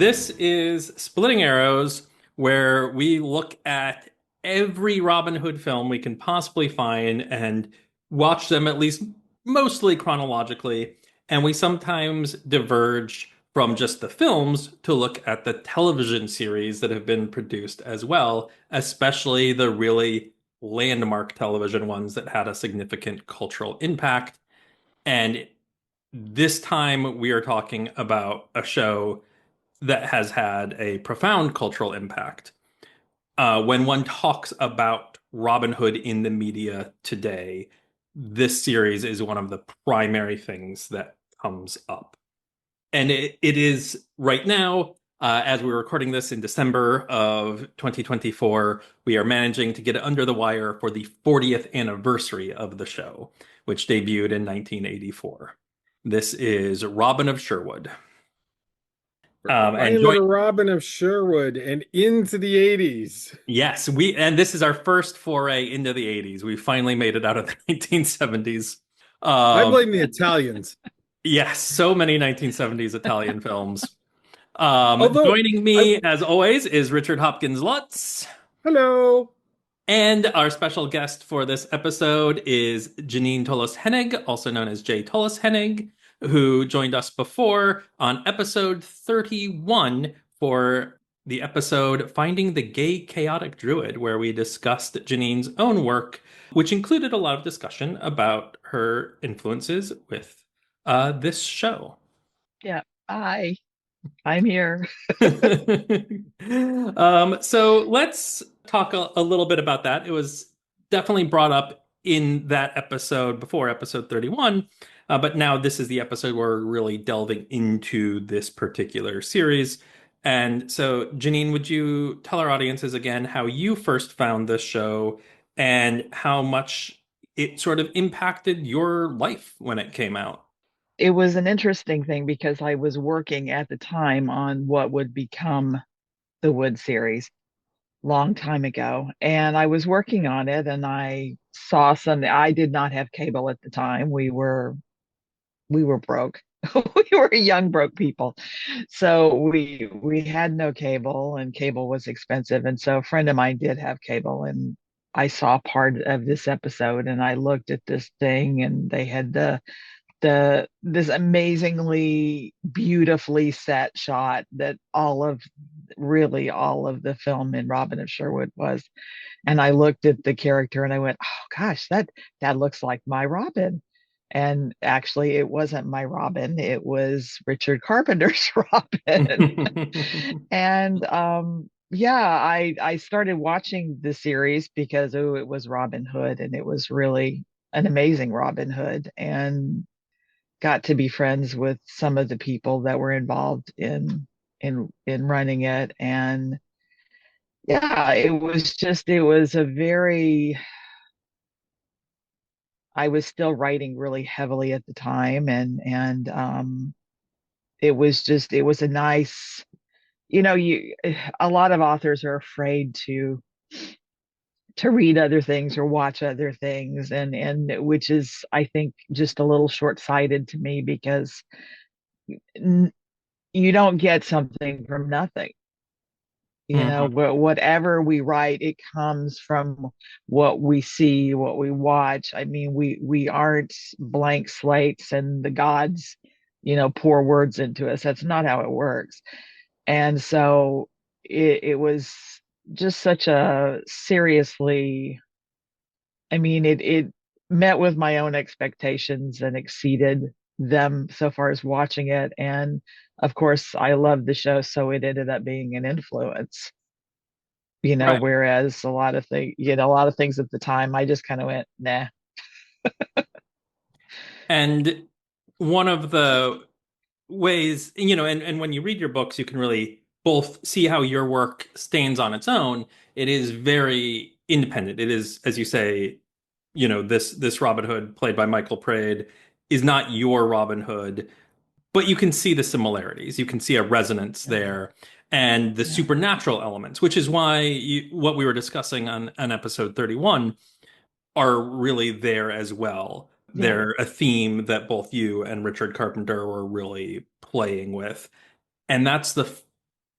This is Splitting Arrows, where we look at every Robin Hood film we can possibly find and watch them at least mostly chronologically. And we sometimes diverge from just the films to look at the television series that have been produced as well, especially the really landmark television ones that had a significant cultural impact. And this time we are talking about a show that has had a profound cultural impact. When one talks about Robin Hood in the media today, this series is one of the primary things that comes up. And it is right now, as we're recording this in December of 2024, we are managing to get it under the wire for the 40th anniversary of the show, which debuted in 1984. This is Robin of Sherwood. And Finally, join the Robin of Sherwood and into the 80s. Yes, and this is our first foray into the 80s. We finally made it out of the 1970s. I Um, blame the Italians. yes, so many 1970s Italian films. Although, Joining I me, as always, is Richard Hopkins Lutz. hello. And our special guest for this episode is Janine Tullos Hennig, also known as Jay Tullos Hennig, who joined us before on episode 31 for the episode Finding the Gay Chaotic Druid, where we discussed Janine's own work, which included a lot of discussion about her influences with this show. Yeah, I'm here. So let's talk a little bit about that. It was definitely brought up in that episode before episode 31, but now this is the episode where we're really delving into this particular series. And so, Janine, would you tell our audiences again how you first found this show and how much it sort of impacted your life when it came out? It was an interesting thing because I was working at the time on what would become the Wood series long time ago. And I was working on it and I saw something. I did not have cable at the time. We were broke. We were young broke people. So we had no cable and cable was expensive. And so a friend of mine did have cable and I saw part of this episode and I looked at this thing and they had this amazingly beautifully set shot that really all of the film in Robin of Sherwood was. And I looked at the character and I went, oh gosh, that looks like my Robin. And actually it wasn't my Robin, it was Richard Carpenter's Robin. And yeah, I started watching the series because it was Robin Hood and it was really an amazing Robin Hood. And got to be friends with some of the people that were involved in running it. And yeah, it was a very, I was still writing really heavily at the time, and it was a nice, you a lot of authors are afraid to read other things or watch other things, and which is, I think, just a little short-sighted to me because you don't get something from nothing. Mhm. Whatever we write, it comes from what we see, what we watch. I mean, we aren't blank slates and the gods, pour words into us. That's not how it works. And so it was just such a seriously, I mean, it met with my own expectations and exceeded them so far as watching it. And of course, I loved the show, so it ended up being an influence. Right. Whereas a lot of things at the time, I just kind of went, nah. And one of the ways, and when you read your books, you can really both see how your work stands on its own. It is very independent. It is, as you say, this Robin Hood played by Michael Praed is not your Robin Hood, but you can see the similarities. You can see a resonance Yeah, there and the yeah, supernatural elements, which is why what we were discussing on episode 31 are really there as well. yeah, They're a theme that both you and Richard Carpenter were really playing with. And that's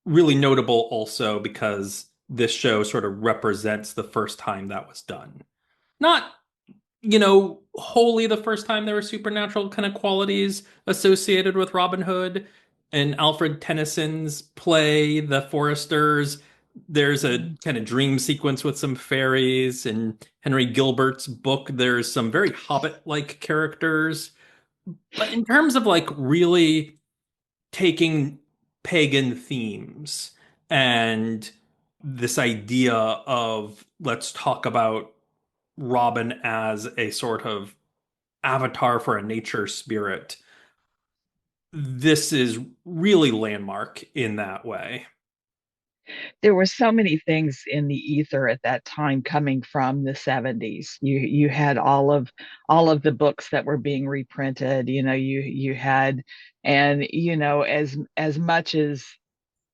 really notable also because this show sort of represents the first time that was done. Not, wholly the first time there were supernatural kind of qualities associated with Robin Hood. And Alfred Tennyson's play, The Foresters, there's a kind of dream sequence with some fairies. In Henry Gilbert's book, there's some very Hobbit-like characters. But in terms of like really taking pagan themes and this idea of let's talk about Robin as a sort of avatar for a nature spirit, this is really landmark in that way. There were so many things in the ether at that time coming from the 70s. You had all of the books that were being reprinted, you had, and as much as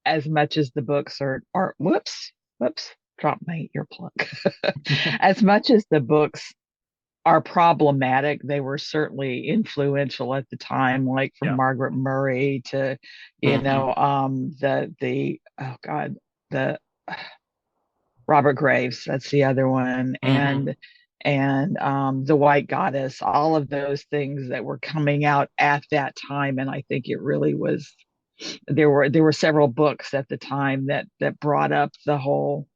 the books are whoops, drop my earplug. As much as the books are problematic, they were certainly influential at the time, like from Yeah. Margaret Murray to, Mhm. the oh God, the Robert Graves, that's the other one, Mhm. and the White Goddess, all of those things that were coming out at that time. And I think it really was, there were several books at the time that brought up the whole,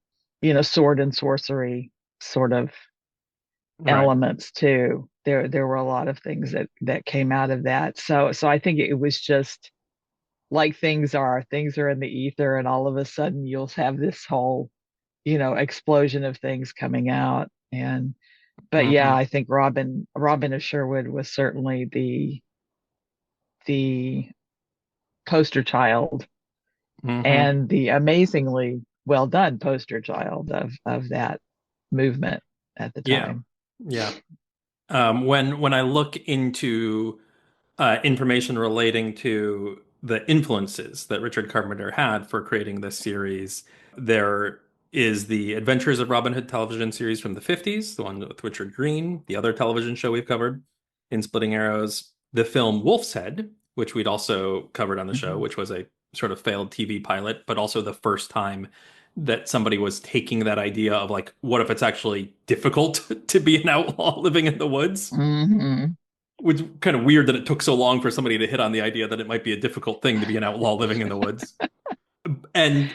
sword and sorcery sort of Right. elements too. There were a lot of things that came out of that. So I think it was just like things are in the ether, and all of a sudden you'll have this whole, explosion of things coming out. And but yeah, Mhm. I think Robin of Sherwood was certainly the poster child, Mhm. and the amazingly well done poster child of that movement at the Yeah. time. Yeah. When I look into information relating to the influences that Richard Carpenter had for creating this series, there is the Adventures of Robin Hood television series from the 50s, the one with Richard Green, the other television show we've covered in Splitting Arrows, the film Wolf's Head, which we'd also covered on the show, Mhm. which was a sort of failed TV pilot, but also the first time that somebody was taking that idea of like, what if it's actually difficult to be an outlaw living in the woods? Mhm. Which kind of weird that it took so long for somebody to hit on the idea that it might be a difficult thing to be an outlaw living in the woods. And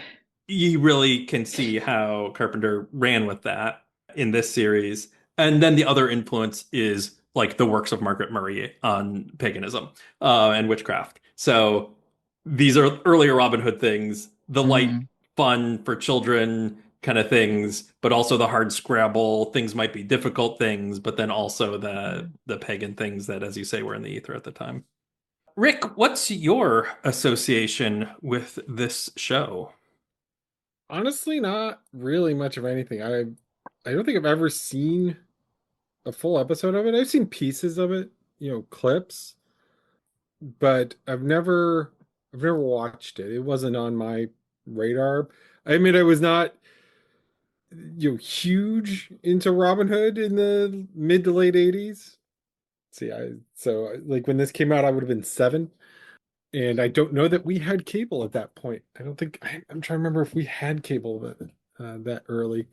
you really can see how Carpenter ran with that in this series. And then the other influence is like the works of Margaret Murray on paganism and witchcraft. So these are earlier Robin Hood things, the light, Mhm. fun for children kind of things, but also the hard scrabble things might be difficult things, but then also the pagan things that, as you say, were in the ether at the time. Rick, what's your association with this show? Honestly, not really much of anything. I don't think I've ever seen a full episode of it. I've seen pieces of it, clips, but I've never watched it. It wasn't on my radar. I mean, I was not, huge into Robin Hood in the mid to late 80s. See, like when this came out, I would have been 7. And I don't know that we had cable at that point. I don't think I'm trying to remember if we had cable that early.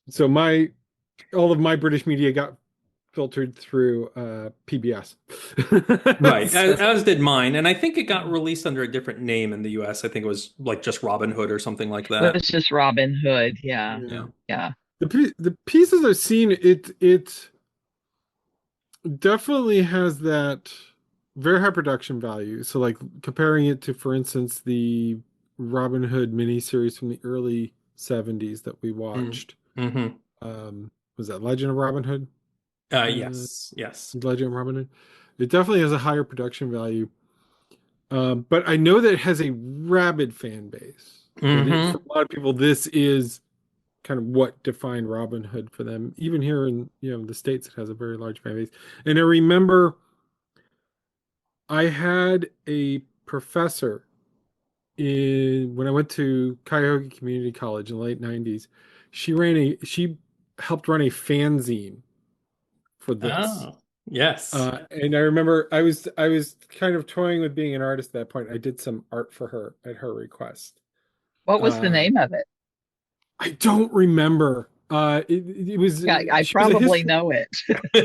So my all of my British media got filtered through PBS. Right, So, as did mine, and I think it got released under a different name in the US. I think it was like just Robin Hood or something like It that. was just Robin Hood. Yeah. yeah. Yeah. Yeah. The pieces I've seen, it definitely has that very high production value. So like comparing it to, for instance, the Robin Hood miniseries from the early 70s that we watched. Mm-hmm. Was that Legend of Robin Hood? Uh, Yes, yes. Legend of Robin Hood. It definitely has a higher production value. But I know that it has a rabid fan base. For Mm-hmm. a lot of people, this is kind of what defined Robin Hood for them. Even here in the States, it has a very large fan base. And I remember I had a professor when I went to Cuyahoga Community College in the late 90s. She helped run a fanzine for this. Oh, yes. And I remember I was kind of toying with being an artist at that point. I did some art for her at her request. What was the Uh, name of it? I don't remember. It was Yeah, I she was a probably history. know it.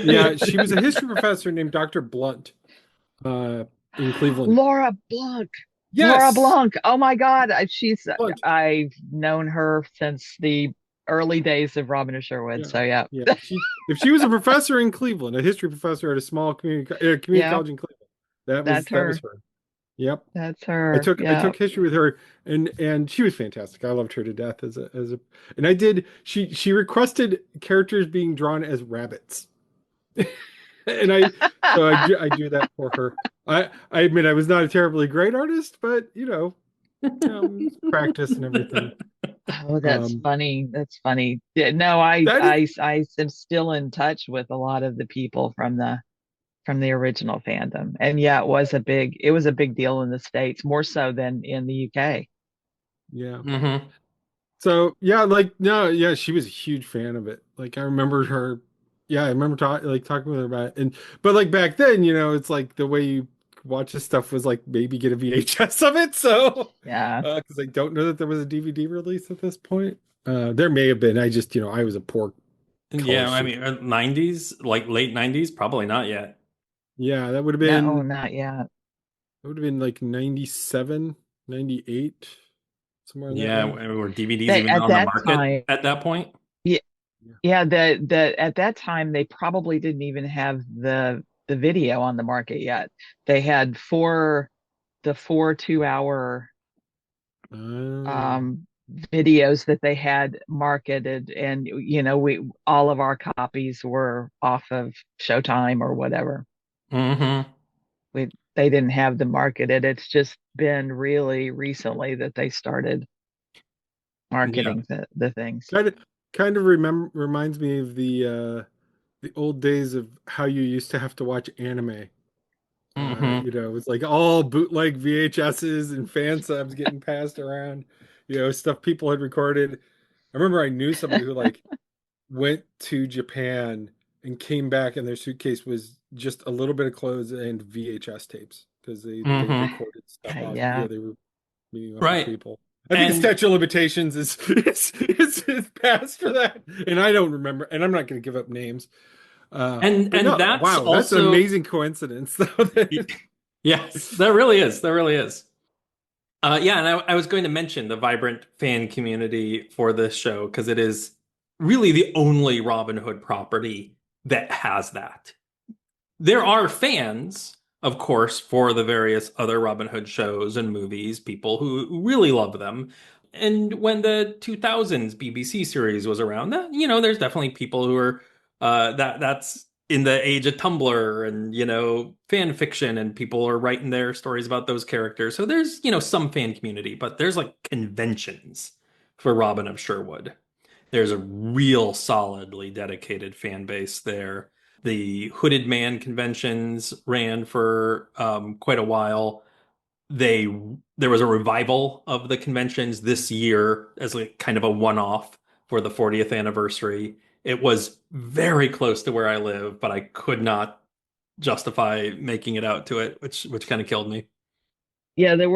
Yeah, she was a history professor named Dr. Blunt uh, in Cleveland. Laura Blanc. Laura Yes, Blanc. Oh my God. Blunt. I've known her since the early days of Robin of Sherwood. Yeah, So yeah. yeah. If she was a professor in Cleveland, a history professor at a small community Yeah, college in Cleveland, that was that's that was her. her. Yep. That's I her. took I Yeah. took history with her, and she was fantastic. I loved her to death as a and I did she requested characters being drawn as rabbits. And I do that for her. I admit I was not a terribly great artist, but practice and everything. Oh, that's Um funny. That's funny. Yeah, no, that is I am still in touch with a lot of the people from the original fandom. And yeah, it was a big deal in the States, more so than in the UK. yeah. Hmm. So yeah, like no, yeah, she was a huge fan of it. Like I remember her, yeah, I remember talking with her about it. And but like back then, it's like the way you watch this stuff was like maybe get a VHS of it. So Yeah. because I don't know that there was a DVD release at this point. There may have been. I just I was a poor Yeah, college I student. mean, 90s, like late 90s, probably not yet. Yeah, No, not yet. that would have been like 97, 98, somewhere in that Yeah, range. were DVDs They even at on the that market time, at that point? yeah, Yeah. yeah, that at that time they probably didn't even have the video on the market yet. They had four 2-hour Oh, um videos that they had marketed, and we all of our copies were off of Showtime or whatever. Hmm. We They didn't have the marketed. It's just been really recently that they started Yeah. marketing the things. kind of kind of reminds me of the old days of how you used to have to watch anime. Hmm. It was like all bootleg VHSs and fan subs getting passed around, stuff people had recorded. I remember I knew somebody who like went to Japan and came back and their suitcase was just a little bit of clothes and VHS tapes because they Hmm. recorded stuff off. Yeah. They were meeting up with Right. people. I think the And statute of limitations is passed for that, and I don't remember. And I'm not going to give up names. But and no, that's wow, that's an also amazing coincidence, though. yes, there really is. There really is. Yeah, and I was going to mention the vibrant fan community for this show because it is really the only Robin Hood property that has that. There are fans, of course, for the various other Robin Hood shows and movies, people who really love them. And when the 2000s BBC series was around, there's definitely people who are that's in the age of Tumblr and fan fiction, and people are writing their stories about those characters. So there's some fan community, but there's like conventions for Robin of Sherwood. There's a real solidly dedicated fan base there. The Hooded Man conventions ran for quite a while. They There was a revival of the conventions this year as like kind of a one-off for the 40th anniversary. It was very close to where I live, but I could not justify making it out to it, which kind of killed me. Yeah, there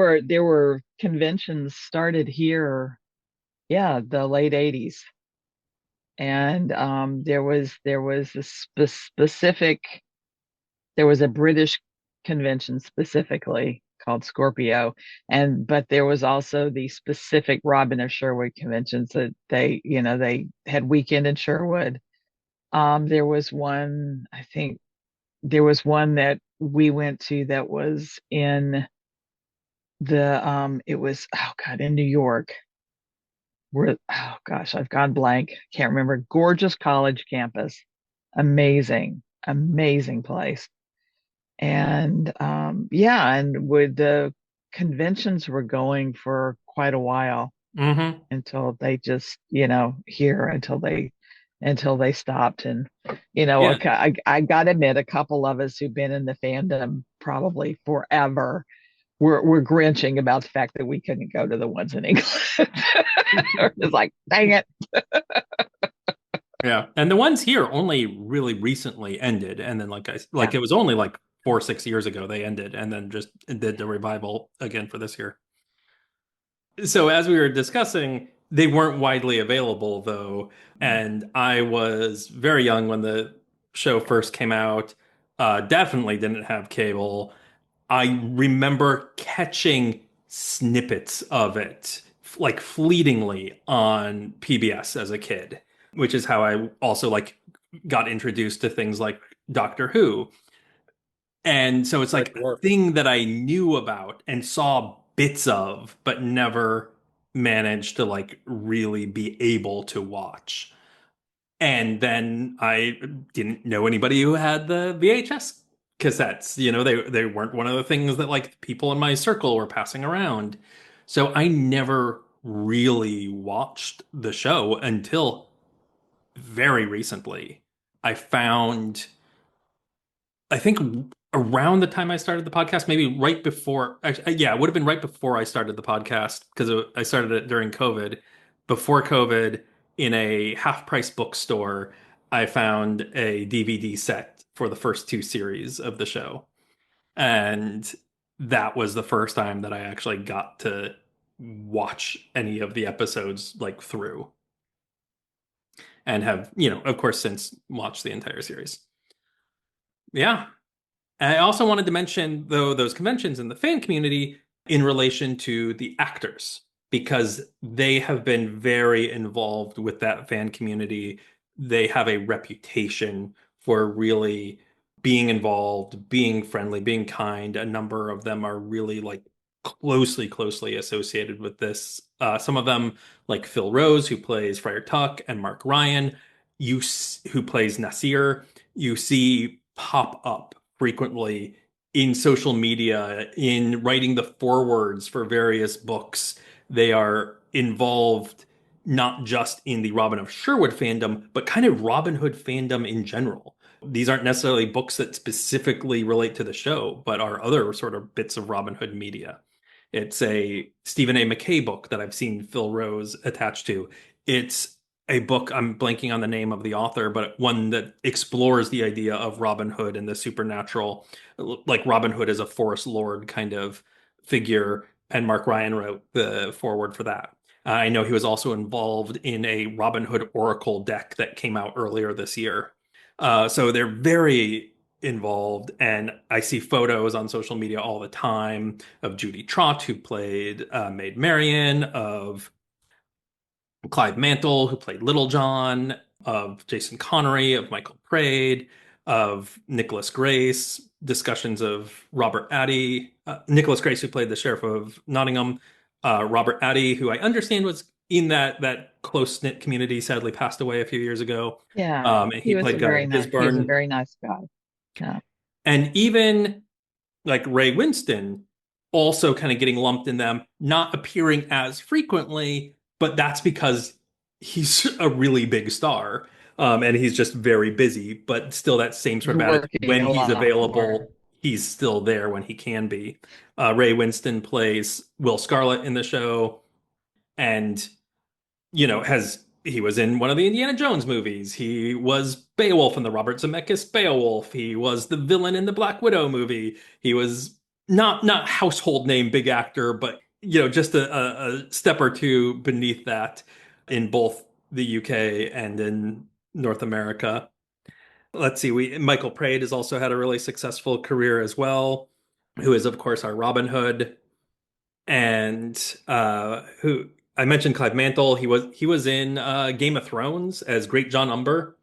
were conventions started here, yeah, the late 80s. And there was a specific there was a British convention specifically called Scorpio, and but there was also the specific Robin of Sherwood conventions that they had weekend in Sherwood. There was one, I think there was one that we went to that was in the it was, oh God, in New York. Where, oh gosh, I've gone blank. Can't remember. Gorgeous college campus. Amazing, amazing place. And yeah, and with the conventions were going for quite a while Hmm. until they just, here until they stopped. And Yeah. I gotta admit, a couple of us who've been in the fandom probably forever were grinching about the fact that we couldn't go to the ones in England. It's like, dang it. Yeah. And the ones here only really recently ended. And then Yeah. it was only like 4 or 6 years ago they ended and then just did the revival again for this year. So as we were discussing, they weren't widely available though, and I was very young when the show first came out. Definitely didn't have cable. I remember catching snippets of it, like fleetingly on PBS as a kid, which is how I also like got introduced to things like Doctor Who. And so it's Red like a Dwarf. thing that I knew about and saw bits of, but never managed to like really be able to watch. And then I didn't know anybody who had the VHS cassettes. They weren't one of the things that like people in my circle were passing around. So I never really watched the show until very recently. I found I think around the time I started the podcast, maybe right before, actually, yeah, it would have been right before I started the podcast because I started it during COVID. Before COVID, in a half price bookstore, I found a DVD set for the first two series of the show. And that was the first time that I actually got to watch any of the episodes like through and have, of course, since watched the entire series. Yeah. And I also wanted to mention, though, those conventions in the fan community in relation to the actors, because they have been very involved with that fan community. They have a reputation for really being involved, being friendly, being kind. A number of them are really like closely associated with this. Some of them, like Phil Rose, who plays Friar Tuck, and Mark Ryan, who plays Nasir, you see pop up frequently in social media, in writing the forewords for various books. They are involved not just in the Robin of Sherwood fandom, but kind of Robin Hood fandom in general. These aren't necessarily books that specifically relate to the show, but are other sort of bits of Robin Hood media. It's a Stephen A. McKay book that I've seen Phil Rose attached to. It's a book, I'm blanking on the name of the author, but one that explores the idea of Robin Hood and the supernatural, like Robin Hood as a forest lord kind of figure. And Mark Ryan wrote the foreword for that. I know he was also involved in a Robin Hood Oracle deck that came out earlier this year. So they're very involved, and I see photos on social media all the time of Judy Trott, who played Maid Marian, of Clive Mantle, who played Little John, of Jason Connery, of Michael Praed, of Nicholas Grace, discussions of Robert Addy, Nicholas Grace, who played the Sheriff of Nottingham, Robert Addy, who I understand was in that close-knit community, sadly passed away a few years ago. Yeah, He played Guy he was a Gisborne. very nice guy. Yeah. And even like Ray Winston also kind of getting lumped in them, not appearing as frequently, but that's because he's a really big star. And he's just very busy, but still that same He's sort of attitude. working When a he's lot more. available, he's still there when he can be. Ray Winston plays Will Scarlet in the show, and has he was in one of the Indiana Jones movies. He was Beowulf in the Robert Zemeckis Beowulf. He was the villain in the Black Widow movie. He was not household name big actor, but just a step or two beneath that in both the UK and in North America. Let's see, we Michael Praed has also had a really successful career as well, who is of course our Robin Hood, and who I mentioned Clive Mantle. He was in Game of Thrones as Great John Umber.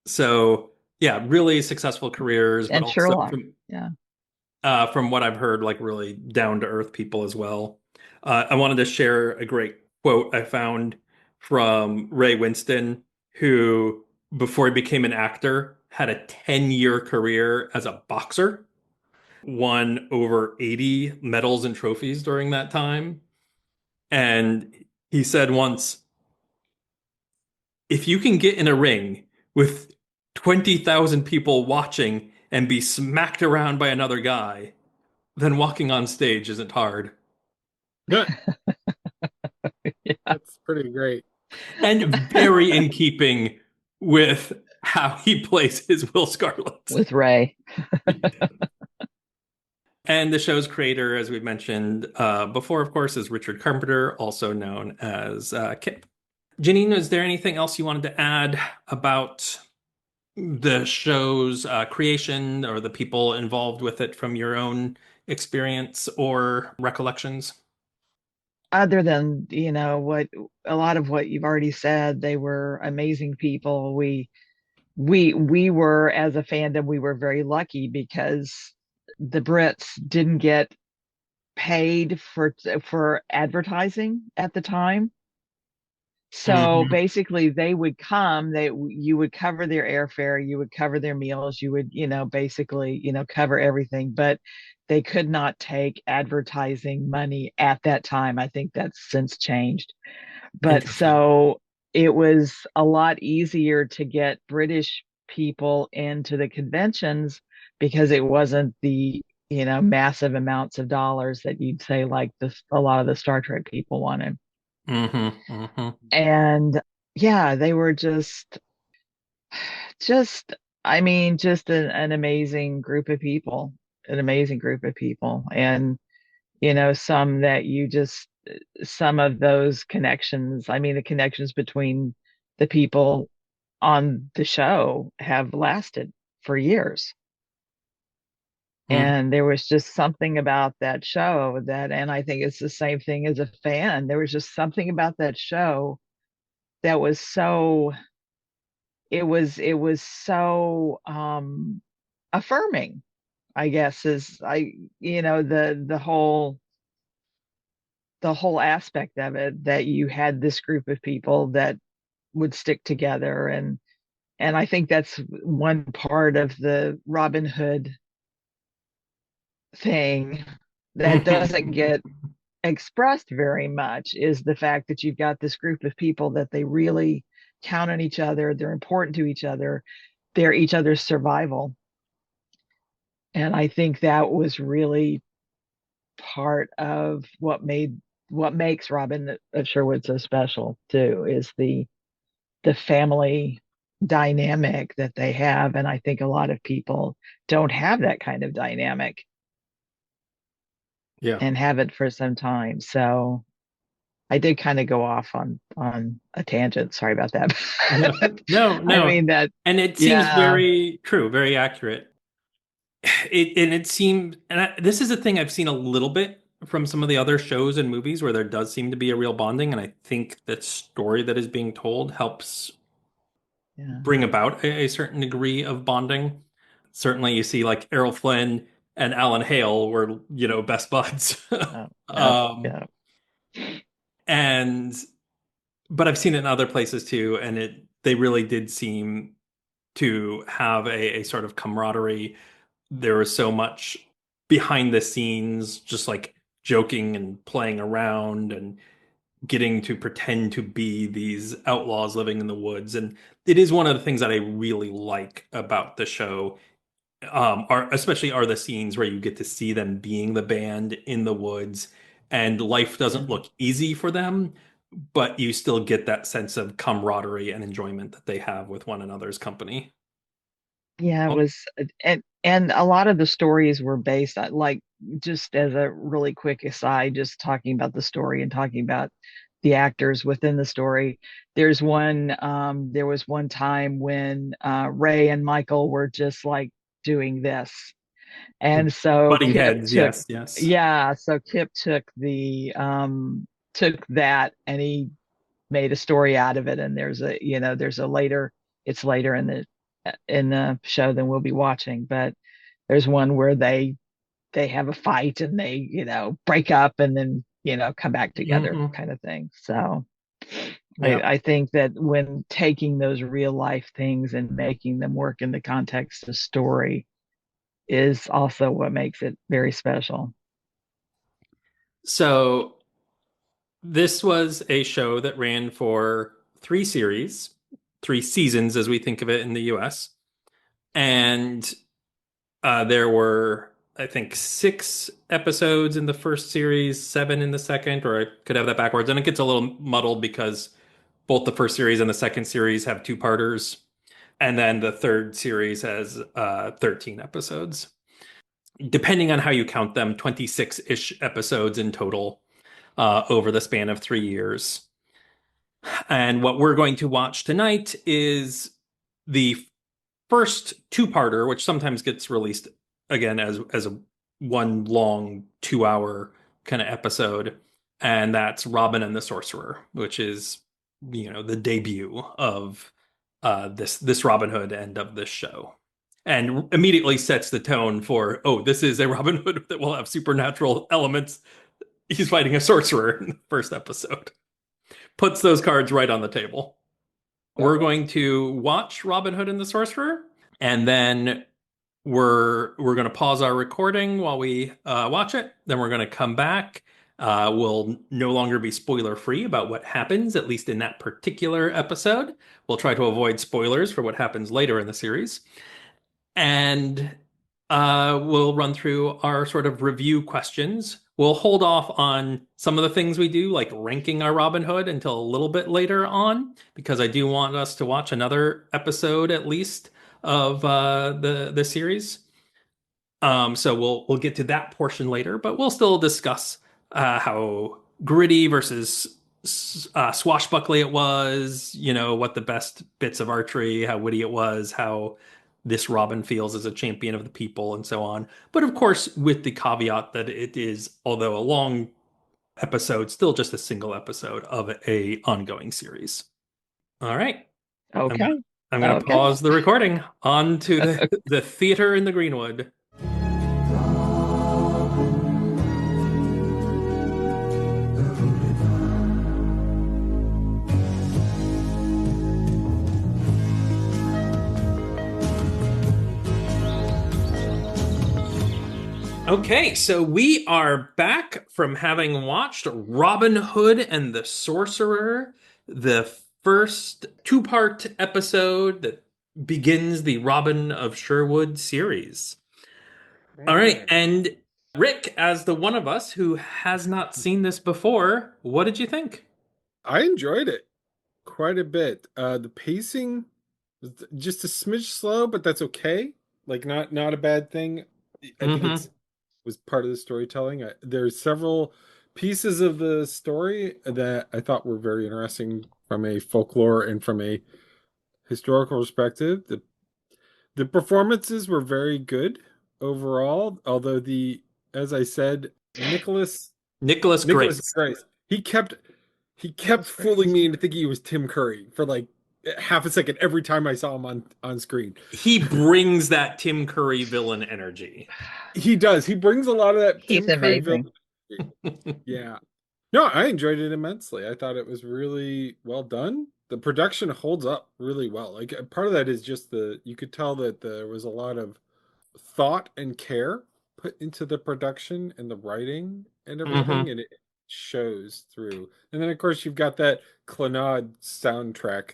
So yeah, really successful careers, but And also Sherlock. Yeah. From what I've heard, like really down to earth people as well. I wanted to share a great quote I found from Ray Winston, who before he became an actor had a 10-year career as a boxer, won over 80 medals and trophies during that time. And he said once, if you can get in a ring with 20,000 people watching and be smacked around by another guy, then walking on stage isn't hard. Yeah, Yeah. that's pretty great. And very in keeping with how he plays his Will Scarlet. With Ray. And the show's creator, as we mentioned before, of course, is Richard Carpenter, also known as Kip. Janine, is there anything else you wanted to add about the show's creation or the people involved with it from your own experience or recollections? Other than, what a lot of what you've already said, they were amazing people. We were, as a fandom, we were very lucky because the Brits didn't get paid for advertising at the time. So Hmm. basically they would come, you would cover their airfare, you would cover their meals, you would, basically, cover everything, but they could not take advertising money at that time. I think that's since changed. But Interesting. so it was a lot easier to get British people into the conventions because it wasn't the, massive amounts of dollars that you'd say like this, a lot of the Star Trek people wanted. Hmm. Hmm. And yeah, they were just I mean, just an amazing group of people, an amazing group of people. And some that you just, some of those connections, I mean, the connections between the people on the show have lasted for years. Hmm. And there was just something about that show that, and I think it's the same thing as a fan, there was just something about that show that was so, it was so affirming, I guess, is I the whole aspect of it, that you had this group of people that would stick together. And I think that's one part of the Robin Hood thing that doesn't get expressed very much, is the fact that you've got this group of people that they really count on each other, they're important to each other, they're each other's survival. And I think that was really part of what makes Robin of Sherwood so special too, is the family dynamic that they have. And I think a lot of people don't have that kind of dynamic Yeah. and have it for some time. So I did kind of go off on a tangent. Sorry about that. No, no, I no. mean that, And it seems yeah, very true, very accurate. It seemed, and this is a thing I've seen a little bit from some of the other shows and movies where there does seem to be a real bonding, and I think that story that is being told helps yeah, bring about a certain degree of bonding. Certainly, you see like Errol Flynn and Alan Hale were, best buds. yeah, yeah, Um, yeah. and but I've seen it in other places too, and they really did seem to have a sort of camaraderie. There was so much behind the scenes, just like joking and playing around and getting to pretend to be these outlaws living in the woods. And it is one of the things that I really like about the show, especially the scenes where you get to see them being the band in the woods, and life doesn't Yeah. look easy for them, but you still get that sense of camaraderie and enjoyment that they have with one another's company. Yeah, it Oh, was, and a lot of the stories were based on, like, just as a really quick aside, just talking about the story and talking about the actors within the story. There was one time when Ray and Michael were just like doing this. And so butting heads, yes, yes. Kip took that and he made a story out of it. And it's later in the show than we'll be watching, but there's one where they have a fight and they, break up and then, come back together, Hmm. kind of thing. So Yeah. I think that when taking those real life things and making them work in the context of story is also what makes it very special. So this was a show that ran for three seasons as we think of it in the US. And there were, I think, 6 episodes in the first series, 7 in the second, or I could have that backwards. And it gets a little muddled because both the first series and the second series have two-parters. And then the third series has 13 episodes. depending on how you count them, 26-ish episodes in total over the span of 3 years. And what we're going to watch tonight is the first two-parter, which sometimes gets released again as a one long 2 hour kind of episode, and that's Robin and the Sorcerer, which is the debut of this Robin Hood end of this show, and immediately sets the tone for, oh, this is a Robin Hood that will have supernatural elements. He's fighting a sorcerer in the first episode. Puts those cards right on the table. We're going to watch Robin Hood and the Sorcerer, and then we're going to pause our recording while we watch it. Then we're going to come back. We'll no longer be spoiler free about what happens, at least in that particular episode. We'll try to avoid spoilers for what happens later in the series. And we'll run through our sort of review questions. We'll hold off on some of the things we do, like ranking our Robin Hood, until a little bit later on, because I do want us to watch another episode at least of the series. So we'll get to that portion later, but we'll still discuss how gritty versus swashbuckly it was, what the best bits of archery, how witty it was, how this Robin feels as a champion of the people, and so on. But of course, with the caveat that it is, although a long episode, still just a single episode of a ongoing series. All right. Okay. I'm going to pause the recording on to the theater in the Greenwood. Okay, so we are back from having watched Robin Hood and the Sorcerer, the first two-part episode that begins the Robin of Sherwood series. All right, and Rick, as the one of us who has not seen this before, what did you think? I enjoyed it quite a bit. The pacing was just a smidge slow, but that's okay. Like not a bad thing. I think it was part of the storytelling. There's several pieces of the story that I thought were very interesting from a folklore and from a historical perspective. The performances were very good overall, although as I said, Nicholas Grace, he kept fooling me into thinking he was Tim Curry for like half a second every time I saw him on screen. He brings that Tim Curry villain energy. He does. He brings a lot of that He's Tim Curry amazing. villain. Yeah. No, I enjoyed it immensely. I thought it was really well done. The production holds up really well. Like part of that is just you could tell that there was a lot of thought and care put into the production and the writing and everything, and it shows through. And then of course you've got that Clannad soundtrack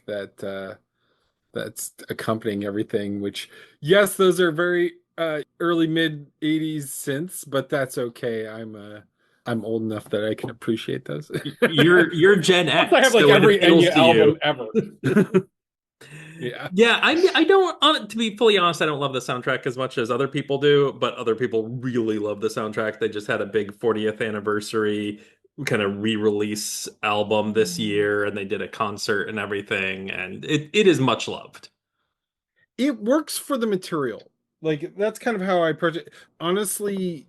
that's accompanying everything, which yes, those are very early mid 80s synths, but that's okay. I'm old enough that I can appreciate those. You're Gen X. I have like so every Enya album ever. Yeah. I don't, to be fully honest, I don't love the soundtrack as much as other people do, but other people really love the soundtrack. They just had a big 40th anniversary kind of re-release album this year, and they did a concert and everything, and it is much loved. It works for the material. Like that's kind of how I approach it. Honestly,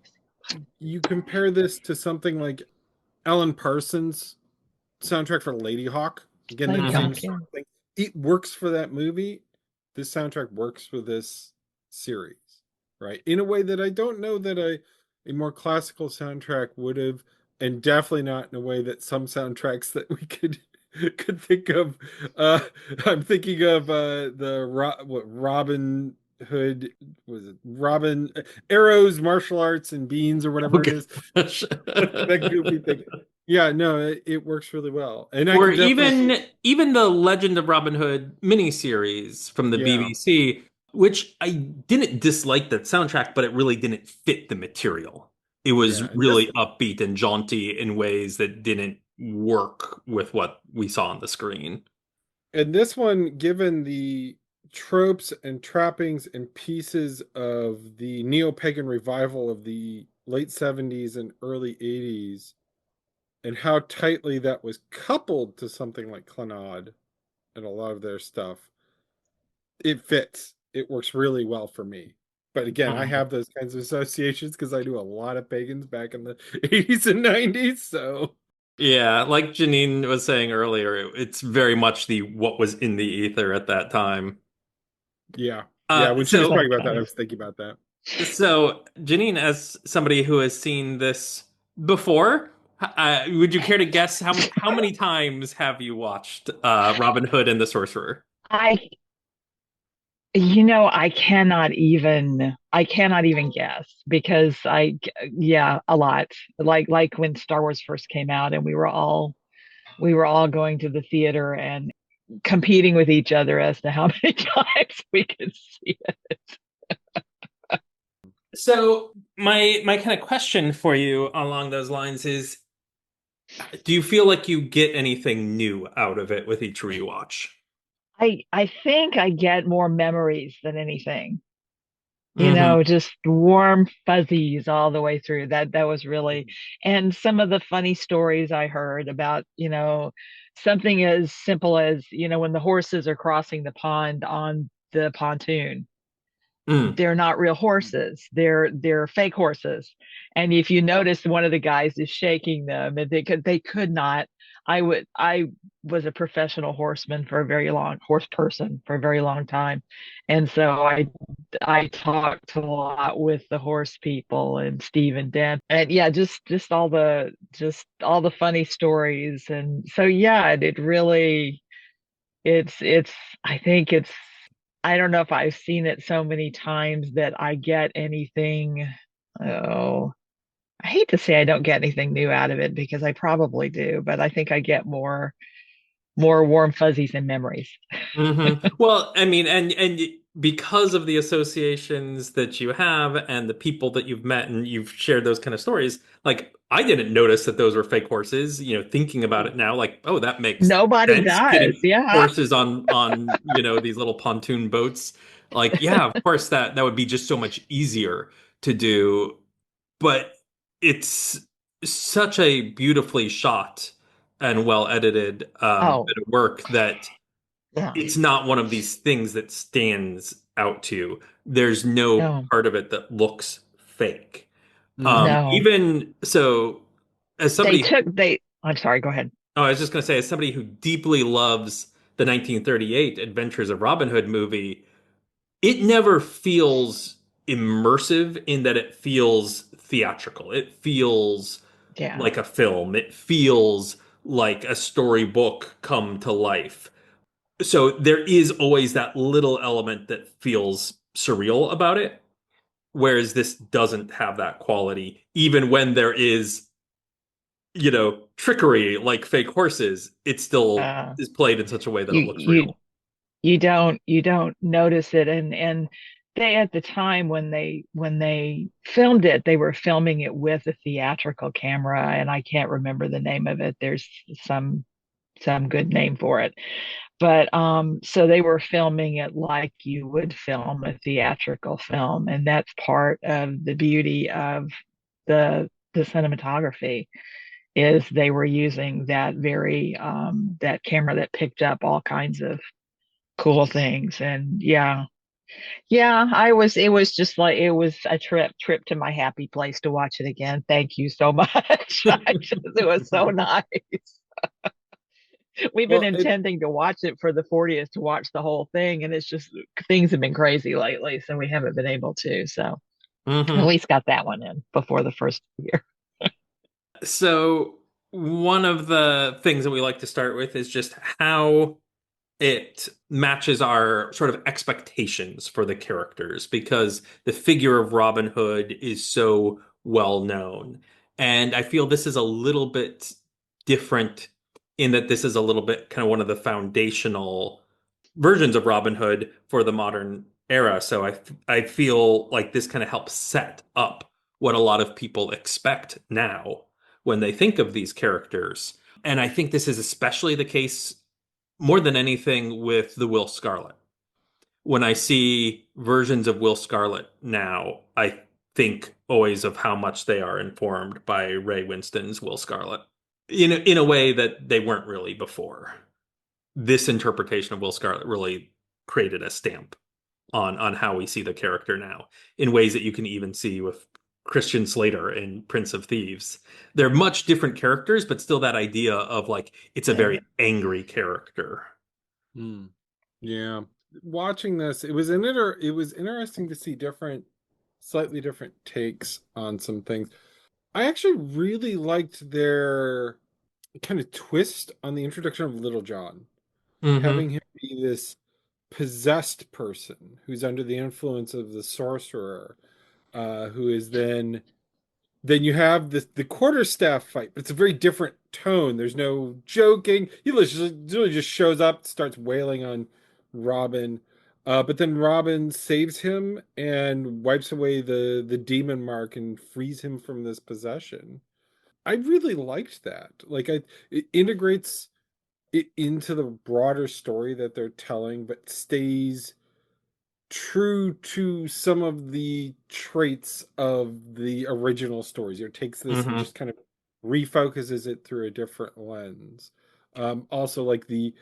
you compare this to something like Alan Parsons' soundtrack for Lady Hawk. Again, that same sort of thing. It works for that movie. This soundtrack works for this series, right? In a way that I don't know that a more classical soundtrack would have, and definitely not in a way that some soundtracks that we could think of. I'm thinking of Robin Hood, was it Robin Arrows, Martial Arts and Beans or whatever it is. That goofy thing. Yeah, no, it works really well. And or even the Legend of Robin Hood miniseries from the BBC, which I didn't dislike that soundtrack, but it really didn't fit the material. It was really upbeat and jaunty in ways that didn't work with what we saw on the screen. And this one, given the tropes and trappings and pieces of the neo-pagan revival of the late 70s and early 80s, and how tightly that was coupled to something like Clannad and a lot of their stuff, it fits. It works really well for me. But again, I have those kinds of associations because I do a lot of pagans back in the 80s and 90s. So Yeah, like Janine was saying earlier, it's very much the what was in the ether at that time. yeah. Yeah, when she was So talking about that, I was thinking about that. so Janine, as somebody who has seen this before, would you care to guess how many times have you watched Robin Hood and the Sorcerer? I I cannot even guess because yeah, a lot. Like when Star Wars first came out and we were all going to the theater and competing with each other as to how many times we could see it. So my kind of question for you along those lines is, do you feel like you get anything new out of it with each rewatch? I think I get more memories than anything. Hmm. Just warm fuzzies all the way through. That was really, and some of the funny stories I heard about, something as simple as, when the horses are crossing the pond on the pontoon, Mm. they're not real horses. They're fake horses. And if you notice, one of the guys is shaking them, and they could not. I was a professional horse person for a very long time, and so I talked a lot with the horse people and Steve and Deb, and yeah, just all the funny stories, and so yeah, it really it's I think it's I don't know if I've seen it so many times that I get anything. Oh, I hate to say I don't get anything new out of it because I probably do, but I think I get more warm fuzzies and memories. Well, I mean, and because of the associations that you have and the people that you've met and you've shared those kind of stories, like I didn't notice that those were fake horses. Thinking about it now, like, oh, that makes Nobody sense. does. Getting Yeah. horses on these little pontoon boats, like, yeah, of course that would be just so much easier to do. But it's such a beautifully shot and well edited Oh, bit of work that yeah. it's not one of these things that stands out to you. There's no No, part of it that looks fake. Hmm. no. Even so, as They somebody, took they I'm sorry, go ahead. oh, I was just going to say, as somebody who deeply loves the 1938 Adventures of Robin Hood movie, it never feels immersive in that it feels theatrical. It feels Yeah. like a film. It feels like a storybook come to life. So there is always that little element that feels surreal about it, whereas this doesn't have that quality, even when there is, trickery like fake horses, it still Uh is played in such a way that it you looks you real. you don't notice it, and they at the time when they filmed it, they were filming it with a theatrical camera, and I can't remember the name of it. There's some good name for it, but so they were filming it like you would film a theatrical film, and that's part of the beauty of the cinematography, is they were using that camera that picked up all kinds of cool things. And yeah, yeah, it was just like it was a trip to my happy place to watch it again. Thank you so much. It was so nice. We've been Well, it intending to watch it for the 40th, to watch the whole thing, and it's just things have been crazy lately, so we haven't been able to. So at Hmm. least got that one in before the first year. So one of the things that we like to start with is just how it matches our sort of expectations for the characters, because the figure of Robin Hood is so well known. And I feel this is a little bit different in that this is a little bit kind of one of the foundational versions of Robin Hood for the modern era. So I feel like this kind of helps set up what a lot of people expect now when they think of these characters. And I think this is especially the case more than anything with the Will Scarlet, when I see versions of Will Scarlet now, I think always of how much they are informed by Ray Winston's Will Scarlet in a way that they weren't really before. This interpretation of Will Scarlet really created a stamp on how we see the character now in ways that you can even see with Christian Slater in Prince of Thieves. They're much different characters, but still that idea of like it's a very angry character. Yeah. Watching this, it was interesting to see slightly different takes on some things. I actually really liked their kind of twist on the introduction of Little John, having him be this possessed person who's under the influence of the sorcerer, who is then you have the quarterstaff fight, but it's a very different tone. There's no joking. He literally just shows up, starts wailing on Robin. But then Robin saves him and wipes away the demon mark and frees him from this possession. I really liked that. Like it integrates it into the broader story that they're telling, but stays true to some of the traits of the original stories. It takes this and just kind of refocuses it through a different lens. Also, like the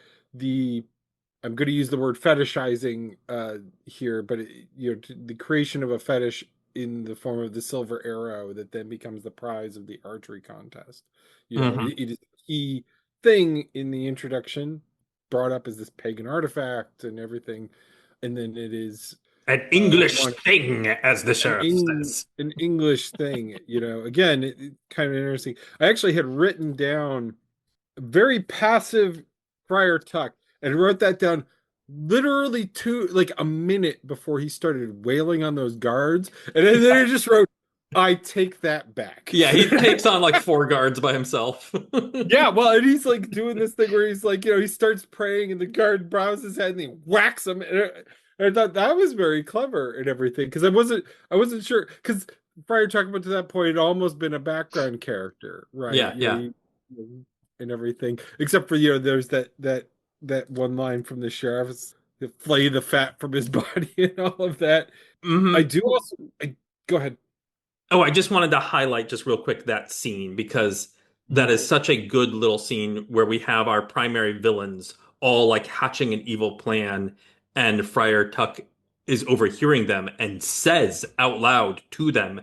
I'm going to use the word fetishizing here, but the creation of a fetish in the form of the silver arrow that then becomes the prize of the archery contest. It is a key thing in the introduction, brought up as this pagan artifact and everything, and then it is an English thing, as the sheriff says. An English thing. Again, it kind of interesting. I actually had written down very passive Friar Tuck, and wrote that down literally like a minute before he started wailing on those guards, and then I just wrote, I take that back. Yeah, he takes on like 4 guards by himself. Yeah, well, and he's like doing this thing where he's like, he starts praying and the guard bows his head and he whacks him. And I thought that was very clever and everything, because I wasn't sure, because Friar Tuck up to that point had almost been a background character, right? Yeah. And everything, except for there's that one line from the sheriff, flay the fat from his body and all of that. I do also go ahead. Oh, I just wanted to highlight just real quick that scene, because that is such a good little scene where we have our primary villains all like hatching an evil plan, and Friar Tuck is overhearing them and says out loud to them,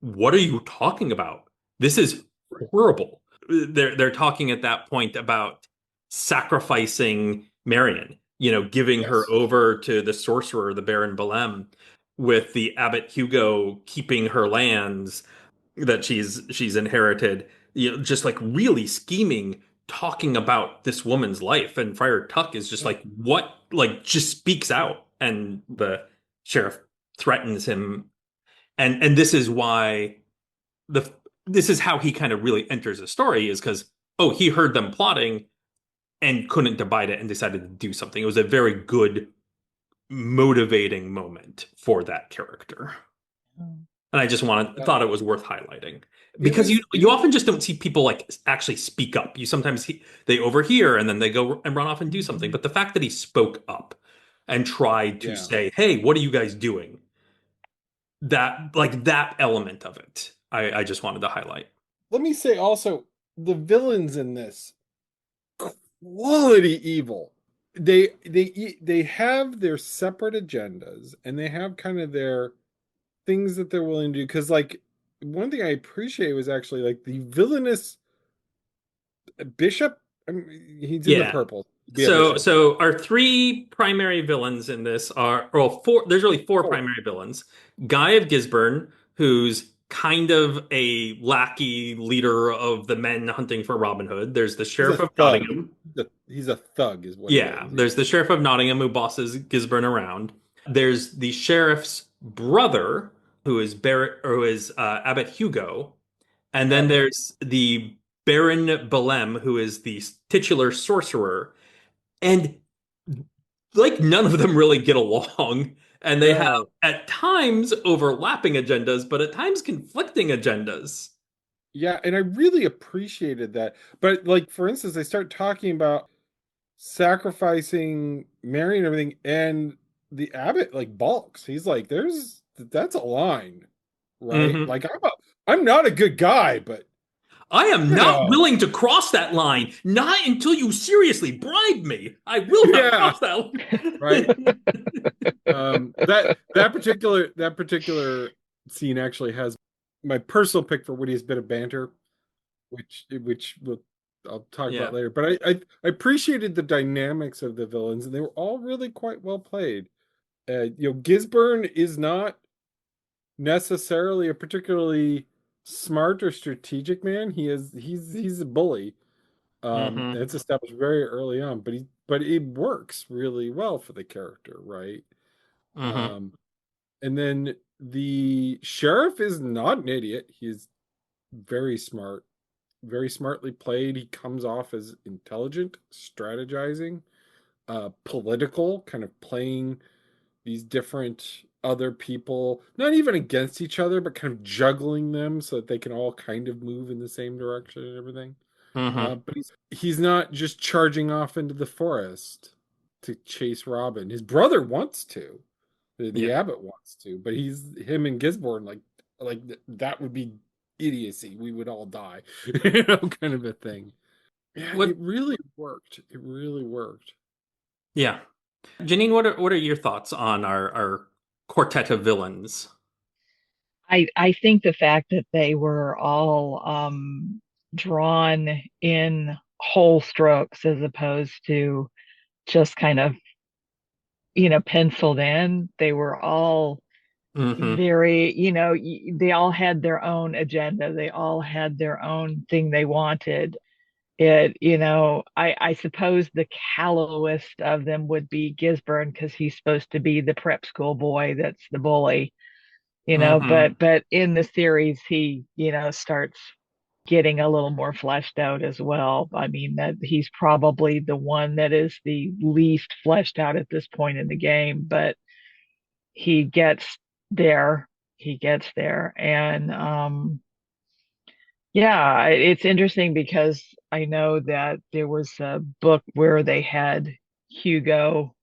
"What are you talking about? This is horrible." They're talking at that point about sacrificing Marion, giving her over to the sorcerer, the Baron Belem, with the Abbot Hugo keeping her lands that she's inherited, just like really scheming, talking about this woman's life. And Friar Tuck is just like, what, like just speaks out, and the sheriff threatens him. And this is why this is how he kind of really enters the story, is because, he heard them plotting and couldn't abide it and decided to do something. It was a very good motivating moment for that character. And I just thought it was worth highlighting, because you often just don't see people like actually speak up. You sometimes they overhear and then they go and run off and do something. But the fact that he spoke up and tried to say, "Hey, what are you guys doing?" That element of it, I just wanted to highlight. Let me say also, the villains in this, quality evil. They have their separate agendas, and they have kind of their things that they're willing to do. Because like one thing I appreciate was actually like the villainous bishop. He's in the purple. So our 3 primary villains in this are, 4. There's really 4 primary villains. Guy of Gisborne, who's kind of a lackey leader of the men hunting for Robin Hood. There's the Sheriff of Nottingham. He's a thug, is what. Yeah, there's the Sheriff of Nottingham who bosses Gisborne around. There's the sheriff's brother, who is Abbot Hugo, and then there's the Baron Belem, who is the titular sorcerer. And like none of them really get along, and they have at times overlapping agendas, but at times conflicting agendas. Yeah, and I really appreciated that. But like, for instance, they start talking about sacrificing Mary and everything, and the abbot like balks. He's like, that's a line, right? Hmm. Like I'm not a good guy, but I am you not know, willing to cross that line. Not until you seriously bribe me. I will not yeah, cross that right. line. That particular scene actually has my personal pick for wittiest bit of banter, which I'll talk about Yeah. later. But I appreciated the dynamics of the villains, and they were all really quite well played. Gisburn is not necessarily a particularly smart or strategic man. He's a bully. Hmm. It's established very early on, but it works really well for the character, right? Hmm. Um, and then the sheriff is not an idiot. He's very smart, very smartly played. He comes off as intelligent, strategizing, political, kind of playing these different other people, not even against each other, but kind of juggling them so that they can all kind of move in the same direction and everything. Hmm. But he's not just charging off into the forest to chase Robin. His brother wants to. The Yeah. abbot wants to, but he's him and Gisborne that would be idiocy. We would all die, kind of a thing. Yeah, What? it really worked. It really worked. Yeah. Janine, what are your thoughts on our quartet of villains? I think the fact that they were all drawn in whole strokes as opposed to just kind of, penciled in, they were all Hmm. very, they all had their own agenda. They all had their own thing they wanted. I suppose the callowest of them would be Gisborne because he's supposed to be the prep school boy that's the bully, Hmm. but in the series he, starts getting a little more fleshed out as well. I mean, that he's probably the one that is the least fleshed out at this point in the game, but he gets there. He gets there. And yeah, it's interesting because I know that there was a book where they had Hugo,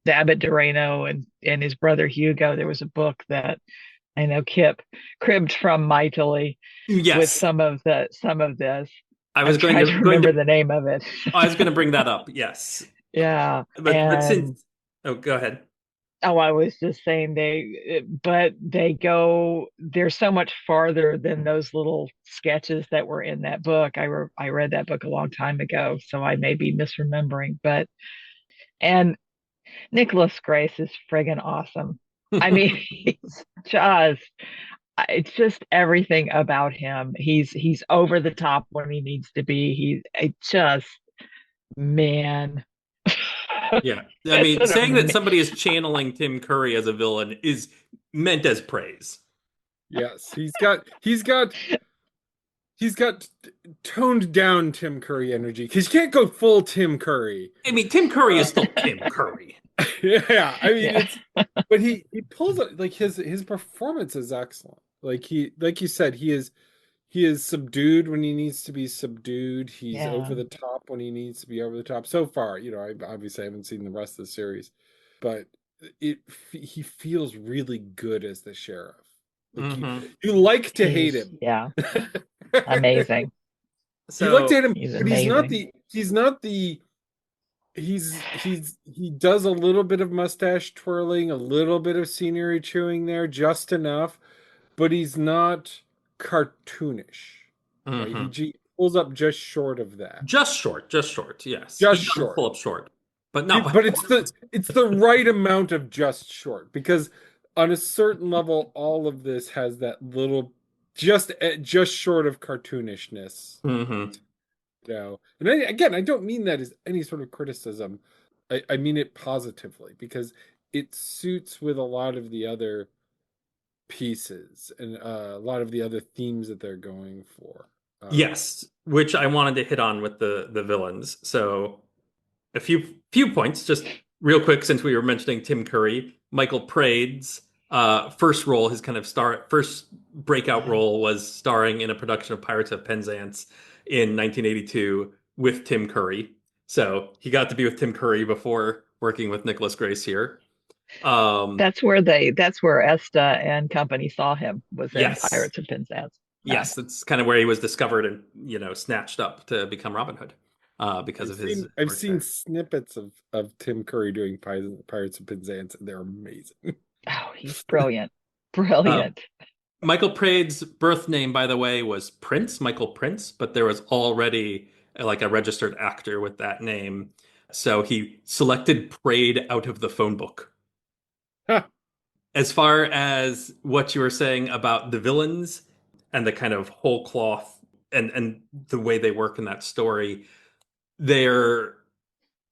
the Abbot Doreno, and his brother Hugo. There was a book that I know Kip cribbed from mightily with Yes. some of this. I was I'm going trying to to going remember to the name of it. I was going to bring that up. Yes. Yeah, But and since oh, go ahead. oh, I was just saying but they're so much farther than those little sketches that were in that book. I read that book a long time ago, so I may be misremembering. But and Nicholas Grace is friggin' awesome. I mean, it's just everything about him. He's over the top when he needs to be. Man. Yeah. I It's mean, an saying that ama- somebody is channeling Tim Curry as a villain is meant as praise. Yes, he's got toned down Tim Curry energy because you can't go full Tim Curry. I mean, Tim Curry Uh, is still Tim Curry. yeah, I mean yeah, but he pulls it like his performance is excellent. Like you said, he is subdued when he needs to be subdued. He's yeah. over the top when he needs to be over the top. So far, I obviously haven't seen the rest of the series, but he feels really good as the sheriff. Like Hmm. you like to hate He's him. yeah, amazing. You like to So, hate him, He's but amazing. he does a little bit of mustache twirling, a little bit of scenery chewing there, just enough, but he's not cartoonish, right? He mhm. pulls up just short of that, Just short. Yes, he just does pull short. up short, but not by But far. it's the right amount of just short because on a certain level, all of this has that little just short of cartoonishness. Hmm. And again, I don't mean that as any sort of criticism. I mean it positively because it suits with a lot of the other pieces and a lot of the other themes that they're going for. Yes, which I wanted to hit on with the villains. So a few points, just real quick, since we were mentioning Tim Curry, Michael Praed's first role, his kind of first breakout Yeah. role was starring in a production of Pirates of Penzance in 1982 with Tim Curry. So he got to be with Tim Curry before working with Nicholas Grace here. That's where Esta and company saw him, was in Yes. Pirates of Penzance. Yeah. Yes, that's kind of where he was discovered and, snatched up to become Robin Hood, because of his I've work seen there. snippets of Tim Curry doing Pirates of Penzance, and they're amazing. Oh, he's brilliant. Uh, Brilliant. Michael Praed's birth name, by the way, was Prince, Michael Prince, but there was already like a registered actor with that name. So he selected Praed out of the phone book. Ha! As far as what you were saying about the villains and the kind of whole cloth and the way they work in that story, they're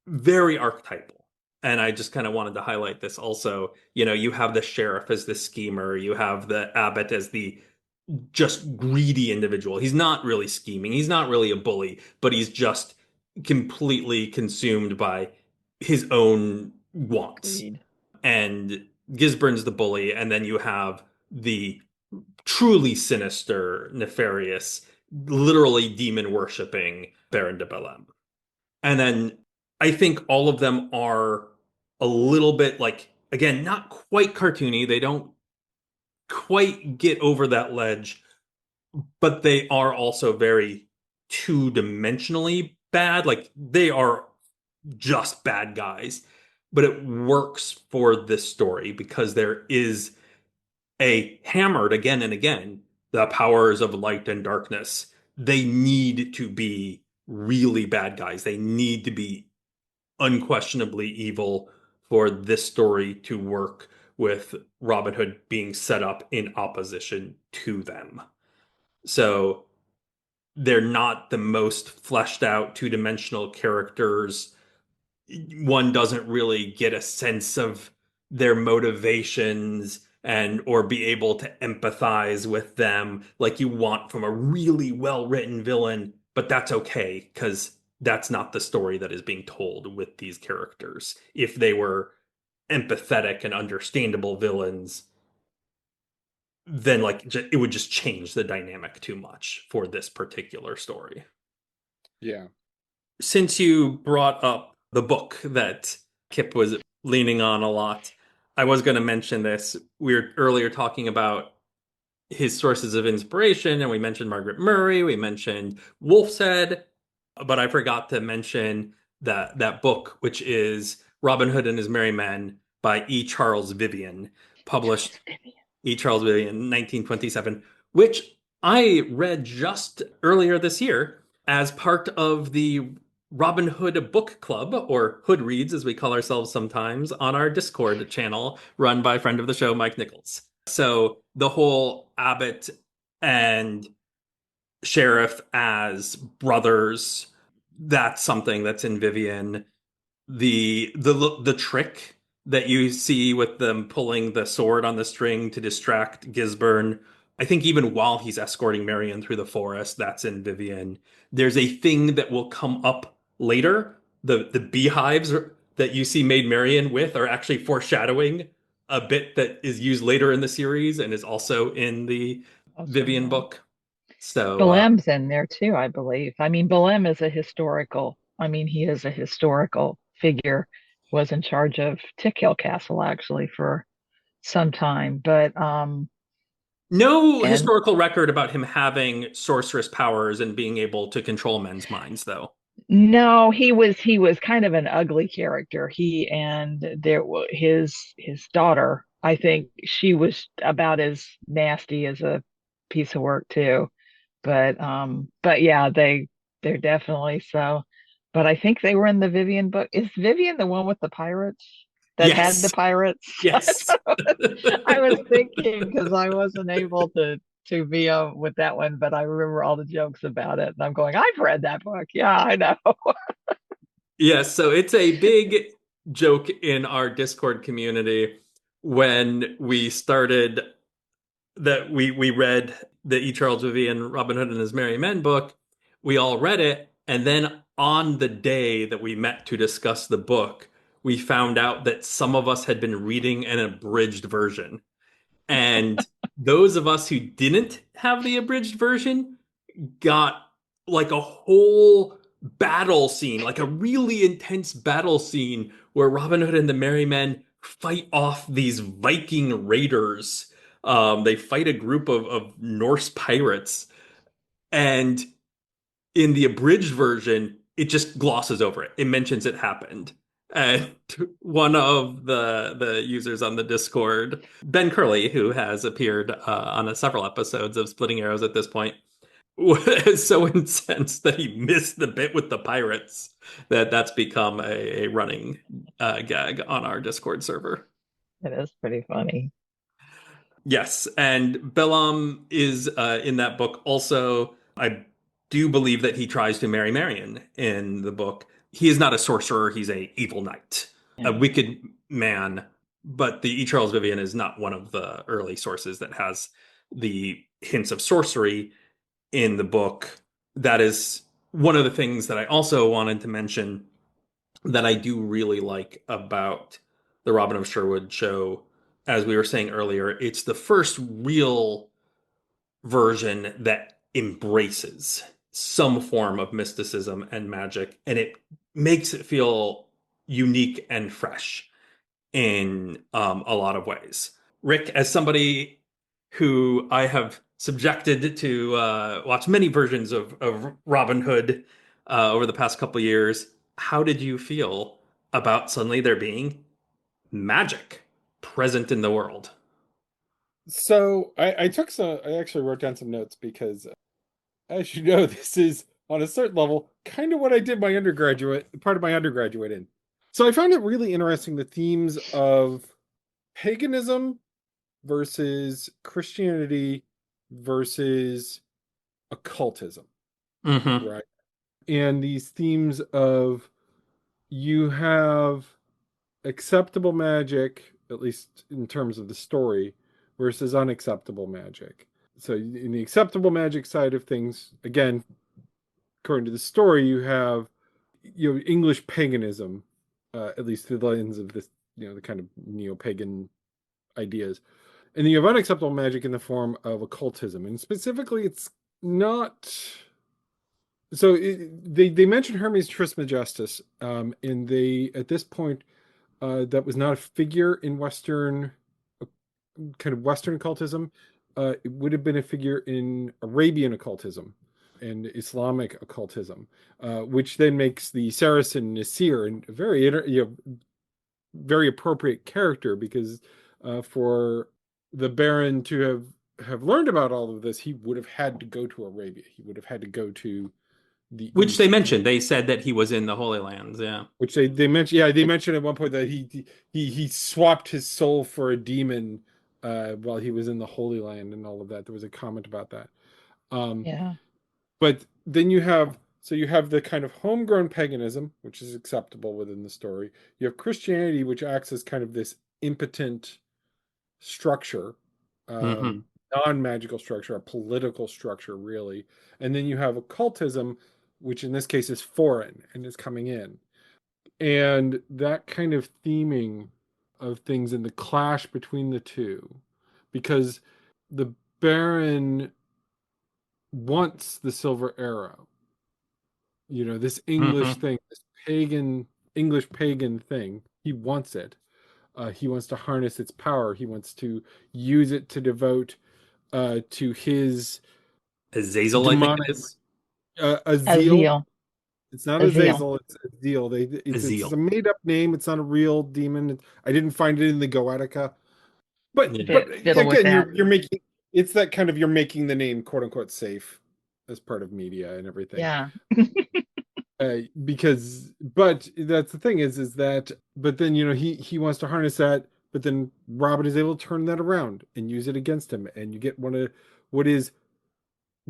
very archetypal. And I just kind of wanted to highlight this also. You have the sheriff as the schemer, you have the abbot as the just greedy individual. He's not really scheming, he's not really a bully, but he's just completely consumed by his own wants. Agreed. And Gisburn's the bully, and then you have the truly sinister, nefarious, literally demon worshipping Baron de Bellem. And then I think all of them are a little bit like, again, not quite cartoony. They don't quite get over that ledge, but they are also very two-dimensionally bad. Like they are just bad guys, but it works for this story because there is a hammered again and again the powers of light and darkness. They need to be really bad guys. They need to be unquestionably evil for this story to work, with Robin Hood being set up in opposition to them. So they're not the most fleshed out two-dimensional characters. One doesn't really get a sense of their motivations and or be able to empathize with them like you want from a really well-written villain, but that's okay because that's not the story that is being told with these characters. If they were empathetic and understandable villains, then like it would just change the dynamic too much for this particular story. Yeah. Since you brought up the book that Kip was leaning on a lot, I was going to mention this. We were earlier talking about his sources of inspiration, and we mentioned Margaret Murray, we mentioned Wolf's Head, but I forgot to mention that book, which is Robin Hood and His Merry Men by E. Charles Vivian, published E. Charles Vivian, 1927, which I read just earlier this year as part of the Robin Hood Book Club, or Hood Reads as we call ourselves sometimes, on our Discord channel run by friend of the show, Mike Nichols. So the whole Abbott and Sheriff as brothers, that's something that's in Vivian. The trick that you see with them pulling the sword on the string to distract Gisburn, I think even while he's escorting Marion through the forest, that's in Vivian. There's a thing that will come up later. The beehives that you see Maid Marian with are actually foreshadowing a bit that is used later in the series and is also in the Vivian book. So Belem's in there too, I believe. I mean, Belem is a historical, I mean, he is a historical figure, was in charge of Tickhill Castle actually for some time. But no and historical record about him having sorceress powers and being able to control men's minds, though. no, he was kind of an ugly character. He and there was his daughter, I think she was about as nasty as a piece of work too. But yeah, they're definitely so. But I think they were in the Vivian book. Is Vivian the one with the pirates that had the Yes. pirates? Yes. I was thinking because I wasn't able to be with that one, but I remember all the jokes about it, and I'm going, I've read that book. Yeah, I know. Yes, so it's a big joke in our Discord community when we started that we read the E. Charles Vivian Robin Hood and His Merry Men book. We all read it, and then on the day that we met to discuss the book, we found out that some of us had been reading an abridged version. And those of us who didn't have the abridged version got like a whole battle scene, like a really intense battle scene where Robin Hood and the Merry Men fight off these Viking raiders. They fight a group of Norse pirates, and in the abridged version, it just glosses over it. It mentions it happened. And one of the users on the Discord, Ben Curley, who has appeared on several episodes of Splitting Arrows at this point, was so incensed that he missed the bit with the pirates that that's become a running gag on our Discord server. It is pretty funny. Yes, and Belam is in that book also. I do believe that he tries to marry Marion in the book. He is not a sorcerer, he's a evil knight, a Yeah. wicked man, but the E. Charles Vivian is not one of the early sources that has the hints of sorcery in the book. That is one of the things that I also wanted to mention that I do really like about the Robin of Sherwood show. As we were saying earlier, it's the first real version that embraces some form of mysticism and magic, and it makes it feel unique and fresh in a lot of ways. Rick, as somebody who I have subjected to watch many versions of Robin Hood over the past couple years, how did you feel about suddenly there being magic present in the world? So I actually wrote down some notes because, as you know, this is on a certain level kind of what I did part of my undergraduate in. So I found it really interesting the themes of paganism versus Christianity versus occultism, Mm-hmm. right? And these themes of you have acceptable magic, at least in terms of the story, versus unacceptable magic. So in the acceptable magic side of things, again, according to the story, you have English paganism, at least through the lens of this, the kind of neo-pagan ideas. And then you have unacceptable magic in the form of occultism. And specifically, it's not. So they mentioned Hermes Trismegistus, and they at this point that was not a figure in Western kind of Western occultism. It would have been a figure in Arabian occultism and Islamic occultism, which then makes the Saracen Nasir a very appropriate character because for the Baron to have learned about all of this, he would have had to go to Arabia. He would have had to go to the Which they East, mentioned. They said that he was in the Holy Lands. Yeah. which they mentioned. Yeah, they mentioned at one point that he swapped his soul for a demon while he was in the Holy Land and all of that. There was a comment about that. Um, Yeah. but then you have the kind of homegrown paganism, which is acceptable within the story. You have Christianity, which acts as kind of this impotent structure, Mm-hmm. non-magical structure, a political structure, really. And then you have occultism, which in this case is foreign and is coming in. And that kind of theming of things and the clash between the two, because the Baron wants the silver arrow, this English Mm-hmm. thing, this English pagan thing. He wants it. He wants to harness its power. He wants to use it to devote to his Azazel, I think it demonic is. Azil. Azil. It's not Azil. Azazel, it's Azil. It's a Azil. made up name. It's not a real demon. I didn't find it in the Goetica. But Fiddle with again, that. you're making it's that kind of you're making the name quote unquote safe as part of media and everything. Yeah. But that's the thing is that but then he wants to harness that, but then Robin is able to turn that around and use it against him, and you get one of what is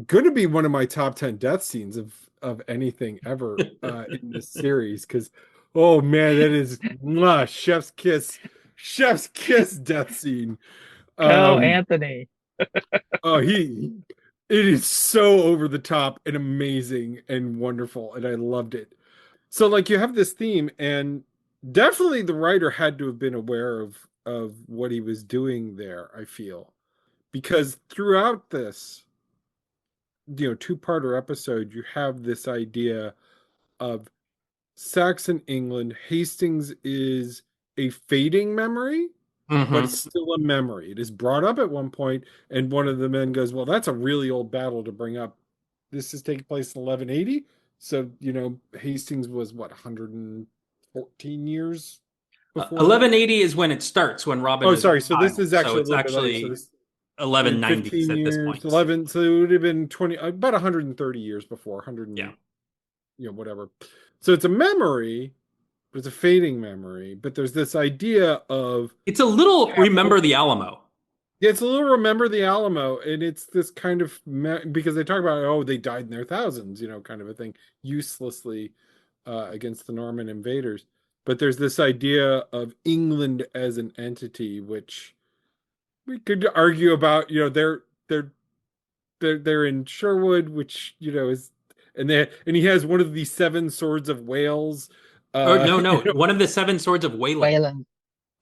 going to be one of my top 10 death scenes of anything ever in this series, because oh man, that is chef's kiss death scene. Go, um Anthony. oh it is so over the top and amazing and wonderful, and I loved it. So like you have this theme, and definitely the writer had to have been aware of what he was doing there, I feel, because throughout this two-parter episode you have this idea of Saxon England. Hastings is a fading memory, but it's Hmm. still a memory. It is brought up at one point, and one of the men goes, "Well, that's a really old battle to bring up. This is taking place in 1180, so Hastings was what 114 years before that." 1180 is when it starts, when Robin Oh, is a sorry. So this child. is So actually a it's little bit later. So actually this in 1190s 15 at this years, point. 11. So it would have been 20, about 130 years before, 100 Yeah. and whatever. So it's a memory, but it's a fading memory. But there's this idea of It's a little capital. Remember the Alamo. Yeah, it's a little Remember the Alamo, and it's this kind of because they talk about, oh, they died in their thousands, kind of a thing, uselessly against the Norman invaders. But there's this idea of England as an entity, which we could argue about. They're in Sherwood, which is, and he has one of the seven swords of Wales. Or no, no, one of the seven swords of Wayland. Wayland.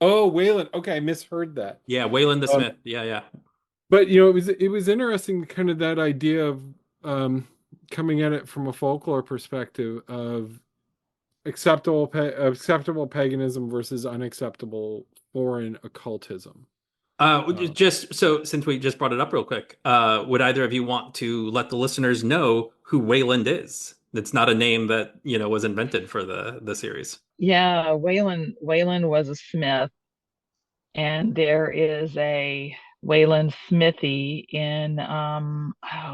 Oh, Wayland. Okay, I misheard that. Yeah, Wayland the Um, Smith. Yeah, yeah. But it was interesting, kind of that idea of coming at it from a folklore perspective of acceptable paganism versus unacceptable foreign occultism. Uh, Just so since we just brought it up real quick, would either of you want to let the listeners know who Wayland is? It's not a name that, was invented for the series. Yeah, Wayland was a smith, and there is a Wayland smithy in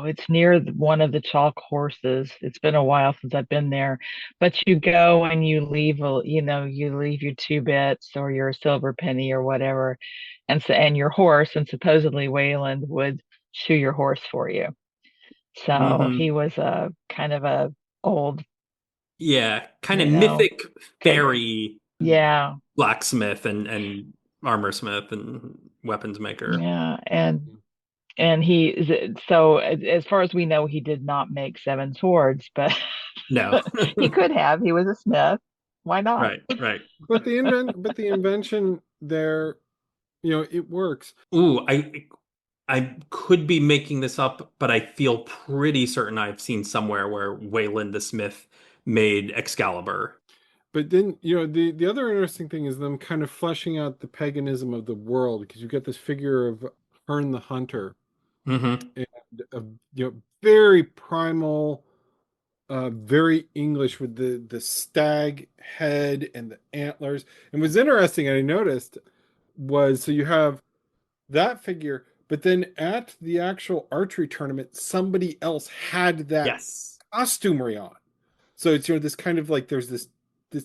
it's near one of the chalk horses. It's been a while since I've been there, but you go and you leave your two bits or your silver penny or whatever, and your horse, and supposedly Wayland would shoe your horse for you. So Hmm. he was a kind of a old, Yeah, kind of you know, mythic good, fairy yeah, blacksmith and armor smith and weapons maker. yeah, and so as far as we know, he did not make seven swords, but No. he could have. He was a smith. Why not? Right, right. but the invention there, it works. Ooh, I could be making this up, but I feel pretty certain I've seen somewhere where Wayland the Smith made Excalibur. But then, the other interesting thing is them kind of fleshing out the paganism of the world, because you get this figure of Herne the Hunter, Hmm. and a, very primal, very English, with the stag head and the antlers. And what's interesting, I noticed, was so you have that figure, but then at the actual archery tournament, somebody else had that Yes. costumery on. So it's this kind of like there's this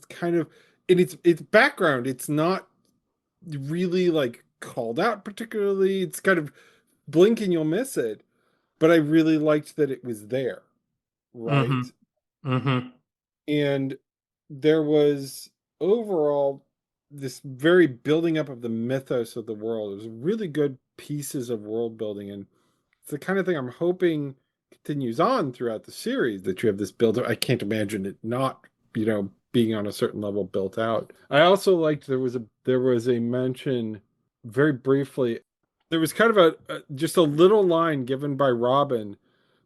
kind of, and its background. It's not really like called out particularly. It's kind of blink and you'll miss it. But I really liked that it was there, Hmm. right? Hmm. And there was overall this very building up of the mythos of the world. It was really good pieces of world building, and it's the kind of thing I'm hoping continues on throughout the series, that you have this build. I can't imagine it not, being on a certain level built out. I also liked there was a mention very briefly. There was kind of just a little line given by Robin,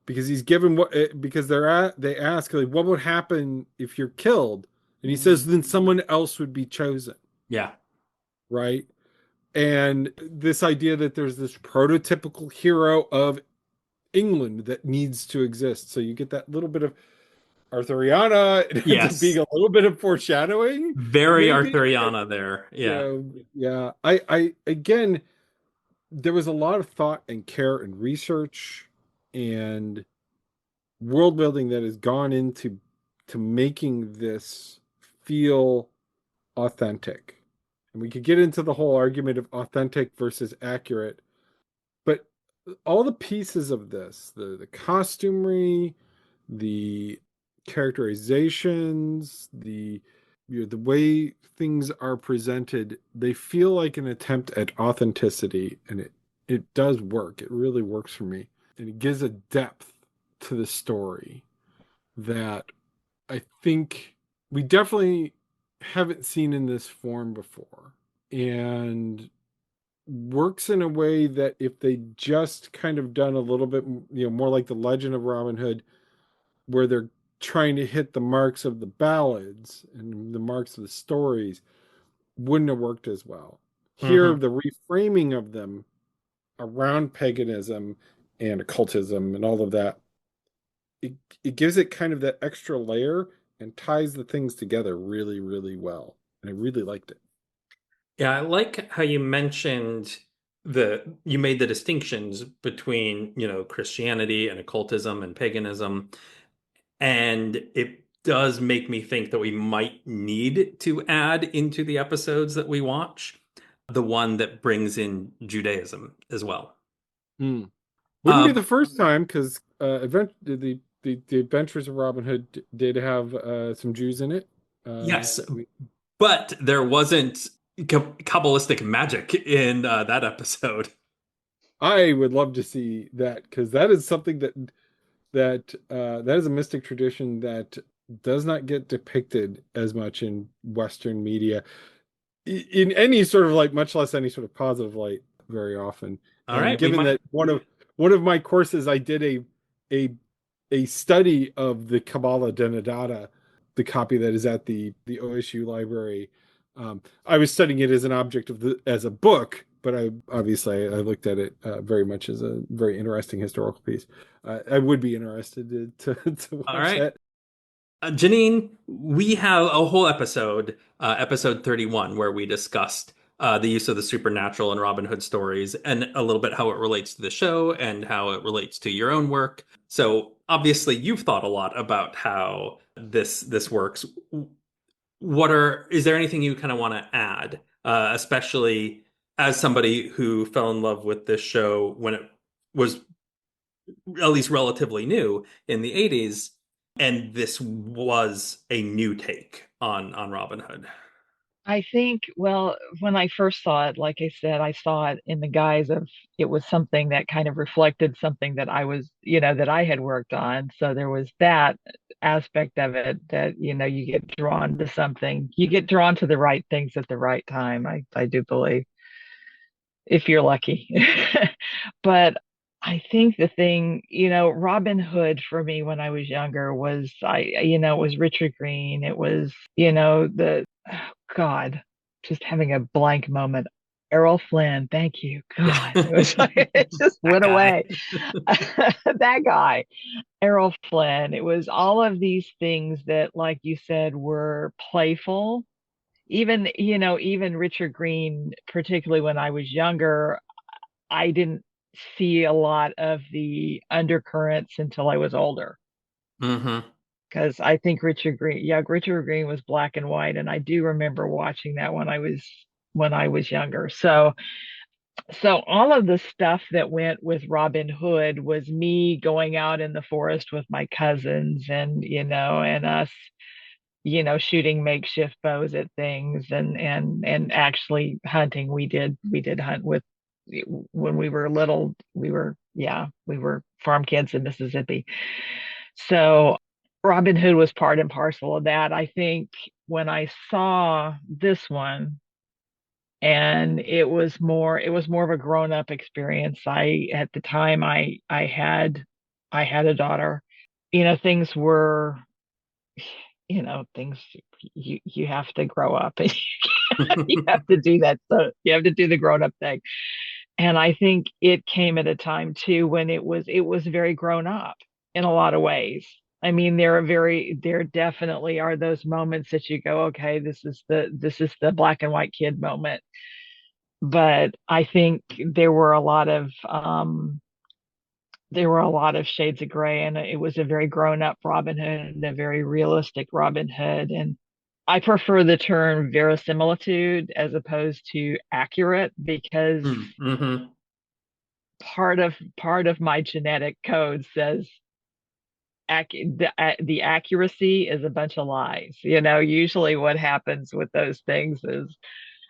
because he's given because they ask, like, what would happen if you're killed, and he says then someone else would be chosen, Yeah. right? And this idea that there's this prototypical hero of England that needs to exist. So you get that little bit of Arthuriana. It ends up being Yes. a little bit of foreshadowing, Very maybe. Arthuriana there. Yeah. Yeah. I again, there was a lot of thought and care and research and world building that has gone into making this feel authentic. And we could get into the whole argument of authentic versus accurate, but all the pieces of this, the costumery, the characterizations, the way things are presented, they feel like an attempt at authenticity, and it does work. It really works for me. And it gives a depth to the story that I think we definitely haven't seen in this form before. And works in a way that if they just kind of done a little bit, more like the Legend of Robin Hood, where they're trying to hit the marks of the ballads and the marks of the stories, wouldn't have worked as well. Here, Hmm. the reframing of them around paganism and occultism and all of that, it, it gives it kind of that extra layer and ties the things together really, really well. And I really liked it. Yeah, I like how you mentioned you made the distinctions between, Christianity and occultism and paganism. And it does make me think that we might need to add into the episodes that we watch the one that brings in Judaism as well. Hmm. Wouldn't be Uh, the first time because the Adventures of Robin Hood did have some Jews in it. yes, We but there wasn't Kabbalistic magic in that episode. I would love to see that because that is something that is a mystic tradition that does not get depicted as much in Western media in any sort of like, much less any sort of positive light very often. All And right, we given might. that one of my courses, I did a a study of the Kabbalah Denadata, the copy that is at the OSU library. I was studying it as an object of the as a book, but I looked at it very much as a very interesting historical piece. I would be interested to All watch right. that. Janine, we have a whole episode, episode 31, where we discussed the use of the supernatural in Robin Hood stories and a little bit how it relates to the show and how it relates to your own work. So obviously you've thought a lot about how this works. Is there anything you kind of want to add, especially as somebody who fell in love with this show when it was at least relatively new in the 80s, and this was a new take on Robin Hood. I think, well, when I first saw it, like I said, I saw it in the guise of it was something that kind of reflected something that I was, that I had worked on. So there was that aspect of it that, you get drawn to something, you get drawn to the right things at the right time. I do believe, if you're lucky. But I think the thing, Robin Hood for me when I was younger was it was Richard Green. It was, oh, God, just having a blank moment. Errol Flynn, thank you. God, it was like, it just That went guy. away. That guy, Errol Flynn. It was all of these things that, like you said, were playful. Even Richard Green, particularly when I was younger, I didn't see a lot of the undercurrents until I was older. Hmm. Because I think Richard Green was black and white, and I do remember watching that when I was younger. So all of the stuff that went with Robin Hood was me going out in the forest with my cousins, and us, shooting makeshift bows at things, and actually hunting. We did hunt with when we were little. We were farm kids in Mississippi. So Robin Hood was part and parcel of that. I think when I saw this one, and it was more of a grown up experience. At the time I had a daughter. Things were, things, you have to grow up, and you have to do that. So you have to do the grown up thing. And I think it came at a time too when it was very grown up in a lot of ways. I mean, there definitely are those moments that you go, okay, this is the black and white kid moment. But I think there were a lot of shades of gray, and it was a very grown up Robin Hood, a very realistic Robin Hood. And I prefer the term verisimilitude as opposed to accurate, because Mm-hmm. part of my genetic code says the accuracy is a bunch of lies. Usually what happens with those things is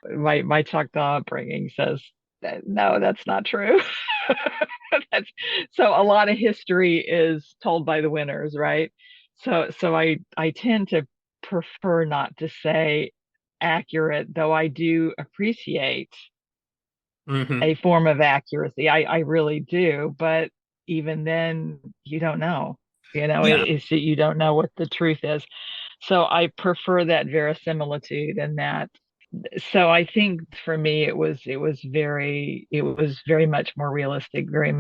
my Choctaw upbringing says that, no, that's not true. That's so a lot of history is told by the winners, right? So I tend to prefer not to say accurate, though I do appreciate Hmm. a form of accuracy. I really do, but even then, you don't know. Yeah. You don't know what the truth is. So I prefer that verisimilitude and So I think for me it was very much more realistic, very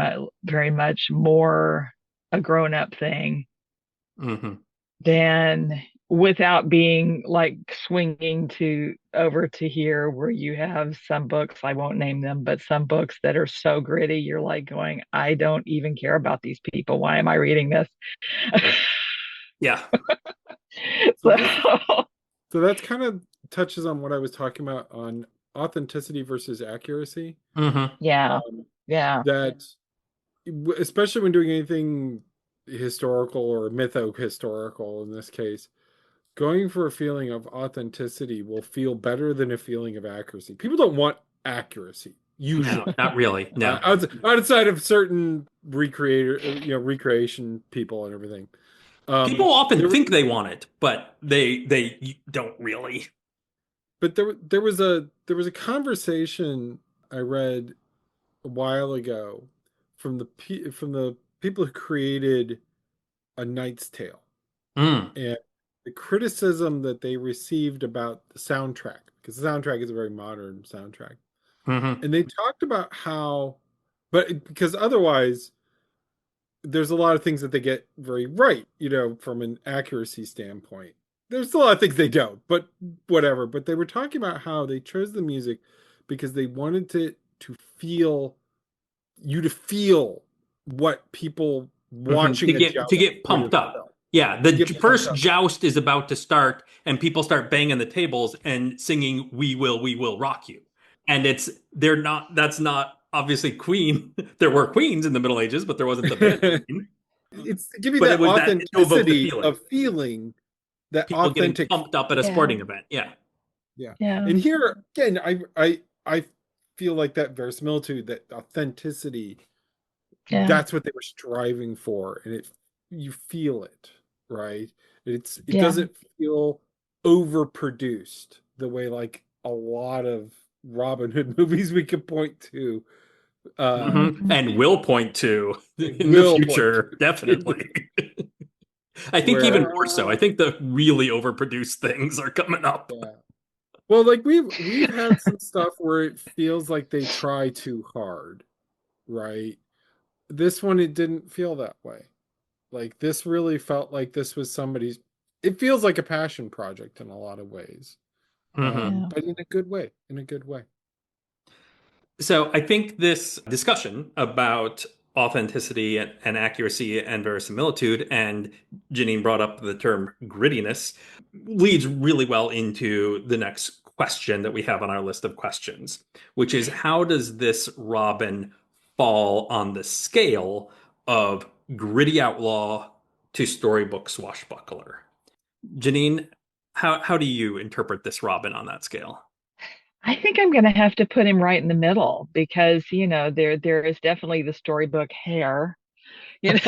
much more a grown up thing Hmm. than without being like swinging to over to here where you have some books, I won't name them, but some books that are so gritty you're like going, I don't even care about these people, why am I reading this? Yeah. So So this so that's kind of touches on what I was talking about on authenticity versus accuracy. Hmm. yeah, Um, yeah, that especially when doing anything historical or mytho-historical in this case, going for a feeling of authenticity will feel better than a feeling of accuracy. People don't want accuracy No, usually. not really. No. Outside of certain recreation people and everything. People often There was, think they want it, but they don't really. but there was a conversation I read a while ago from from the people who created A Knight's Tale, Mm. and the criticism that they received about the soundtrack, because the soundtrack is a very modern soundtrack, Hmm. and they talked about how, but because otherwise there's a lot of things that they get very right, from an accuracy standpoint. There's a lot of things they don't, but whatever. But they were talking about how they chose the music because they wanted to feel to feel what people Hmm. To watching a to joust get would have pumped up. felt. Yeah, To the get pumped first up. joust is about to start, and people start banging the tables and singing we will rock you." And they're not. That's not obviously Queen. There were queens in the Middle Ages, but there wasn't the band Queen. It's to give you But it that was that to evoke the authenticity feeling, of feeling, that people getting authentic pumped up at a yeah, sporting event. Yeah. Yeah. yeah, And here again, I feel like that verisimilitude, that authenticity, yeah, that's what they were striving for. And you feel it, right? It yeah, doesn't feel overproduced the way like a lot of Robin Hood movies we could point to mhm, And will point to in the will point future, to definitely. I think even where more so. I think the really overproduced things are coming up. yeah. Well, like we've had some stuff where it feels like they try too hard, right? This one, it didn't feel that way. Like this really felt like this was somebody's. It feels like a passion project in a lot of ways, Hmm. yeah, but in a good way. In a good way. So I think this discussion about authenticity and accuracy and verisimilitude, and Janine brought up the term grittiness, leads really well into the next question that we have on our list of questions, which is how does this Robin fall on the scale of gritty outlaw to storybook swashbuckler? Janine, how do you interpret this Robin on that scale? I think I'm going to have to put him right in the middle because, there is definitely the storybook hair, you know,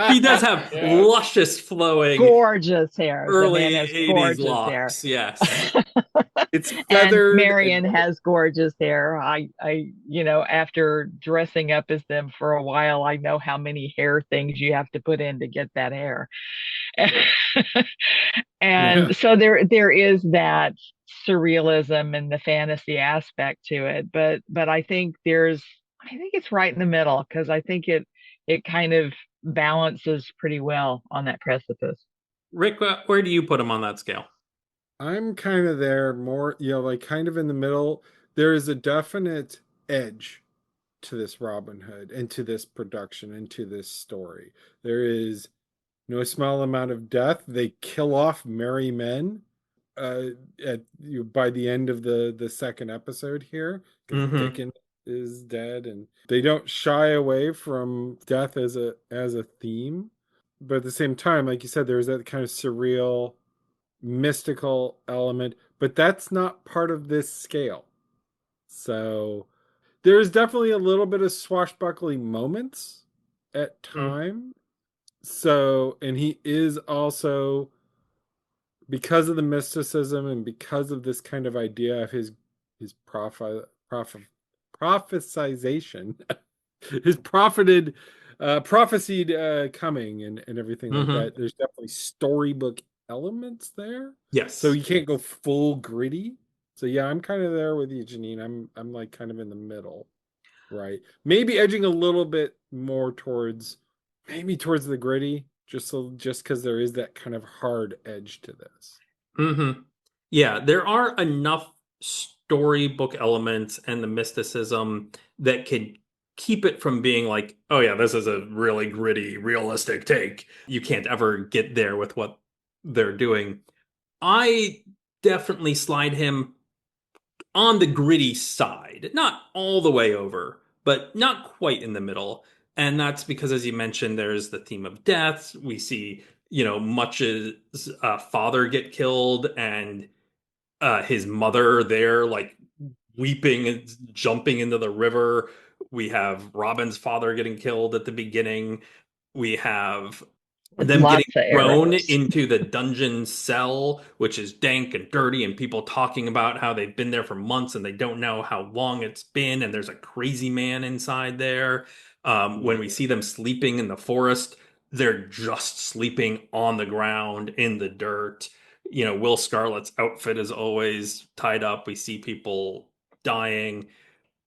He does have Yeah. luscious flowing gorgeous hair. The man early has 80s gorgeous hair. locks. Yes. It's And feathered and Marion has gorgeous hair. After dressing up as them for a while, I know how many hair things you have to put in to get that hair. yeah. And so there is that surrealism and the fantasy aspect to it, but I think it's right in the middle because I think it kind of balances pretty well on that precipice. Rick, where do you put him on that scale? I'm kind of there more, like kind of in the middle. There is a definite edge to this Robin Hood and to this production and to this story. There is no small amount of death. They kill off merry men uh by the end of the second episode here, because Hmm. Dickon is dead, and they don't shy away from death as a theme. But at the same time, like you said, there's that kind of surreal mystical element, but that's not part of this scale. So there's definitely a little bit of swashbuckling moments at time. So, and he is also, because of the mysticism and because of this kind of idea of his prophesization, his prophesied coming and everything like Hmm. that. There's definitely storybook elements there. So Yes. you can't go full gritty, So yeah, I'm kind of there with you, Janine. I'm like kind of in the middle, right? Maybe edging a little bit more towards the gritty, just because there is that kind of hard edge to this. Yeah, there are enough storybook elements and the mysticism that could keep it from being like, oh yeah, this is a really gritty, realistic take. You can't ever get there with what they're doing. I definitely slide him on the gritty side, not all the way over, but not quite in the middle. And that's because, as you mentioned, there's the theme of death. We see, Much's father get killed and his mother there, like weeping and jumping into the river. We have Robin's father getting killed at the beginning. We have With them getting lots of thrown arrows. into the dungeon cell, which is dank and dirty, and people talking about how they've been there for months and they don't know how long it's been, and there's a crazy man inside there. When we see them sleeping in the forest, they're just sleeping on the ground in the dirt. Will Scarlet's outfit is always tied up. We see people dying.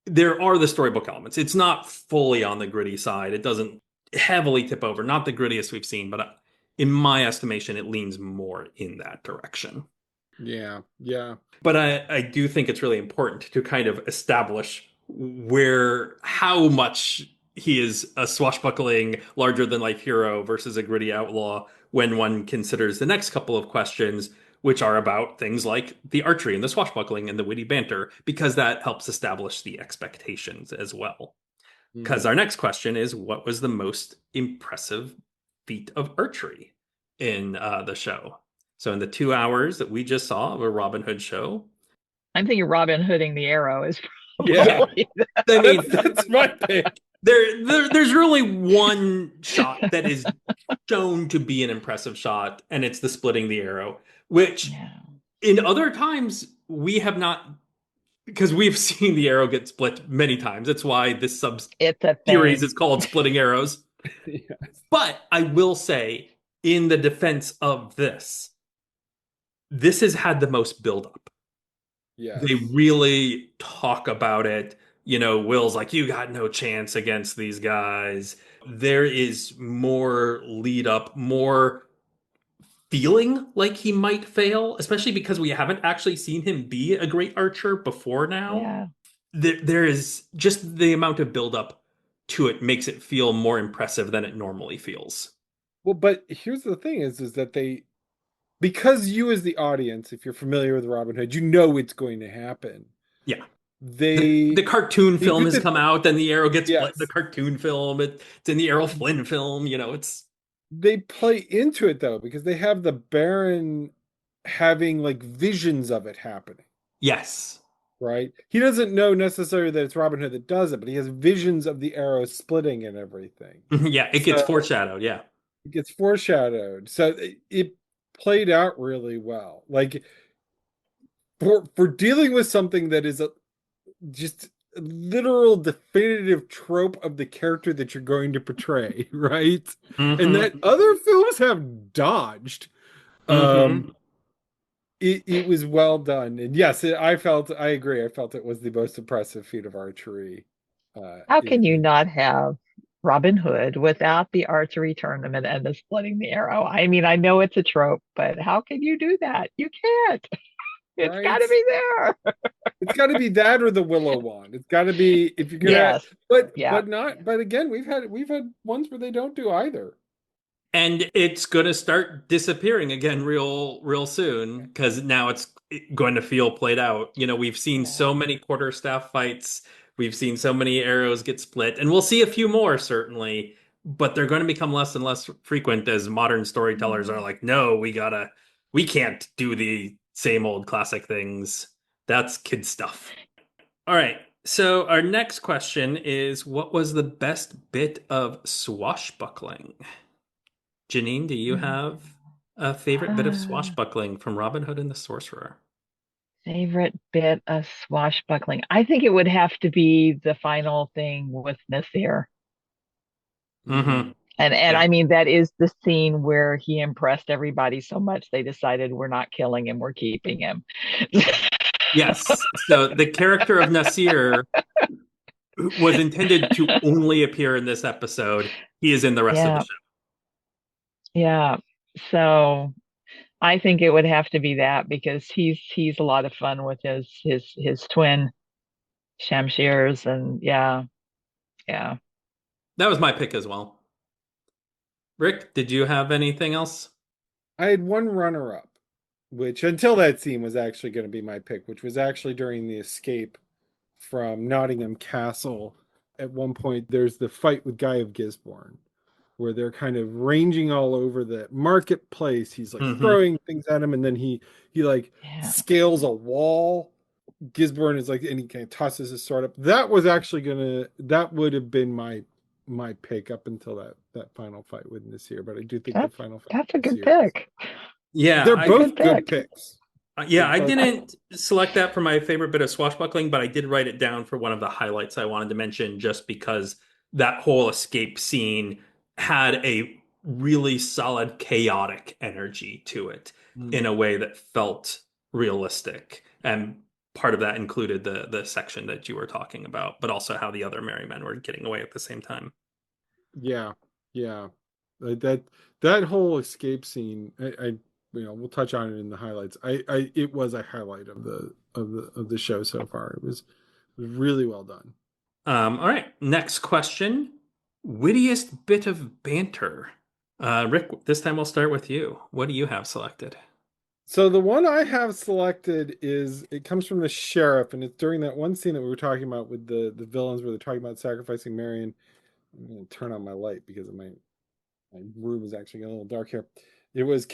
There are the storybook elements. It's not fully on the gritty side. It doesn't heavily tip over. Not the grittiest we've seen, but in my estimation, it leans more in that direction. Yeah, yeah. But I do think it's really important to kind of establish how much he is a swashbuckling, larger than life hero versus a gritty outlaw when one considers the next couple of questions, which are about things like the archery and the swashbuckling and the witty banter, because that helps establish the expectations as well. Because our next question is, what was the most impressive feat of archery in the show? So in the 2 hours that we just saw of a Robin Hood show, I'm thinking Robin Hooding the arrow is yeah, probably I mean, That's my pick. there's really one shot that is shown to be an impressive shot, and it's the splitting the arrow, which yeah. in other times we have not, because we've seen the arrow get split many times. That's why this sub It's a series thing. is called Splitting Arrows. Yes. But I will say, in the defense of this has had the most buildup. Yes. They really talk about it. Will's like, you got no chance against these guys. There is more lead up, more feeling like he might fail, especially because we haven't actually seen him be a great archer before now. Yeah. There is just the amount of buildup to it makes it feel more impressive than it normally feels. Well, but here's the thing is that because you as the audience, if you're familiar with Robin Hood, you know it's going to happen. Yeah. They The cartoon they film do has come out, and the arrow gets split in the yes. cartoon film. It's in the Errol Flynn film. It's They play into it though, because they have the Baron having like visions of it happening, yes. right? He doesn't know necessarily that it's Robin Hood that does it, but he has visions of the arrow splitting and everything. Yeah, it gets So foreshadowed. Yeah. it gets foreshadowed. So it played out really well. Like for dealing with something that is just a literal definitive trope of the character that you're going to portray, right? And that other films have dodged. It was well done, and yes, I agree. I felt it was the most impressive feat of archery. How can you not have Robin Hood without the archery tournament and the splitting the arrow? I mean, I know it's a trope, but how can you do that? You can't. It's right? got to be there. It's got to be that or the willow wand. It's got to be if you're gonna. Yes. But Yeah. not. But again, we've had ones where they don't do either. And it's going to start disappearing again real soon because now it's going to feel played out. We've seen so many quarterstaff fights. We've seen so many arrows get split, and we'll see a few more certainly, but they're going to become less and less frequent as modern storytellers are like, no, we can't do the same old classic things. That's kid stuff. All right. So our next question is, what was the best bit of swashbuckling? Janine, do you have a favorite bit of swashbuckling from Robin Hood and the Sorcerer? Favorite bit of swashbuckling? I think it would have to be the final thing with Nasir. Mm-hmm. And Yeah. I mean, that is the scene where he impressed everybody so much they decided we're not killing him, we're keeping him. Yes. So the character of Nasir was intended to only appear in this episode. He is in the rest of the Yeah, show. yeah. So I think it would have to be that because he's a lot of fun with his twin Shamshirs and yeah. That was my pick as well. Rick, did you have anything else? I had one runner-up, which until that scene was actually going to be my pick, which was actually during the escape from Nottingham Castle. At one point, there's the fight with Guy of Gisborne, where they're kind of ranging all over the marketplace. He's like Hmm. throwing things at him, and then he like Yeah. scales a wall. Gisborne is like, and he kind of tosses his sword up. That was actually that would have been my pick up until that final fight with Nasir. But I do think the That's final fight that's a with good Nasir, pick. Yeah, they're I both Good good pick. picks. yeah, I They're both- didn't select that for my favorite bit of swashbuckling, but I did write it down for one of the highlights I wanted to mention just because that whole escape scene had a really solid chaotic energy to it in a way that felt realistic. And part of that included the section that you were talking about, but also how the other merry men were getting away at the same time. Yeah, yeah. That whole escape scene, I we'll touch on it in the highlights. It was a highlight of the show so far. It was really well done. All right, next question. Wittiest bit of banter. Rick, this time we'll start with you. What do you have selected? So the one I have selected it comes from the sheriff, and it's during that one scene that we were talking about with the villains where they're talking about sacrificing Marion. I'm gonna turn on my light because my room is actually getting a little dark here. It was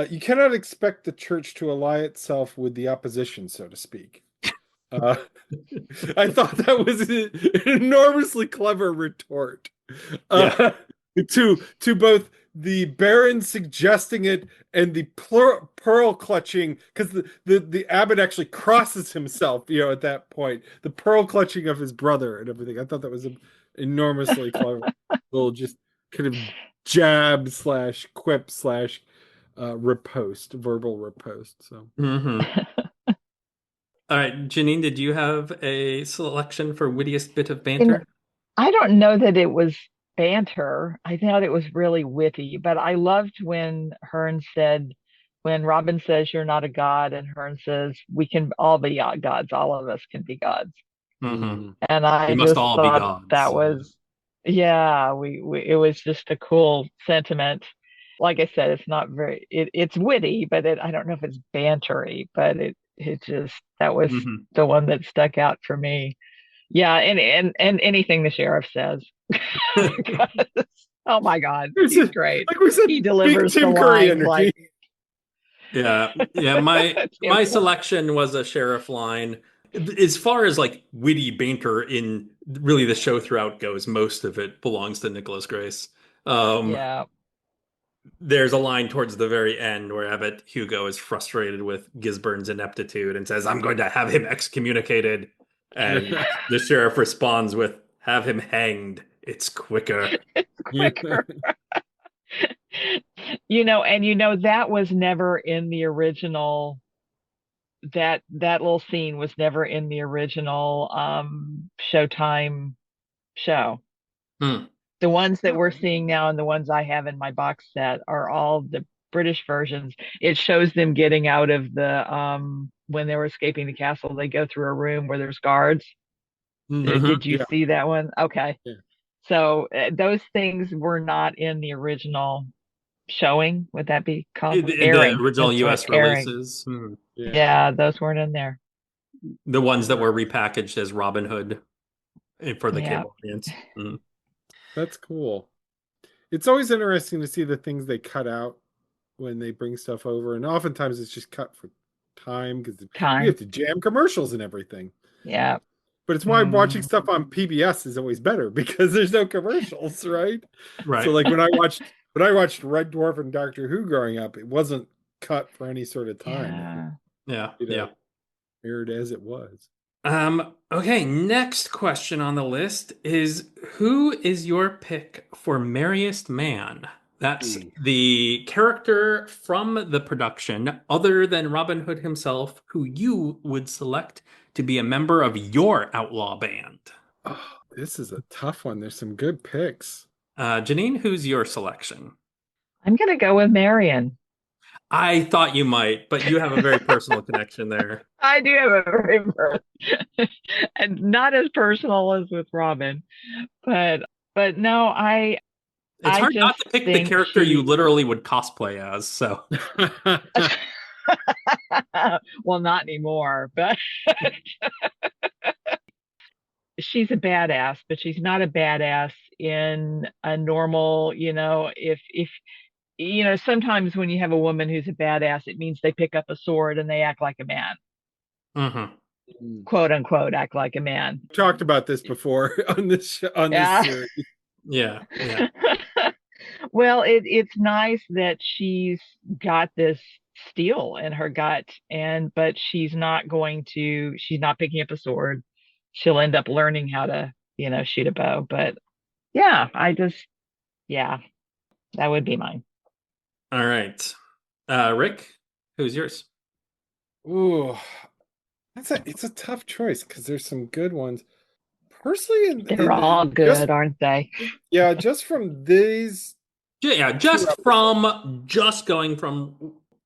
you cannot expect the church to ally itself with the opposition, so to speak. Uh, I thought that was an enormously clever retort Yeah. uh, to both the Baron suggesting it and the pearl clutching, because the abbot actually crosses himself, at that point. The pearl clutching of his brother and everything. I thought that was an enormously clever little just kind of jab slash quip slash riposte, verbal riposte. So. Hmm. All right, Janine, did you have a selection for wittiest bit of And banter? I don't know that it was banter. I thought it was really witty, but I loved when Robin says you're not a god, and Hearn says we can all be gods. All of us can be gods. Hmm. Mhm. And We I must just all be thought that gods. was, yeah, it was just a cool sentiment. Like I said, it's not it's witty, but I don't know if it's bantery, but that was Hmm. the one that stuck out for me. Yeah, and anything the sheriff says. Because, oh my God, he's great. Like we said, He big delivers the Tim Curry lines like energy. Yeah, yeah. My Tim. selection was a sheriff line. As far as like witty banter in really the show throughout goes, most of it belongs to Nicholas Grace. Um, Yeah. there's a line towards the very end where Abbot Hugo is frustrated with Gisborne's ineptitude and says, "I'm going to have him excommunicated," and the sheriff responds with, "Have him hanged. It's quicker." Quicker. That was never in the original. That little scene was never in the original Showtime show. Hmm. The ones that we're seeing now and the ones I have in my box set are all the British versions. It shows them getting out of the when they were escaping the castle, they go through a room where there's guards. Mhm. Did you Yeah. see that one? Okay. Yeah. So those things were not in the original showing. Would that be called The airing? original That's right, US airing. releases. Yeah. Yeah, those weren't in there. The ones that were repackaged as Robin Hood for the Yeah. cable audience. Mhm. That's cool. It's always interesting to see the things they cut out when they bring stuff over, and oftentimes it's just cut for time because we have Time. to jam commercials and everything. Yeah. But it's why watching Mm, stuff on PBS is always better because there's no commercials, right? So Right. like when I watched Red Dwarf and Doctor Who growing up, it wasn't cut for any sort of time. yeah. Yeah. It Yeah. aired as it was. Okay, next question on the list is who is your pick for merriest man? That's the character from the production, other than Robin Hood himself, who you would select to be a member of your outlaw band. Oh, this is a tough one. There's some good picks. Janine, who's your selection? I'm going to go with Marion. I thought you might, but you have a very personal connection there. I do have a very and not as personal as with Robin, but no, It's I hard not just to pick the think character you literally would cosplay as, so. well, not anymore, but she's a badass, but she's not a badass in a normal, if sometimes when you have a woman who's a badass, it means they pick up a sword and they act like a man. Quote unquote, act like a man. Talked about this before on this series. Yeah. Well, it's nice that she's got this steel in her gut, but she's not picking up a sword. She'll end up learning how to, shoot a bow. But yeah, that would be mine. All right. Rick, who's yours? Ooh, it's a tough choice because there's some good ones. Personally, They're all good, aren't they? Yeah, just from these. Yeah, just going from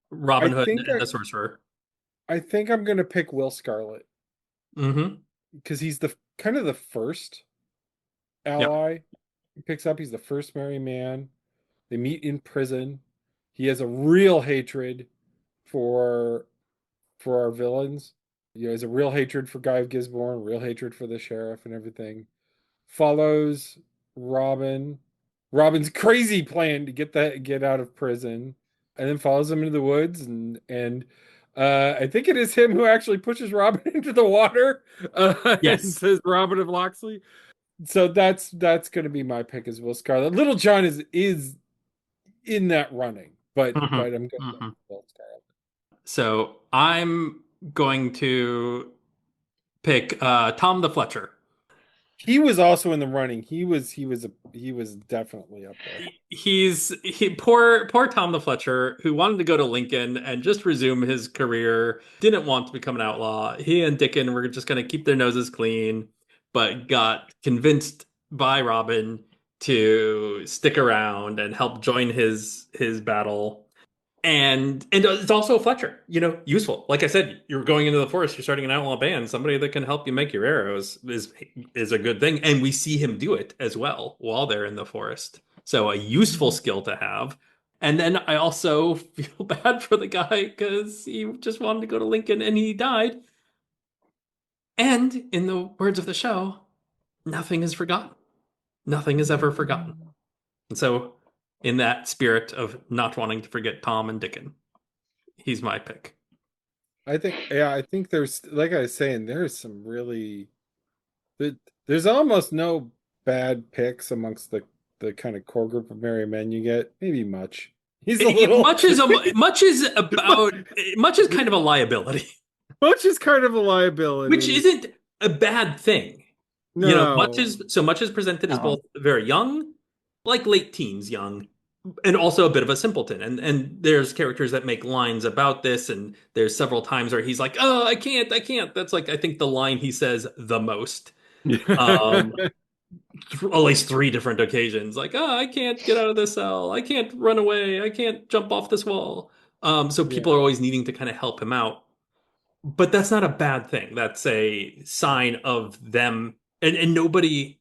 Robin Hood and the Sorcerer. I think I'm gonna pick Will Scarlet. Mm-hmm. Because he's the kind of the first ally he picks up. He's the first merry man. They meet in prison. He has a real hatred for our villains. He has a real hatred for Guy of Gisborne, real hatred for the sheriff and everything. Follows Robin's crazy plan to get out of prison, and then follows him into the woods and I think it is him who actually pushes Robin into the water. Yes. And says Robin of Locksley. So that's going to be my pick as Will Scarlet. Little John is in that running, but I'm going to Will Scarlet. So I'm going to pick Tom the Fletcher. He was also in the running. He was definitely up there. Poor Tom the Fletcher, who wanted to go to Lincoln and just resume his career, didn't want to become an outlaw. He and Dickon were just going to keep their noses clean, but got convinced by Robin to stick around and help join his battle. And it's also Fletcher, useful. Like I said, you're going into the forest, you're starting an outlaw band. Somebody that can help you make your arrows is a good thing. And we see him do it as well while they're in the forest. So a useful skill to have. And then I also feel bad for the guy because he just wanted to go to Lincoln and he died. And in the words of the show, nothing is forgotten. Nothing is ever forgotten. And so in that spirit of not wanting to forget Tom and Dickon, he's my pick. I think there's, like I was saying, there's some really, there's almost no bad picks amongst the kind of core group of merry men you get. Maybe Much. He's a little Much is kind of a liability. Much is kind of a liability, which isn't a bad thing. No. Much is presented as both very young, like late teens young, and also a bit of a simpleton. And there's characters that make lines about this, and there's several times where he's like, "Oh, I can't." That's like I think the line he says the most. At least 3 different occasions, like, "Oh, I can't get out of this cell. I can't run away. I can't jump off this wall." So people are always needing to kind of help him out. But that's not a bad thing. That's a sign of them, and nobody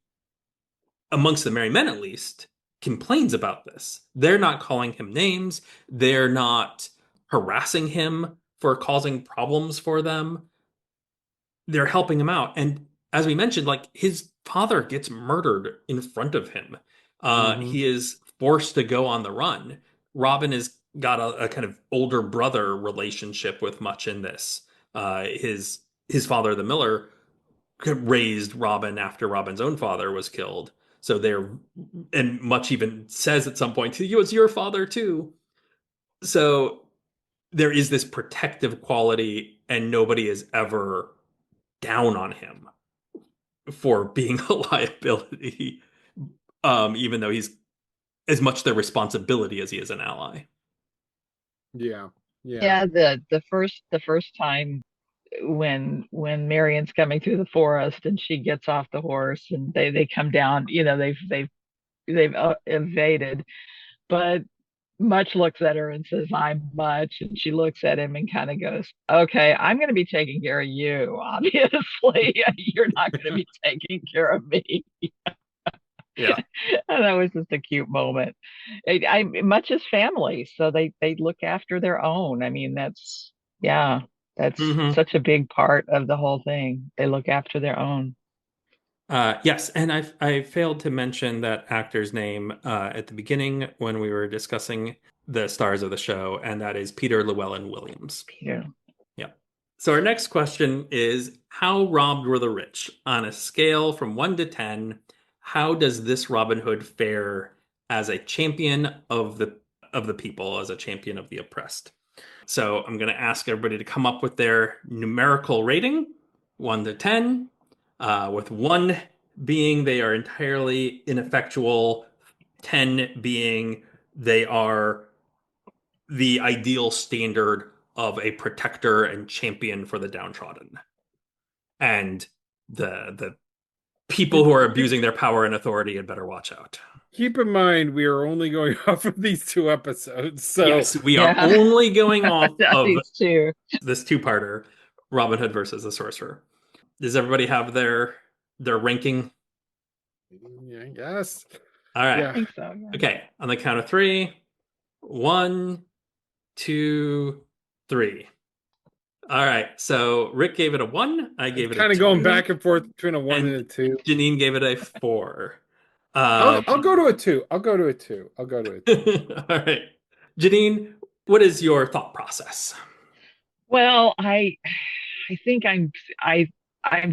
amongst the merry men at least complains about this. They're not calling him names. They're not harassing him for causing problems for them. They're helping him out. And as we mentioned, like his father gets murdered in front of him. He is forced to go on the run. Robin has got a kind of older brother relationship with Much in this. His father, the miller, raised Robin after Robin's own father was killed. So and Much even says at some point, "It's your father too." So there is this protective quality, and nobody is ever down on him for being a liability, even though he's as much their responsibility as he is an ally. Yeah. Yeah. Yeah, the first time when Marion's coming through the forest and she gets off the horse and they come down, they've evaded, but Much looks at her and says, "I'm Much," and she looks at him and kind of goes, "Okay, I'm going to be taking care of you. Obviously, you're not going to be taking care of me." Yeah. And that was just a cute moment. Much is family, so they look after their own. I mean, yeah, that's Hmm. such a big part of the whole thing. They look after their own. Yes, and I failed to mention that actor's name at the beginning when we were discussing the stars of the show, and that is Peter Llewellyn Williams. Peter. Yeah. So our next question is, how robbed were the rich? On a scale from 1 to 10, how does this Robin Hood fare as a champion of the people, as a champion of the oppressed? So I'm going to ask everybody to come up with their numerical rating, 1 to 10, with 1 being they are entirely ineffectual, 10 being they are the ideal standard of a protector and champion for the downtrodden. And the people who are abusing their power and authority had better watch out. Keep in mind, we are only going off of these 2 episodes. So Yes, we are Yeah, only going off of these two. this two-parter, Robin Hood versus the Sorcerer. Does everybody have their ranking? yeah, I guess. All right. I Yeah. think so. Yeah. Okay. On the count of 3, 1, 2, 3. All right. So Rick gave it a 1. I gave it a Kind of 2. going back and forth between a 1 and a 2. Janine gave it a 4. I'll go to a 2. I'll go to a 2. I'll go to a 2. All right. Janine, what is your thought process? Well, I think I'm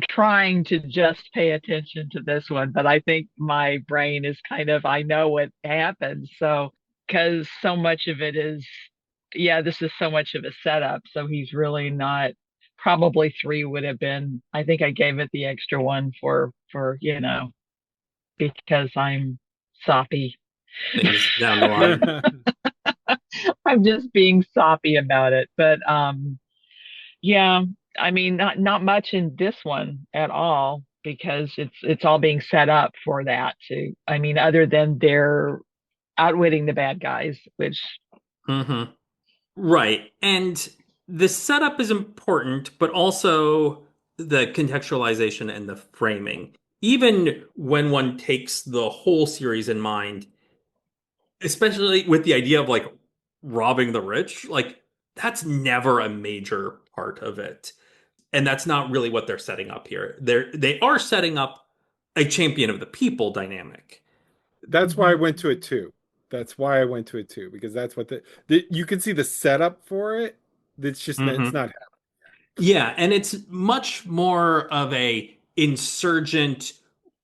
trying to just pay attention to this one, but I think my brain is kind of, I know what happened. So, because so much of it is, yeah, this is so much of a setup. So he's really not, probably 3 would have been, I think I gave it the extra one because I'm soppy. Things down the line. I'm just being soppy about it. But yeah, I mean, not much in this one at all because it's all being set up for that to. I mean, other than they're outwitting the bad guys, which Hmm. Right. And the setup is important, but also the contextualization and the framing. Even when one takes the whole series in mind, especially with the idea of like robbing the rich, like that's never a major part of it. And that's not really what they're setting up here. They are setting up a champion of the people dynamic. That's why I went to a 2. That's why I went to a 2 because that's what you can see the setup for it. It's just it's Mhm. not. Yeah, and it's much more of a insurgent,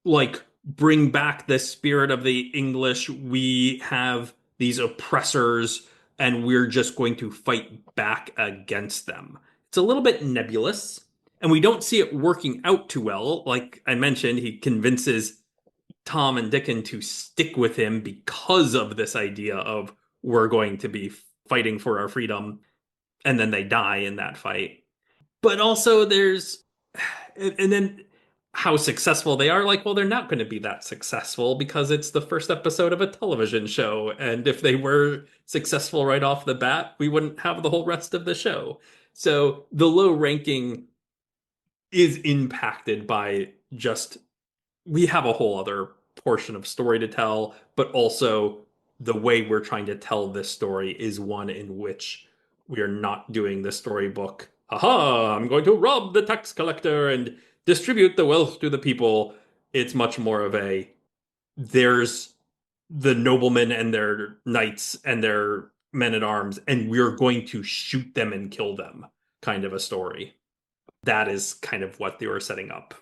like bring back the spirit of the English. We have these oppressors, and we're just going to fight back against them. It's a little bit nebulous, and we don't see it working out too well. Like I mentioned, he convinces Tom and Dickon to stick with him because of this idea of we're going to be fighting for our freedom, and then they die in that fight. But also and then how successful they are, like, well, they're not going to be that successful because it's the first episode of a television show. And if they were successful right off the bat, we wouldn't have the whole rest of the show. So the low ranking is impacted by just we have a whole other portion of story to tell, but also the way we're trying to tell this story is one in which we are not doing the storybook. Haha, I'm going to rob the tax collector and distribute the wealth to the people. It's much more of a there's the noblemen and their knights and their men at arms, and we're going to shoot them and kill them kind of a story. That is kind of what they were setting up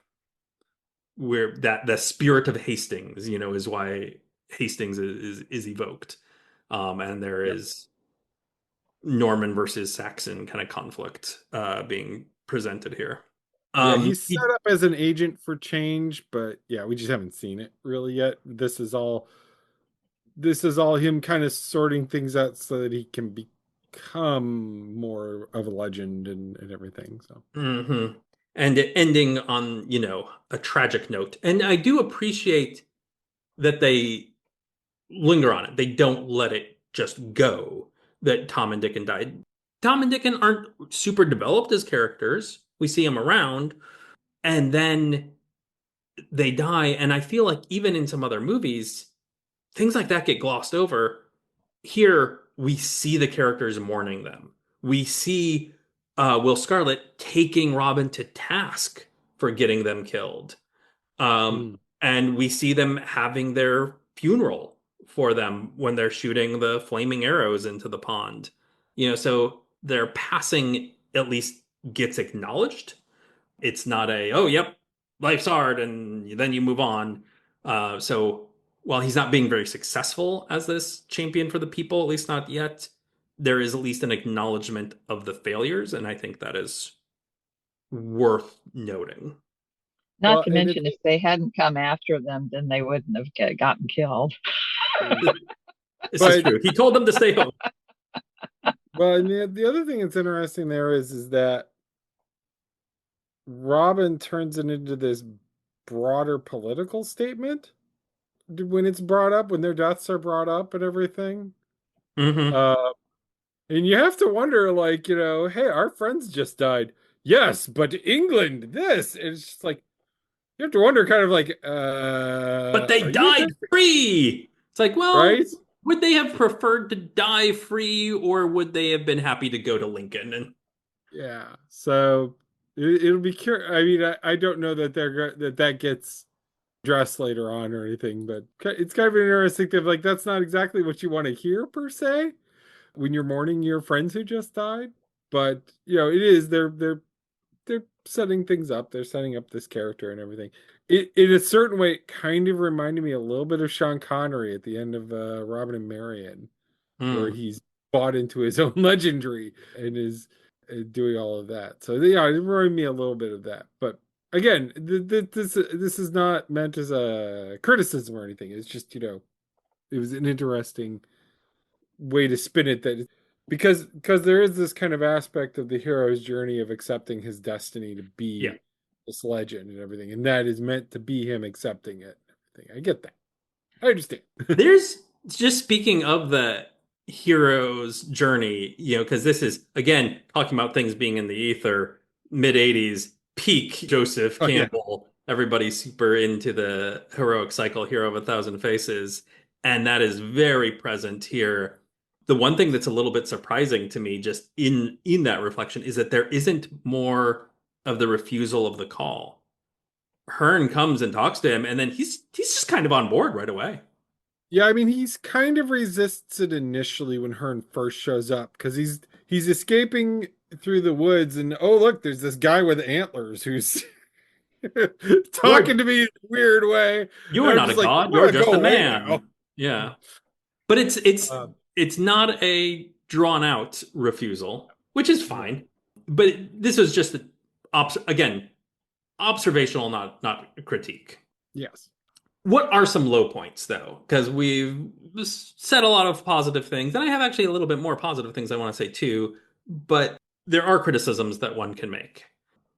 where that the spirit of Hastings, is why Hastings is evoked. And there Yep. is Norman versus Saxon kind of conflict being presented here. Yeah, he's set up as an agent for change, but yeah, we just haven't seen it really yet. This is all this is all him kind of sorting things out so that he can become more of a legend and everything. So Hmm. And it ending on, a tragic note. And I do appreciate that they linger on it. They don't let it just go that Tom and Dickon died. Tom and Dickon aren't super developed as characters. We see them around, and then they die. And I feel like even in some other movies, things like that get glossed over. Here, we see the characters mourning them. We see Will Scarlet taking Robin to task for getting them killed. Um, mm. and we see them having their funeral for them when they're shooting the flaming arrows into the pond. So their passing at least gets acknowledged. It's not oh, yep, life's hard, and then you move on. So while he's not being very successful as this champion for the people, at least not yet, there is at least an acknowledgement of the failures, and I think that is worth noting. Not Well, to and mention, if they hadn't come after them, then they wouldn't have gotten killed. This is but true. He told them to stay home. well, and the other thing that's interesting there is that Robin turns it into this broader political statement when it's brought up, when their deaths are brought up and everything. Hmm. Uh, and you have to wonder, like, hey, our friends just died. Yes, but England, this. And it's just like, you have to wonder, kind of like, But they are you died just free. It's like, well, right? would they have preferred to die free, or would they have been happy to go to Lincoln? And Yeah. So it'll be curious. I mean, I don't know that that gets addressed later on or anything, but it's kind of an interesting thing. Like, that's not exactly what you want to hear per se when you're mourning your friends who just died. But it is. They're setting things up. They're setting up this character and everything. In a certain way, it kind of reminded me a little bit of Sean Connery at the end of Robin and Marian, where hmm. he's bought into his own legendary and is doing all of that. So yeah, it reminded me a little bit of that. But again, this is not meant as a criticism or anything. It's just it was an interesting way to spin it, that because there is this kind of aspect of the hero's journey of accepting his destiny to Yeah. be this legend and everything, and that is meant to be him accepting it. I get that. I understand. There's just speaking of the hero's journey, because this is, again, talking about things being in the ether, mid 80s, peak Joseph Oh yeah. Campbell. Everybody's super into the heroic cycle, Hero of a Thousand Faces. And that is very present here. The one thing that's a little bit surprising to me, just in that reflection, is that there isn't more of the refusal of the call. Hearn comes and talks to him, and then he's just kind of on board right away. Yeah, I mean, he's kind of resists it initially when Hearn first shows up, because he's escaping through the woods, and oh look, there's this guy with antlers who's You're talking to me in a weird way. you And are I'm not a just like, god, I'm you're gonna just go a away now. man. Yeah. But Um, it's not a drawn out refusal, which is no, fine. But this was just again, observational, not a critique. yes. What are some low points, though? Because we've said a lot of positive things, and I have actually a little bit more positive things I want to say too, but there are criticisms that one can make.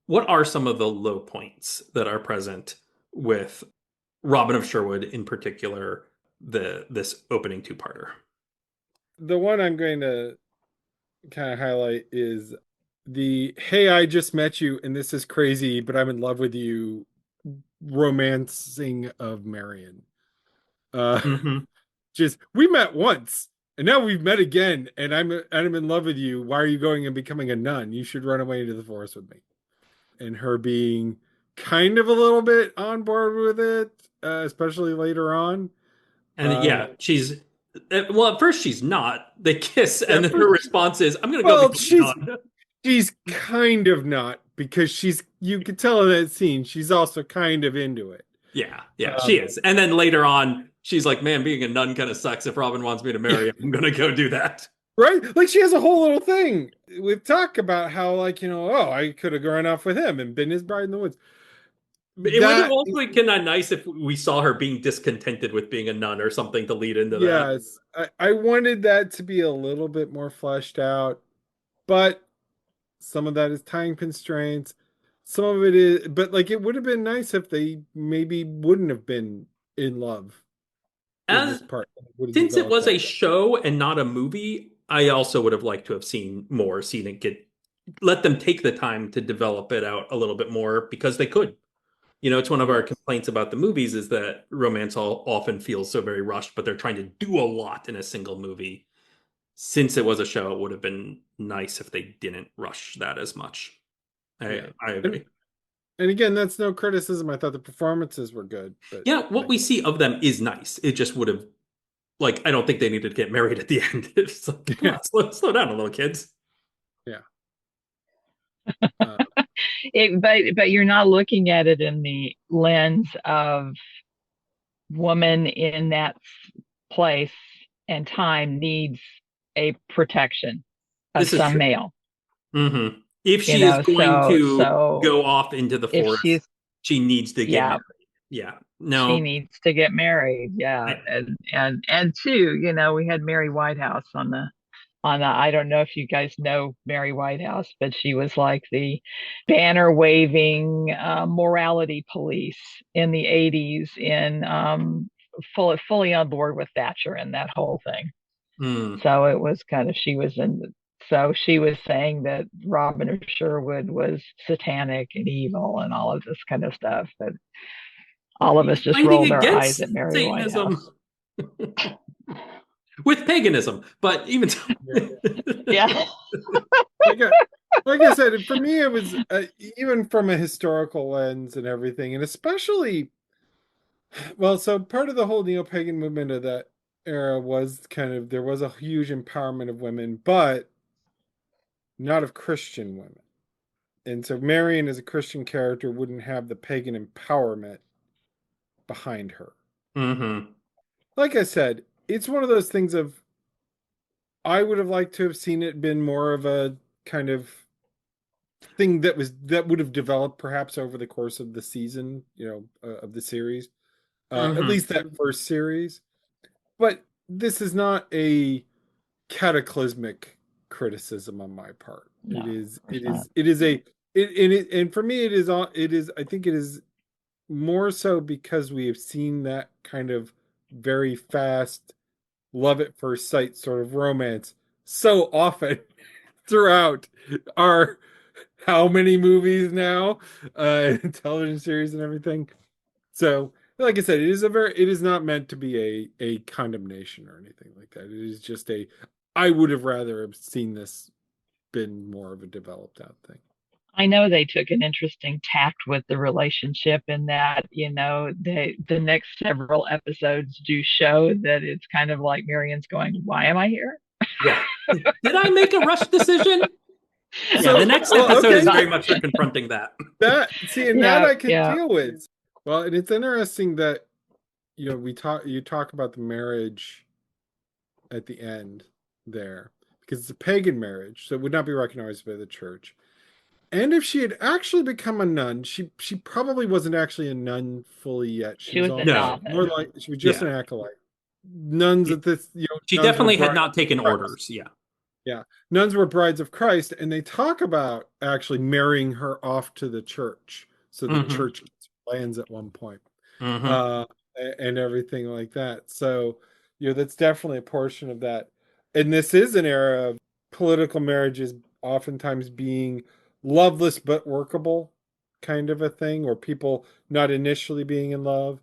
What are some of the low points that are present with Robin of Sherwood in particular, this opening two-parter? The one I'm going to kind of highlight is the "Hey, I just met you, and this is crazy, but I'm in love with you" romancing of Marion. Uh, Hmm. just we met once, and now we've met again, and I'm in love with you. Why are you going and becoming a nun? You should run away into the forest with me. And her being kind of a little bit on board with it, especially later on. And Um, yeah, she's well, at first she's not. They kiss, yeah, and then her response is, "I'm gonna go well, become a nun." she's kind of not, because you could tell in that scene she's also kind of into it. Yeah, she Um, is. And then later on, she's like, "Man, being a nun kind of sucks. If Robin wants me to marry him, I'm gonna go do that." right? Like, she has a whole little thing. We've talked about how, like, oh, I could have gone off with him and been his bride in the woods. It would have That also been kind of nice if we saw her being discontented with being a nun or something to lead into that. yes, I wanted that to be a little bit more fleshed out, but some of that is time constraints. Some of it is, but like it would have been nice if they maybe wouldn't have been in love in As this part. It would have since it developed was that a show and not a movie, I also would have liked to have seen more, seen it get let them take the time to develop it out a little bit more because they could. It's one of our Yes. complaints about the movies is that romance all often feels so very rushed, but they're trying to do a lot in a single movie. Since it was a show, it would have been nice if they didn't rush that as much. Yeah. I And, agree. and again, that's no criticism. I thought the performances were good, but Yeah, what we see of them is nice. It just would have like I don't think they needed to get married at the end. It's like, come yeah, on, slow down a little, kids. yeah. Uh, But you're not looking at it in the lens of woman in that place and time needs a protection of This is some true. male, If you she is know. going So to so go off into the if forest, she's she needs to get yeah, married. Yeah. she No, needs to get married. Yeah. I, And two, we had Mary Whitehouse on the I don't know if you guys know Mary Whitehouse, but she was like the banner waving morality police in the 80s in fully on board with Thatcher and that whole thing. mm. So it was kind of so she was saying that Robin of Sherwood was satanic and evil and all of this kind of stuff. But all of us He's just fighting rolled our eyes against at Mary Whitehouse. Satanism with paganism, but even so. yeah. Yeah. Like like I said, for me, it was even from a historical lens and everything, and especially well, so part of the whole neo-pagan movement of that era was kind of there was a huge empowerment of women, but not of Christian women. And so Marion as a Christian character wouldn't have the pagan empowerment behind her. hmm Like I said, it's one of those things of I would have liked to have seen it been more of a kind of thing that would have developed perhaps over the course of the season, of the series. At hmm least that first series. But this is not a cataclysmic criticism on my part. No, of course not. It is a and for me it is I think it is more so because we have seen that kind of very fast love at first sight sort of romance so often throughout our how many movies now, television series and everything. So, like I said, it is not meant to be a condemnation or anything like that. It is just I would have rather have seen this been more of a developed out thing. I know they took an interesting tact with the relationship in that, the next several episodes do show that it's kind of like Marion's going, "Why am I here?" Yeah. Did I make a rush decision? Yeah, the So, next well, episode is okay, very much her confronting that. and that Yeah, I can yeah. deal with. Well, and it's interesting that you talk about the marriage at the end there because it's a pagan marriage, so it would not be recognized by the church. And if she had actually become a nun, she probably wasn't actually a nun fully yet. She She was was a almost No. more novice. like she was just Yeah. an acolyte. Nuns at this, She nuns were definitely had brides not taken of Christ. orders. Yeah. Yeah, nuns were brides of Christ, and they talk about actually marrying her off to the church, so the hmm church gets lands at one point, hmm uh, and everything like that. So, that's definitely a portion of that. And this is an era of political marriages oftentimes being loveless but workable, kind of a thing, or people not initially being in love.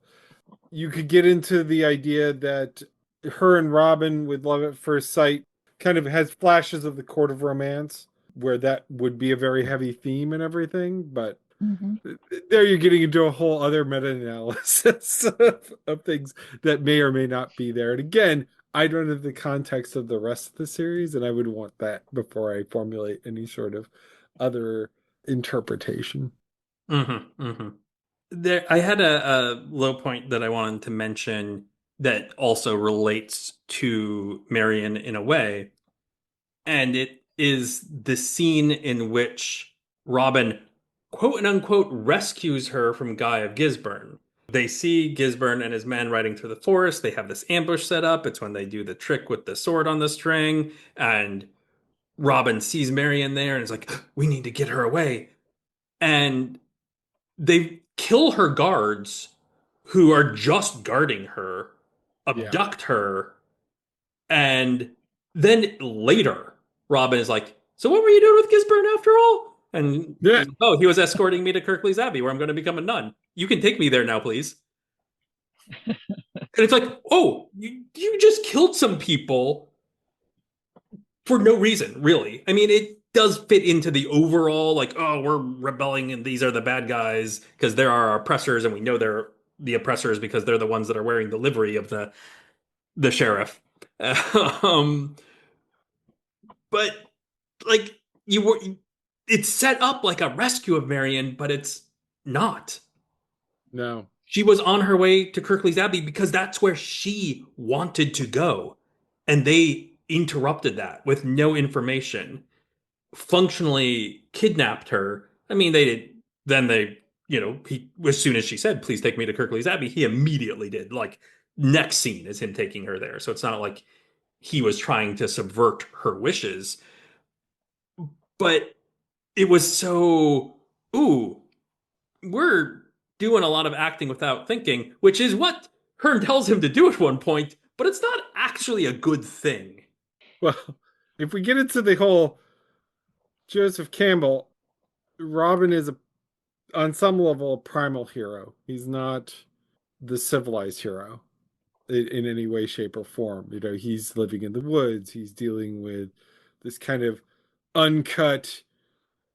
You could get into the idea that her and Robin with love at first sight kind of has flashes of the court of romance where that would be a very heavy theme and everything, but Hmm. there you're getting into a whole other meta-analysis of things that may or may not be there. And again, I don't have the context of the rest of the series, and I would want that before I formulate any sort of other interpretation. hmm hmm There, I had a low point that I wanted to mention that also relates to Marion in a way, and it is the scene in which Robin quote unquote rescues her from Guy of Gisborne. They see Gisborne and his men riding through the forest. They have this ambush set up. It's when they do the trick with the sword on the string. And Robin sees Marion there and is like, we need to get her away. And they kill her guards who are just guarding her, Yeah. abduct her, and then later, Robin is like, so what were you doing with Gisborne after all? And Yeah. oh, he was escorting me to Kirklees Abbey, where I'm going to become a nun. You can take me there now, please. And it's like, oh, you just killed some people for no reason, really. I mean, it does fit into the overall, like, oh, we're rebelling and these are the bad guys because there are oppressors, and we know they're the oppressors because they're the ones that are wearing the livery of the sheriff. Um, but like you were, it's set up like a rescue of Marion, but it's not. No. She was on her way to Kirklees Abbey because that's where she wanted to go. And they interrupted that with no information, functionally kidnapped her. I mean, they did, then they, he, as soon as she said, please take me to Kirklees Abbey, he immediately did. Like, next scene is him taking her there. So it's not like he was trying to subvert her wishes, but it was so, ooh, we're doing a lot of acting without thinking, which is what Hearn tells him to do at one point, but it's not actually a good thing. Well, if we get into the whole Joseph Campbell, Robin is on some level a primal hero. He's not the civilized hero in any way, shape, or form. He's living in the woods. He's dealing with this kind of uncut,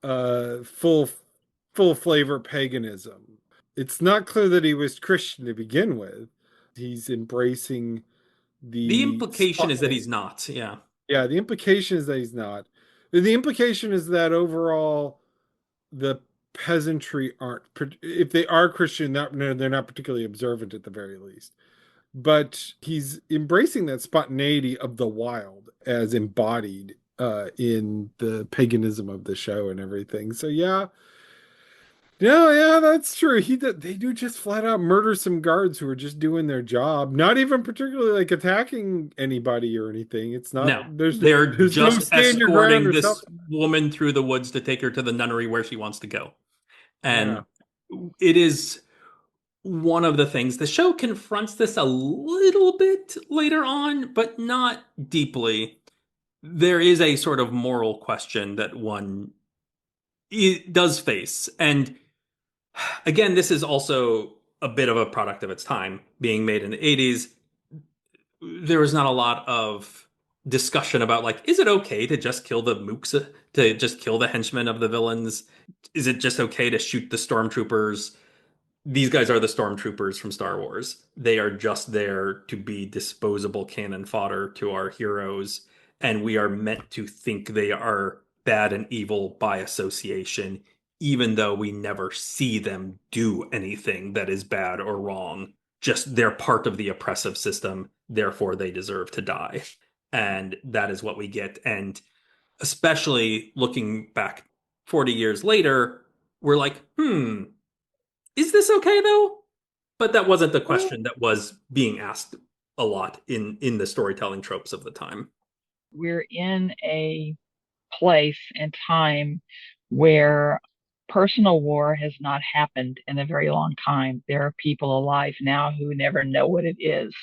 full flavor paganism. It's not clear that he was Christian to begin with. He's embracing The the implication is that he's not, yeah. Yeah, the implication is that he's not. The implication is that overall the peasantry aren't, if they are Christian, they're not particularly observant at the very least. But he's embracing that spontaneity of the wild as embodied in the paganism of the show and everything. So yeah, yeah, that's true. They do just flat out murder some guards who are just doing their job, not even particularly like attacking anybody or anything. It's not No, there's they're there's no just stand your ground escorting or this something. woman through the woods to take her to the nunnery where she wants to go. Yeah. And it is one of the things the show confronts this a little bit later on, but not deeply. There is a sort of moral question that one does face. And again, this is also a bit of a product of its time, being made in the 80s. There was not a lot of discussion about, like, is it okay to just kill the mooks, to just kill the henchmen of the villains? Is it just okay to shoot the stormtroopers? These guys are the stormtroopers from Star Wars. They are just there to be disposable cannon fodder to our heroes, and we are meant to think they are bad and evil by association, even though we never see them do anything that is bad or wrong. Just they're part of the oppressive system, therefore they deserve to die. And that is what we get. And especially looking back 40 years later, we're like, is this okay though? But that wasn't the question that was being asked a lot in the storytelling tropes of the time. We're in a place and time where personal war has not happened in a very long time. There are people alive now who never know what it is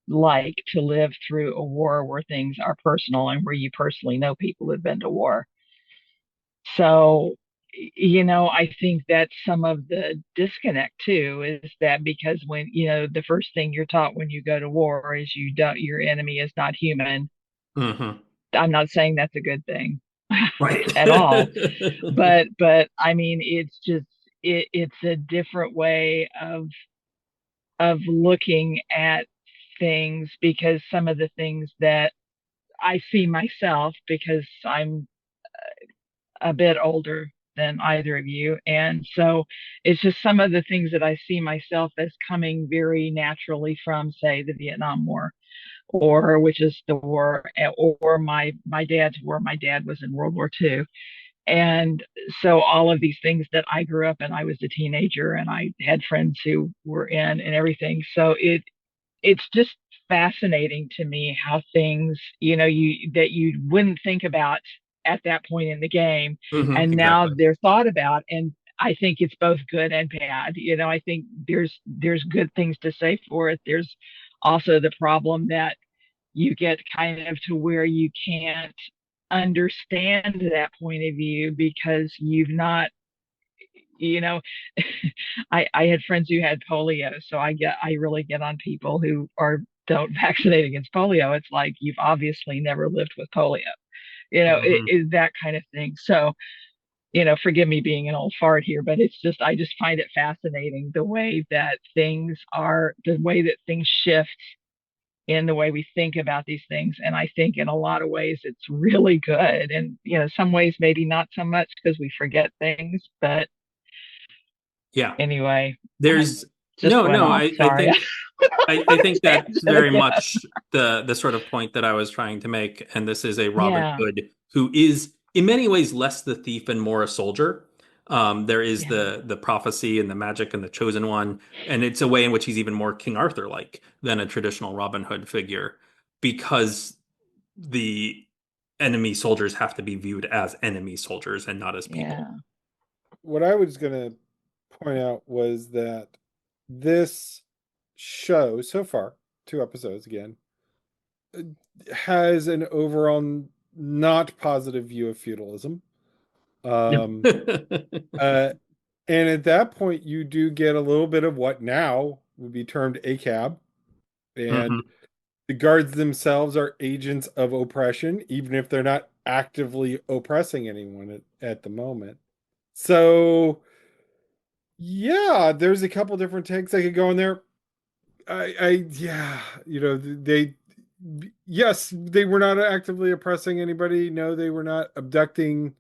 like to live through a war where things are personal and where you personally know people who've been to war. So, I think that's some of the disconnect too, is that because when, the first thing you're taught when you go to war is your enemy is not human. Mm-hmm. I'm not saying that's a good thing Right. at all, but I mean, it's just, it's a different way of looking at things, because some of the things that I see myself, because I'm a bit older than either of you. And so it's just some of the things that I see myself as coming very naturally from, say, the Vietnam War, or which is the war, or my dad's war. My dad was in World War II. And so all of these things that I grew up in, I was a teenager and I had friends who were in and everything. So it's just fascinating to me how things, that you wouldn't think about at that point in the game, and now Exactly. they're thought about. And I think it's both good and bad. I think there's good things to say for it. There's also the problem that you get kind of to where you can't understand that point of view because you've not, you know I had friends who had polio, so I really get on people who are don't vaccinate against polio. It's like you've obviously never lived with polio. It Hmm. is that kind of thing. So, forgive me being an old fart here, but I just find it fascinating the way that the way that things shift in the way we think about these things. And I think in a lot of ways it's really good. And, some ways maybe not so much because we forget things. But Yeah. anyway, I There's just no, went no. off. I Sorry. think I think that's Tangent very again. much the sort of point that I was trying to make. And this is a Robin Yeah. Hood who is in many ways less the thief and more a soldier. There is Yeah. the prophecy and the magic and the chosen one, and it's a way in which he's even more King Arthur like than a traditional Robin Hood figure, because the enemy soldiers have to be viewed as enemy soldiers and not as people. Yeah. What I was going to point out was that this show so far, 2 episodes again, has an overall not positive view of feudalism. Um, uh, and at that point, you do get a little bit of what now would be termed ACAB. And Mhm. the guards themselves are agents of oppression, even if they're not actively oppressing anyone at the moment. So, yeah, there's a couple different takes I could go in there. Yeah, yes, they were not actively oppressing anybody. No, they were not abducting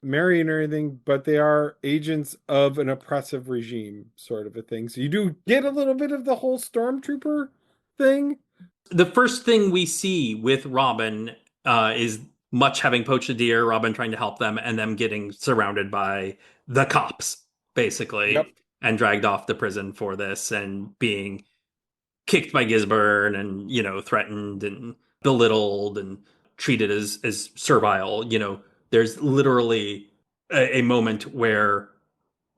Marion or anything, but they are agents of an oppressive regime, sort of a thing. So you do get a little bit of the whole stormtrooper thing. The first thing we see with Robin is Much having poached a deer, Robin trying to help them, and them getting surrounded by the cops, basically, Yep. and dragged off to prison for this and being kicked by Gisborne and, threatened and belittled and treated as servile. There's literally a moment where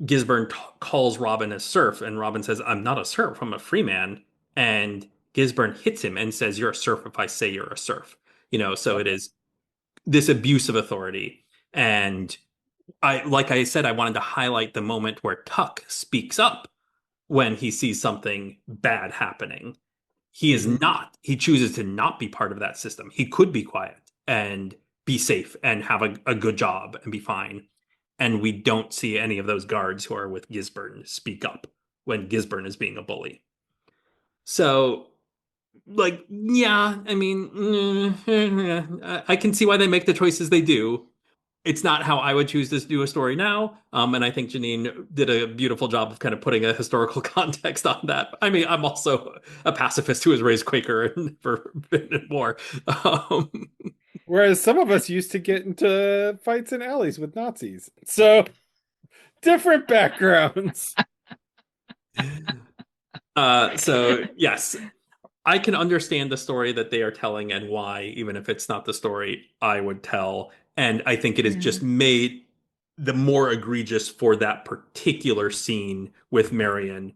Gisborne calls Robin a serf, and Robin says, "I'm not a serf, I'm a free man." And Gisborne hits him and says, "You're a serf if I say you're a serf." So Yep. it is this abuse of authority. And like I said, I wanted to highlight the moment where Tuck speaks up when he sees something bad happening. Hmm. He chooses to not be part of that system. He could be quiet and be safe and have a good job and be fine. And we don't see any of those guards who are with Gisborne speak up when Gisborne is being a bully. So, like, yeah, I mean, I can see why they make the choices they do. It's not how I would choose to do a story now. And I think Janine did a beautiful job of kind of putting a historical context on that. I mean, I'm also a pacifist who was raised Quaker and never been in war. Um, Whereas some of us used to get into fights in alleys with Nazis. So different backgrounds. so yes, I can understand the story that they are telling and why, even if it's not the story I would tell. And I think it is Yeah. just made the more egregious for that particular scene with Marion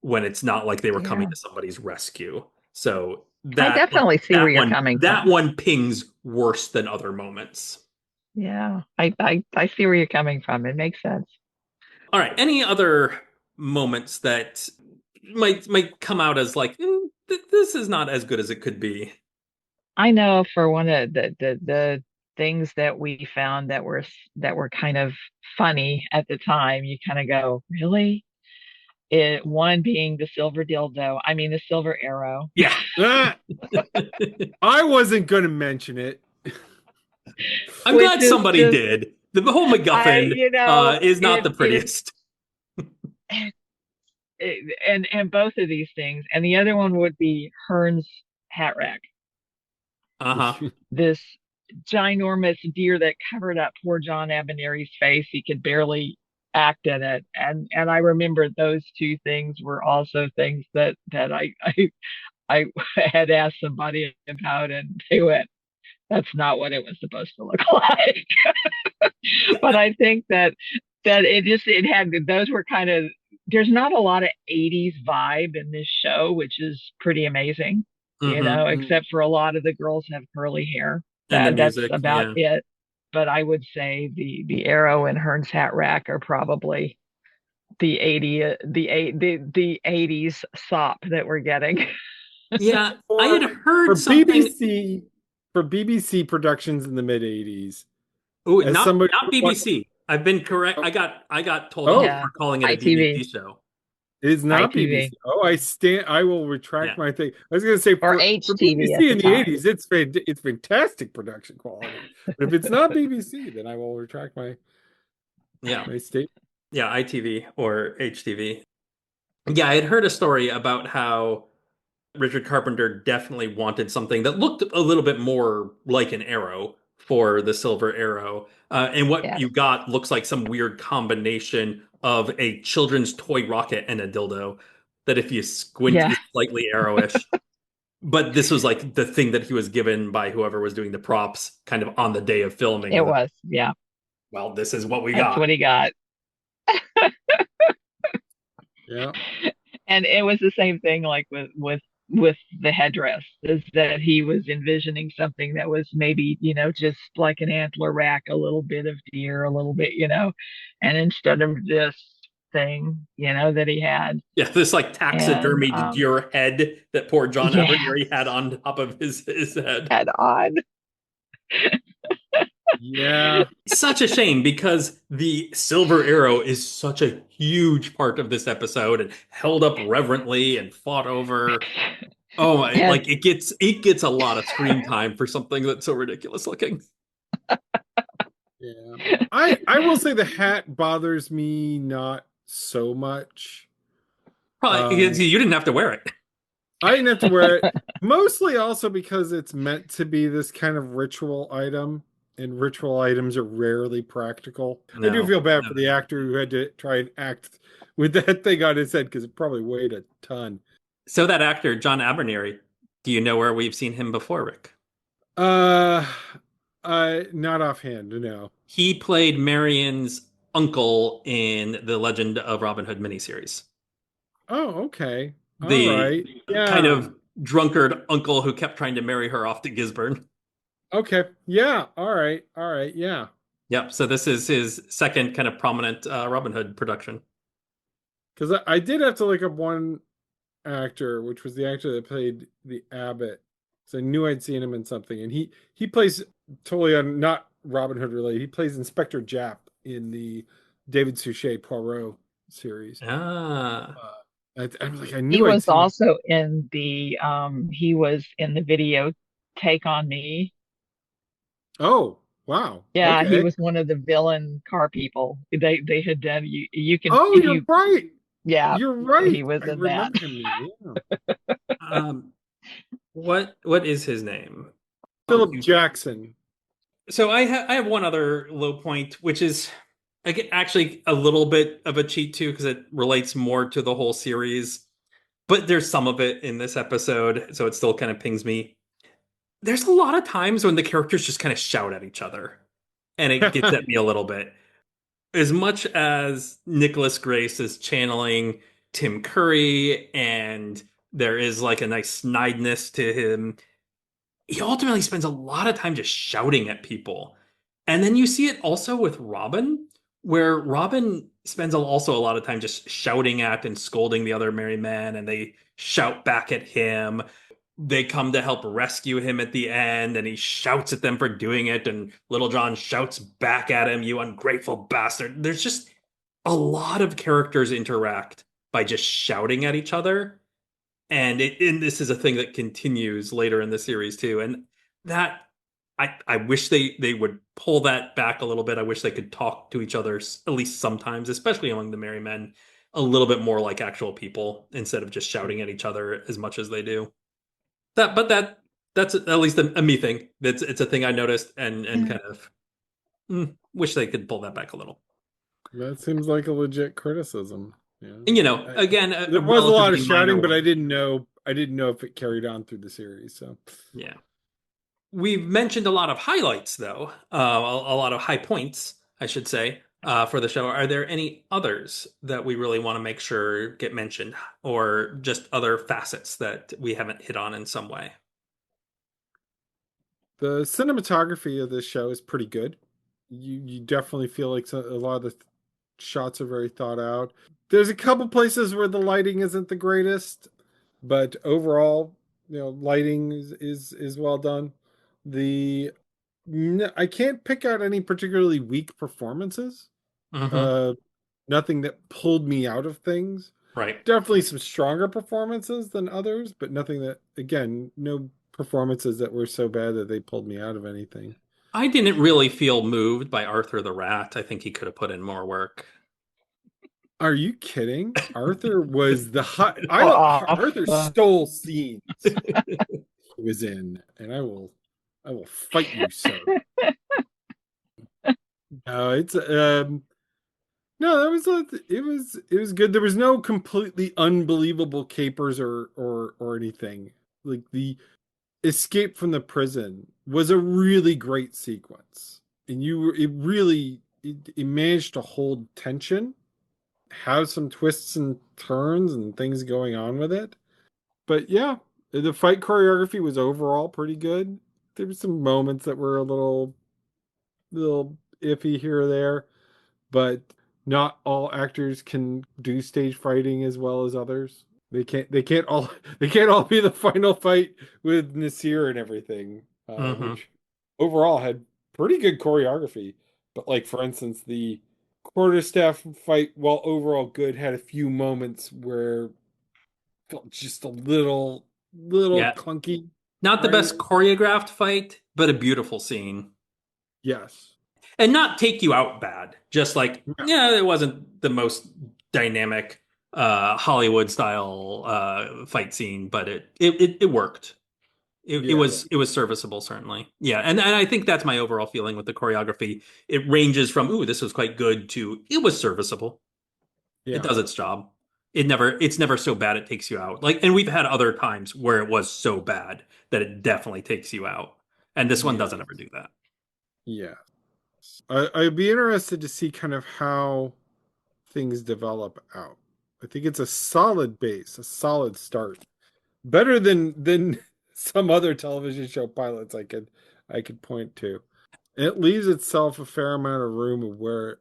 when it's not like they were coming Yeah. to somebody's rescue. So I definitely see where you're coming that from. one pings worse than other moments. Yeah. I see where you're coming from. It makes sense. All right, any other moments that might come out as like this is not as good as it could be? I know for one of the things that we found that were kind of funny at the time, you kind of go, really? One being the silver dildo. I mean the silver arrow. Yeah. Ah, I wasn't going to mention it. I'm Which glad is somebody just did. The whole I MacGuffin you know is not the it prettiest. and both of these things, and the other one would be Hearn's hat rack. Uh-huh. This ginormous deer that covered up poor John Abernethy's face. He could barely act in it. And I remember those two things were also things that I had asked somebody about, and they went, that's not what it was supposed to look like. But I think that it had, those were kind of, there's not a lot of 80s vibe in this show, which is pretty amazing, except for a lot of the girls have curly hair. And the That's music, about yeah. it. But I would say the Arrow and Hearn's Hat Rack are probably the 80s sop that we're getting. Yeah, I For had heard for something. BBC productions in the mid '80s, Oh, as not somebody not BBC. I've been correct. I got told off oh, Yeah, for calling it a ITV, BBC show. it is not ITV, BBC. Oh, I will retract Yeah. my thing. I was going to say or for HTV at BBC the in the time. '80s, it's fantastic production quality. But if it's not BBC, then I will retract Yeah. my statement. Yeah, ITV or HTV. Yeah, I had heard a story about how Richard Carpenter definitely wanted something that looked a little bit more like an arrow for the Silver Arrow. And what Yes. you got looks like some weird combination of a children's toy rocket and a dildo that if you squint Yeah, is slightly arrowish. But this was like the thing that he was given by whoever was doing the props kind of on the day of filming. it was. Yeah, Well, this is what we that's got. what he got. Yeah. And it was the same thing like with the headdress, is that he was envisioning something that was maybe, just like an antler rack, a little bit of deer, a little bit, and instead of this thing, that he had. Yeah, this like And taxidermied deer head that poor John yeah, Abernethy had on top of his head. had on. Yeah. It's such a shame because the Silver Arrow is such a huge part of this episode and held up reverently and fought over. Oh my, And like it gets a lot of screen time for something that's so ridiculous looking. Yeah. I will say the hat bothers me not so much. Probably Um, you didn't have to wear it. I didn't have to wear it, mostly also because it's meant to be this kind of ritual item, and ritual items are rarely practical. I do No, feel bad no. for the actor who had to try and act with that thing on his head because it probably weighed a ton. So that actor, John Abernethy, do you know where we've seen him before, Rick? Uh, not offhand, no. He played Marion's uncle in the Legend of Robin Hood miniseries. Oh, okay. All The right. kind Yeah. of drunkard uncle who kept trying to marry her off to Gisborne. Okay. Yeah. All right. All right. Yeah. Yep. So this is his second kind of prominent Robin Hood production. Because I did have to look up one actor, which was the actor that played the abbot. So I knew I'd seen him in something, and he plays totally on not Robin Hood related. He plays Inspector Japp in the David Suchet Poirot series. Ah. I'm like, I he knew I'd was seen him. also in the video Take on Me. Oh, wow. Yeah, he Okay. was one of the villain car people. They had done, you can, Oh, if you're you, right. yeah, You're he right. was I in that. remember him now. Yeah. What is his name? Philip Jackson. So I have one other low point, which is actually a little bit of a cheat too, because it relates more to the whole series. But there's some of it in this episode, so it still kind of pings me. There's a lot of times when the characters just kind of shout at each other, and it gets at me a little bit. As much as Nicholas Grace is channeling Tim Curry, and there is like a nice snideness to him, he ultimately spends a lot of time just shouting at people. And then you see it also with Robin, where Robin spends also a lot of time just shouting at and scolding the other merry men, and they shout back at him. They come to help rescue him at the end, and he shouts at them for doing it, and Little John shouts back at him, "You ungrateful bastard." There's just a lot of characters interact by just shouting at each other, and this is a thing that continues later in the series too. And that I wish they would pull that back a little bit. I wish they could talk to each other at least sometimes, especially among the merry men, a little bit more like actual people instead of just shouting at each other as much as they do. But that That's at least a me thing. It's a thing I noticed and Yeah. kind of wish they could pull that back a little. That seems like a legit criticism. Yeah. And I, again, a there was a lot of relatively minor shouting, but I one. didn't know. I didn't know if it carried on through the series. So Yeah. We've mentioned a lot of highlights, though, a lot of high points, I should say, for the show. Are there any others that we really want to make sure get mentioned, or just other facets that we haven't hit on in some way? the cinematography of this show is pretty good. You definitely feel like a lot of the shots are very thought out. There's a couple places where the lighting isn't the greatest, but overall, lighting is well done. The I can't pick out any particularly weak performances. Hmm. Uh, Nothing that pulled me out of things. Right. Definitely some stronger performances than others, but nothing that, again, no performances that were so bad that they pulled me out of anything. I didn't really feel moved by Arthur the Rat. I think he could have put in more work. Are you kidding? Arthur was the hot. Off. Arthur stole scenes he was in, and I will fight you, sir. No, it's no, that was it was good. There was no completely unbelievable capers or anything. Like the escape from the prison was a really great sequence, and it managed to hold tension, have some twists and turns and things going on with it. But yeah, the fight choreography was overall pretty good. There were some moments that were a little iffy here or there, but not all actors can do stage fighting as well as others. They can't all they can't all be the final fight with Nasir and everything, Hmm. which overall had pretty good choreography. But like for instance, the quarterstaff fight, while overall good, had a few moments where felt just a little Yeah. clunky, Not the right? best choreographed fight, but a beautiful scene. Yes. And not take you out bad. Just like, No. yeah, it wasn't the most dynamic Hollywood style fight scene, but it worked. Yeah. It was serviceable, certainly. Yeah, and I think that's my overall feeling with the choreography. It ranges from, ooh, this was quite good to it was serviceable. It Yeah. does its job. It's never so bad it takes you out. Like, and we've had other times where it was so bad that it definitely takes you out. And this one doesn't Yes. ever do that. Yeah. I'd be interested to see kind of how things develop out. I think it's a solid base, a solid start. Better than some other television show pilots I could point to. It leaves itself a fair amount of room of where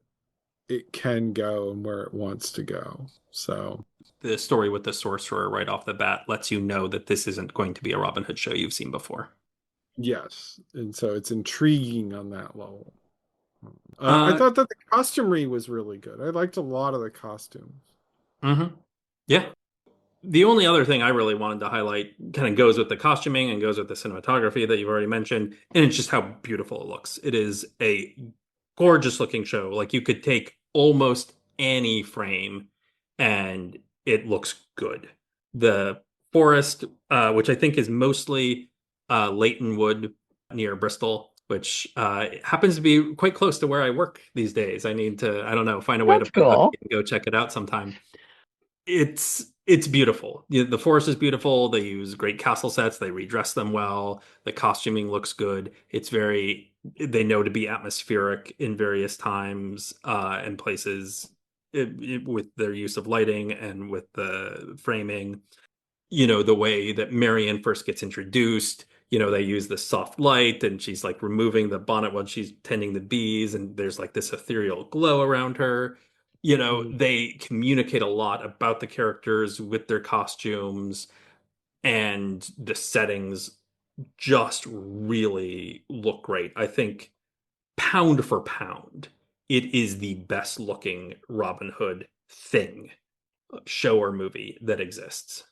it can go and where it wants to go. So, The story with the sorcerer right off the bat lets you know that this isn't going to be a Robin Hood show you've seen before. yes. And so it's intriguing on that level. I Uh, thought that the costumery was really good. I liked a lot of the costumes. mhm. Yeah. The only other thing I really wanted to highlight kind of goes with the costuming and goes with the cinematography that you've already mentioned, and it's just how beautiful it looks. It is a gorgeous looking show. Like you could take almost any frame and it looks good. The forest, which I think is mostly Leighton Wood near Bristol, which happens to be quite close to where I work these days. I need to, I don't know, find a way to That's cool. go check it out sometime. It's beautiful. The forest is beautiful. They use great castle sets. They redress them well. The costuming looks good. It's very they know to be atmospheric in various times and places with their use of lighting and with the framing. The way that Marion first gets introduced, they use the soft light and she's like removing the bonnet while she's tending the bees, and there's like this ethereal glow around her. Mm. They communicate a lot about the characters with their costumes, and the settings just really look great. I think pound for pound, it is the best looking Robin Hood thing, show or movie that exists.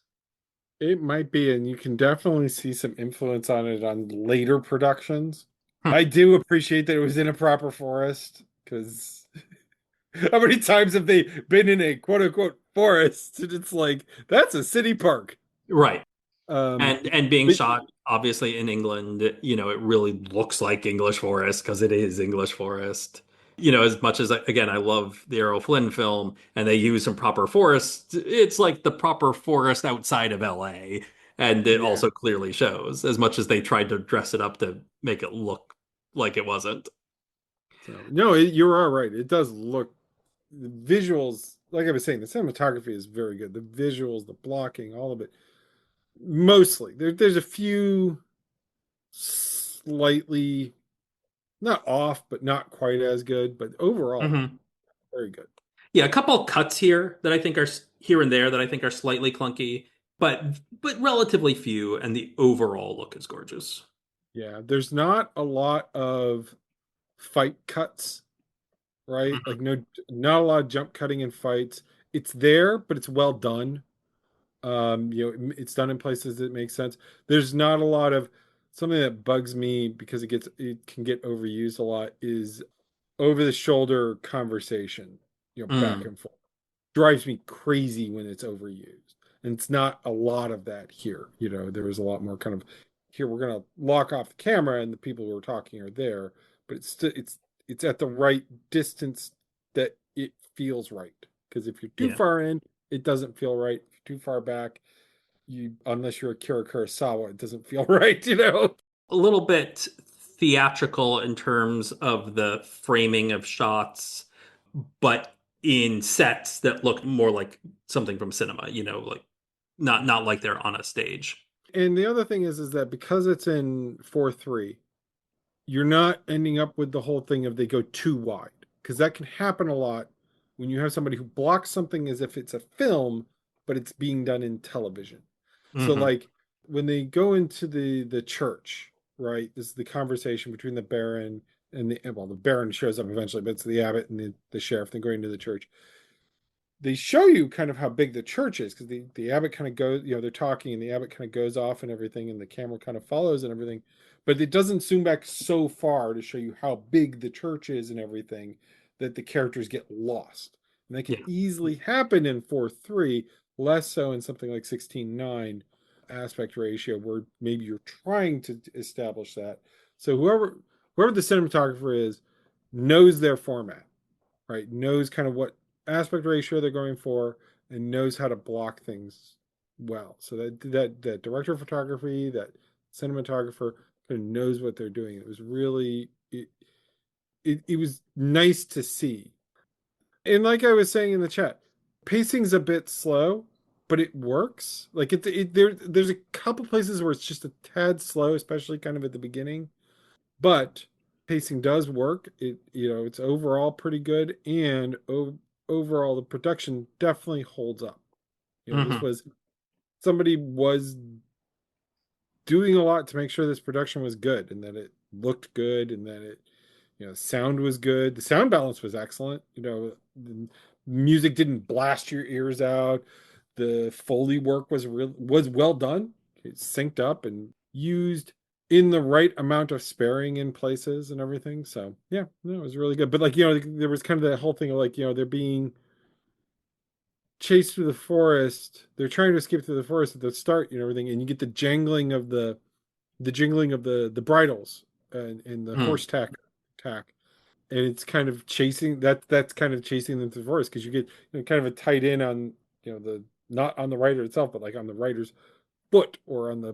It might be, and you can definitely see some influence on it on later productions. Hmm. I do appreciate that it was in a proper forest because how many times have they been in a quote unquote forest? And it's like, that's a city park. Right. Um, And being but shot obviously in England, you know, it really looks like English forest because it is English forest. You know, as much as again, I love the Errol Flynn film and they use some proper forest, it's like the proper forest outside of LA. And it yeah, also clearly shows as much as they tried to dress it up to make it look like it wasn't. so no, you're all right. It does look the visuals, like I was saying, the cinematography is very good. The visuals, the blocking, all of it. Mostly, there's a few slightly not off, but not quite as good. But overall, Hmm. very good. Yeah, a couple cuts here that I think are here and there that I think are slightly clunky, but relatively few, and the overall look is gorgeous. Yeah, there's not a lot of fight cuts, right? Mhm. Like no, not a lot of jump cutting in fights. It's there, but it's well done. It's done in places that make sense. There's not a lot of something that bugs me because it can get overused a lot is over the shoulder conversation, back Mm, and forth. Drives me crazy when it's overused. And it's not a lot of that here. There was a lot more kind of here we're gonna lock off the camera and the people who are talking are there, but it's at the right distance that it feels right. Because if you're too yeah, far in, it doesn't feel right. If you're too far back, you unless you're Akira Kurosawa, it doesn't feel right. a little bit theatrical in terms of the framing of shots, but in sets that look more like something from cinema. You know, like not like they're on a stage. And the other thing is that because it's in 4:3, you're not ending up with the whole thing of they go too wide because that can happen a lot when you have somebody who blocks something as if it's a film but it's being done in television. So Hmm. like when they go into the church, right, this is the conversation between the baron and the baron shows up eventually, but it's the abbot and the sheriff. They're going to the church. They show you kind of how big the church is because the abbot kind of goes, they're talking and the abbot kind of goes off and everything, and the camera kind of follows and everything. But it doesn't zoom back so far to show you how big the church is and everything that the characters get lost. And that can Yeah. easily happen in 4:3, less so in something like 16:9 aspect ratio, where maybe you're trying to establish that. So whoever the cinematographer is knows their format, right? Knows kind of what aspect ratio they're going for and knows how to block things well. So that director of photography, that cinematographer kind of knows what they're doing. It was really it was nice to see. And like I was saying in the chat, pacing's a bit slow, but it works. Like there's a couple places where it's just a tad slow, especially kind of at the beginning, but pacing does work. It's overall pretty good, and overall the production definitely holds up. This Hmm. was somebody was doing a lot to make sure this production was good and that it looked good and that it sound was good. The sound balance was excellent. The music didn't blast your ears out. The Foley work was well done. It synced up and used in the right amount of sparing in places and everything. So yeah, no, it was really good. But there was kind of that whole thing of they're being chased through the forest. They're trying to escape through the forest at the start, everything, and you get the jangling of the jingling of the bridles and the horse tack, and it's kind of chasing that's kind of chasing them through the forest because you get kind of a tight in on the not on the rider itself but like on the rider's foot or on the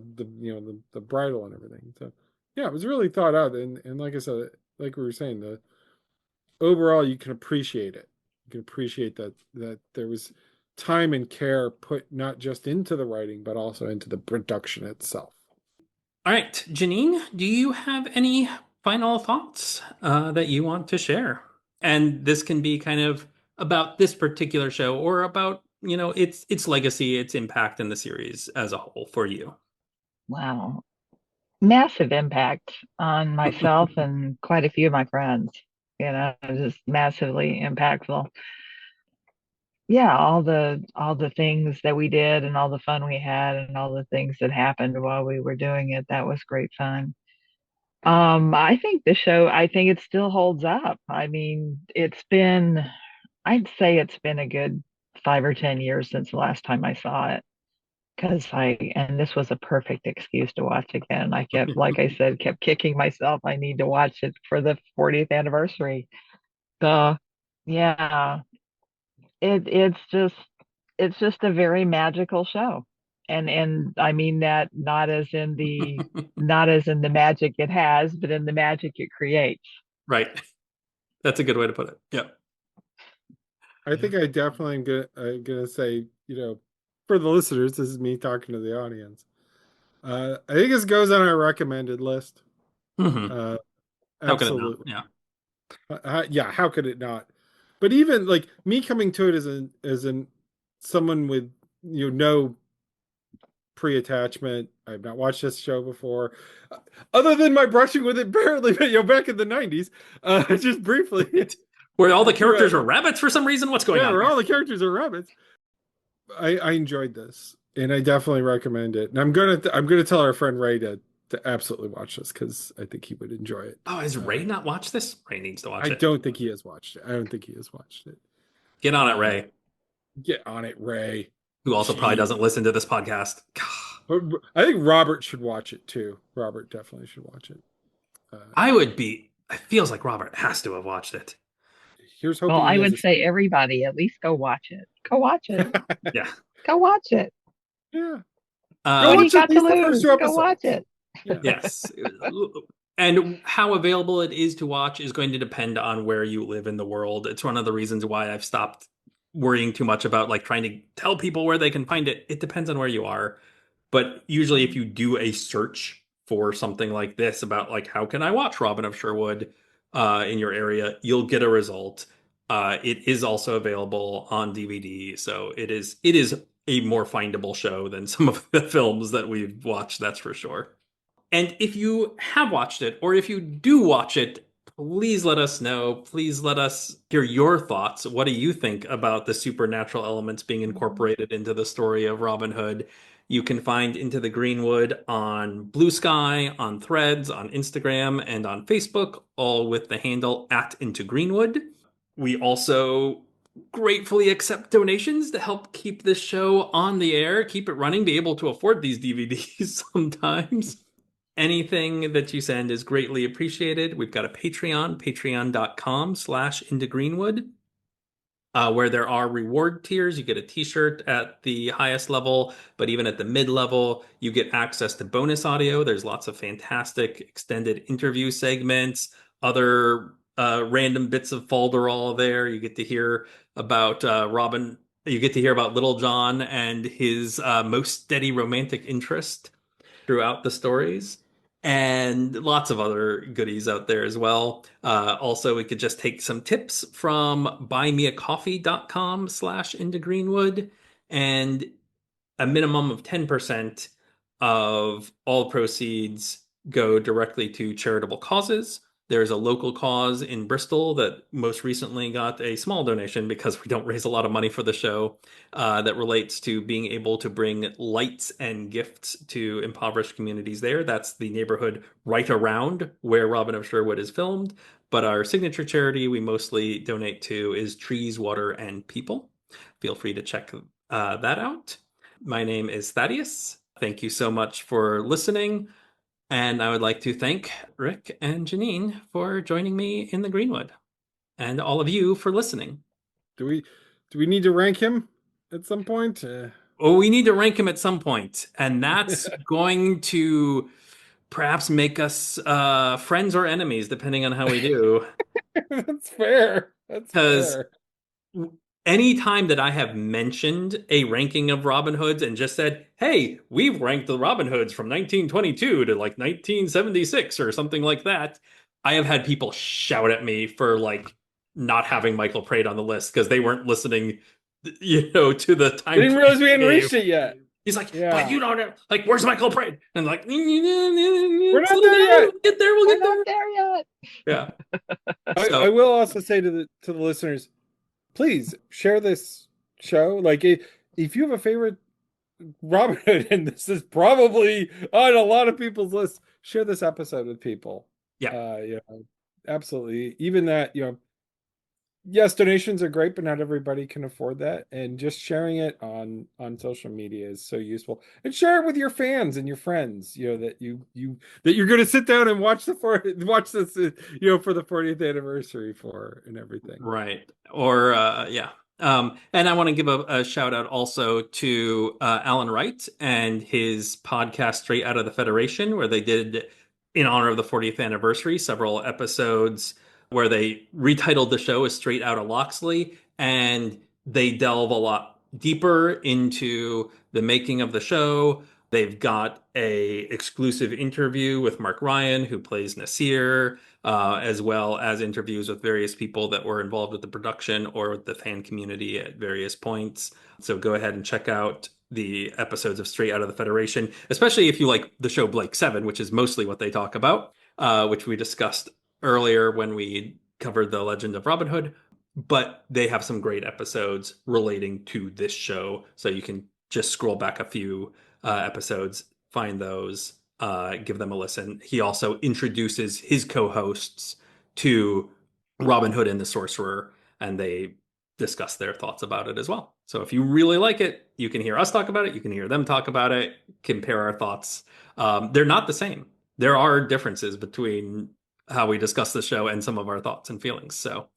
bridle and everything. So yeah, it was really thought out, and like I said, like we were saying, the overall you can appreciate it. You can appreciate that there was time and care put not just into the writing but also into the production itself. All right, Janine, do you have any final thoughts that you want to share? And this can be kind of about this particular show or about, you know, its legacy, its impact in the series as a whole for you. Wow. Massive impact on myself and quite a few of my friends. Just massively impactful. Yeah, all the things that we did and all the fun we had and all the things that happened while we were doing it, that was great fun. I think it still holds up. I mean, I'd say it's been a good 5 or 10 years since the last time I saw it. because and this was a perfect excuse to watch again. I kept, like I said, kept kicking myself. I need to watch it for the 40th anniversary. So, yeah, it's just a very magical show. And I mean that not as in the magic it has, but in the magic it creates. Right. That's a good way to put it. Yeah. I think I definitely am gonna say, for the listeners, this is me talking to the audience. I think this goes on our recommended list. Hmm. Uh, How could it not? absolutely. Yeah. Yeah, how could it not? But even like me coming to it as someone with no pre-attachment. I've not watched this show before, other than my brushing with it barely, back in the '90s, just briefly. Where all the characters are rabbits for some reason? What's going Yeah, on where here? all the characters are rabbits. I enjoyed this, and I definitely recommend it. And I'm gonna tell our friend Ray to absolutely watch this because I think he would enjoy it. Oh, has Ray not watched this? Ray needs to watch I it. don't think he has watched it. I don't think he has watched it. Get on it, Ray. Get on it, Ray. Who also probably doesn't listen to this podcast. But I think Robert should watch it too. Robert definitely should watch it. It feels like Robert has to have watched it. Here's Well, hoping I he would has say everybody at least go watch it. Go watch it. Yeah. Go watch it. Yeah. What do you watch at got to least the first lose? two Go episodes. watch it. Yeah. Yes. And how available it is to watch is going to depend on where you live in the world. It's one of the reasons why I've stopped worrying too much about like trying to tell people where they can find it. It depends on where you are. But usually if you do a search for something like this about like how can I watch Robin of Sherwood in your area, you'll get a result. It is also available on DVD, so it is a more findable show than some of the films that we've watched, that's for sure. And if you have watched it, or if you do watch it, please let us know. Please let us hear your thoughts. What do you think about the supernatural elements being incorporated into the story of Robin Hood? You can find Into the Greenwood on Blue Sky, on Threads, on Instagram, and on Facebook, all with the handle at Into Greenwood. We also gratefully accept donations to help keep this show on the air, keep it running, be able to afford these DVDs sometimes. Anything that you send is greatly appreciated. We've got a Patreon, patreon.com/intogreenwood, where there are reward tiers. You get a t-shirt at the highest level, but even at the mid-level, you get access to bonus audio. There's lots of fantastic extended interview segments, other random bits of folderol there. You get to hear about Robin. You get to hear about Little John and his most steady romantic interest throughout the stories, and lots of other goodies out there as well. Also, we could just take some tips from buymeacoffee.com/intogreenwood, and a minimum of 10% of all proceeds go directly to charitable causes. There's a local cause in Bristol that most recently got a small donation because we don't raise a lot of money for the show, that relates to being able to bring lights and gifts to impoverished communities there. That's the neighborhood right around where Robin of Sherwood is filmed. But our signature charity we mostly donate to is Trees, Water, and People. Feel free to check that out. My name is Thaddeus. Thank you so much for listening. And I would like to thank Rick and Janine for joining me in the Greenwood, and all of you for listening. Do we need to rank him at some point? Oh, we need to rank him at some point, and that's going to perhaps make us friends or enemies, depending on how we do. That's fair. That's Because fair. any time that I have mentioned a ranking of Robin Hoods and just said, hey, we've ranked the Robin Hoods from 1922 to like 1976 or something like that, I have had people shout at me for like not having Michael Praed on the list because they weren't listening, to the time. I didn't realize we hadn't frame. reached it yet. He's like, Yeah. but you don't know, like, where's Michael Praed? And like, We're not there yet. We'll get there. We'll We're get there. not there yet. Yeah. I will also say to the listeners, please share this show. Like, if you have a favorite Robin Hood, and this is probably on a lot of people's lists, share this episode with people. Yeah. Absolutely. Even that, yes, donations are great, but not everybody can afford that. And just sharing it on social media is so useful. And share it with your fans and your friends. That that you're going to sit down and watch this. For the 40th anniversary and everything. Right. Or yeah. And I want to give a shout out also to Alan Wright and his podcast Straight Out of the Federation, where they did, in honor of the 40th anniversary, several episodes where they retitled the show as Straight Out of Loxley, and they delve a lot deeper into the making of the show. They've got a exclusive interview with Mark Ryan, who plays Nasir, as well as interviews with various people that were involved with the production or with the fan community at various points. So go ahead and check out the episodes of Straight Out of the Federation, especially if you like the show Blake 7, which is mostly what they talk about, which we discussed earlier when we covered the Legend of Robin Hood. But they have some great episodes relating to this show. So you can just scroll back a few episodes, find those, give them a listen. He also introduces his co-hosts to Robin Hood and the Sorcerer, and they discuss their thoughts about it as well. So if you really like it, you can hear us talk about it. You can hear them talk about it, compare our thoughts. They're not the same. There are differences between how we discuss the show and some of our thoughts and feelings. So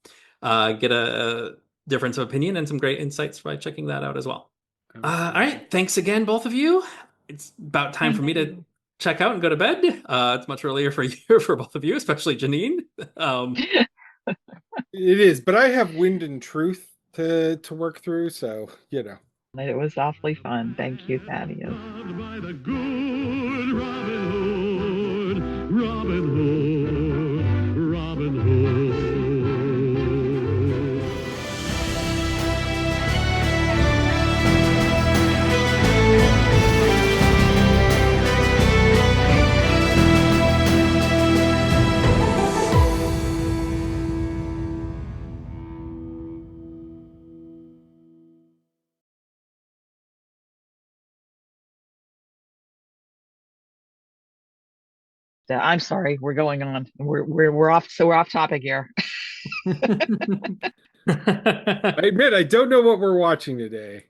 get a difference of opinion and some great insights by checking that out as well. All right. Thanks again, both of you. It's about time for me to check out and go to bed. It's much earlier for both of you, especially Janine. It is, but I have Wind and Truth to work through, so It was awfully fun. Thank you, Thaddeus. By the good Robin Hood, Robin Hood, Robin Hood. I'm sorry, we're going on. We're off. So we're off topic here. I admit I don't know what we're watching today.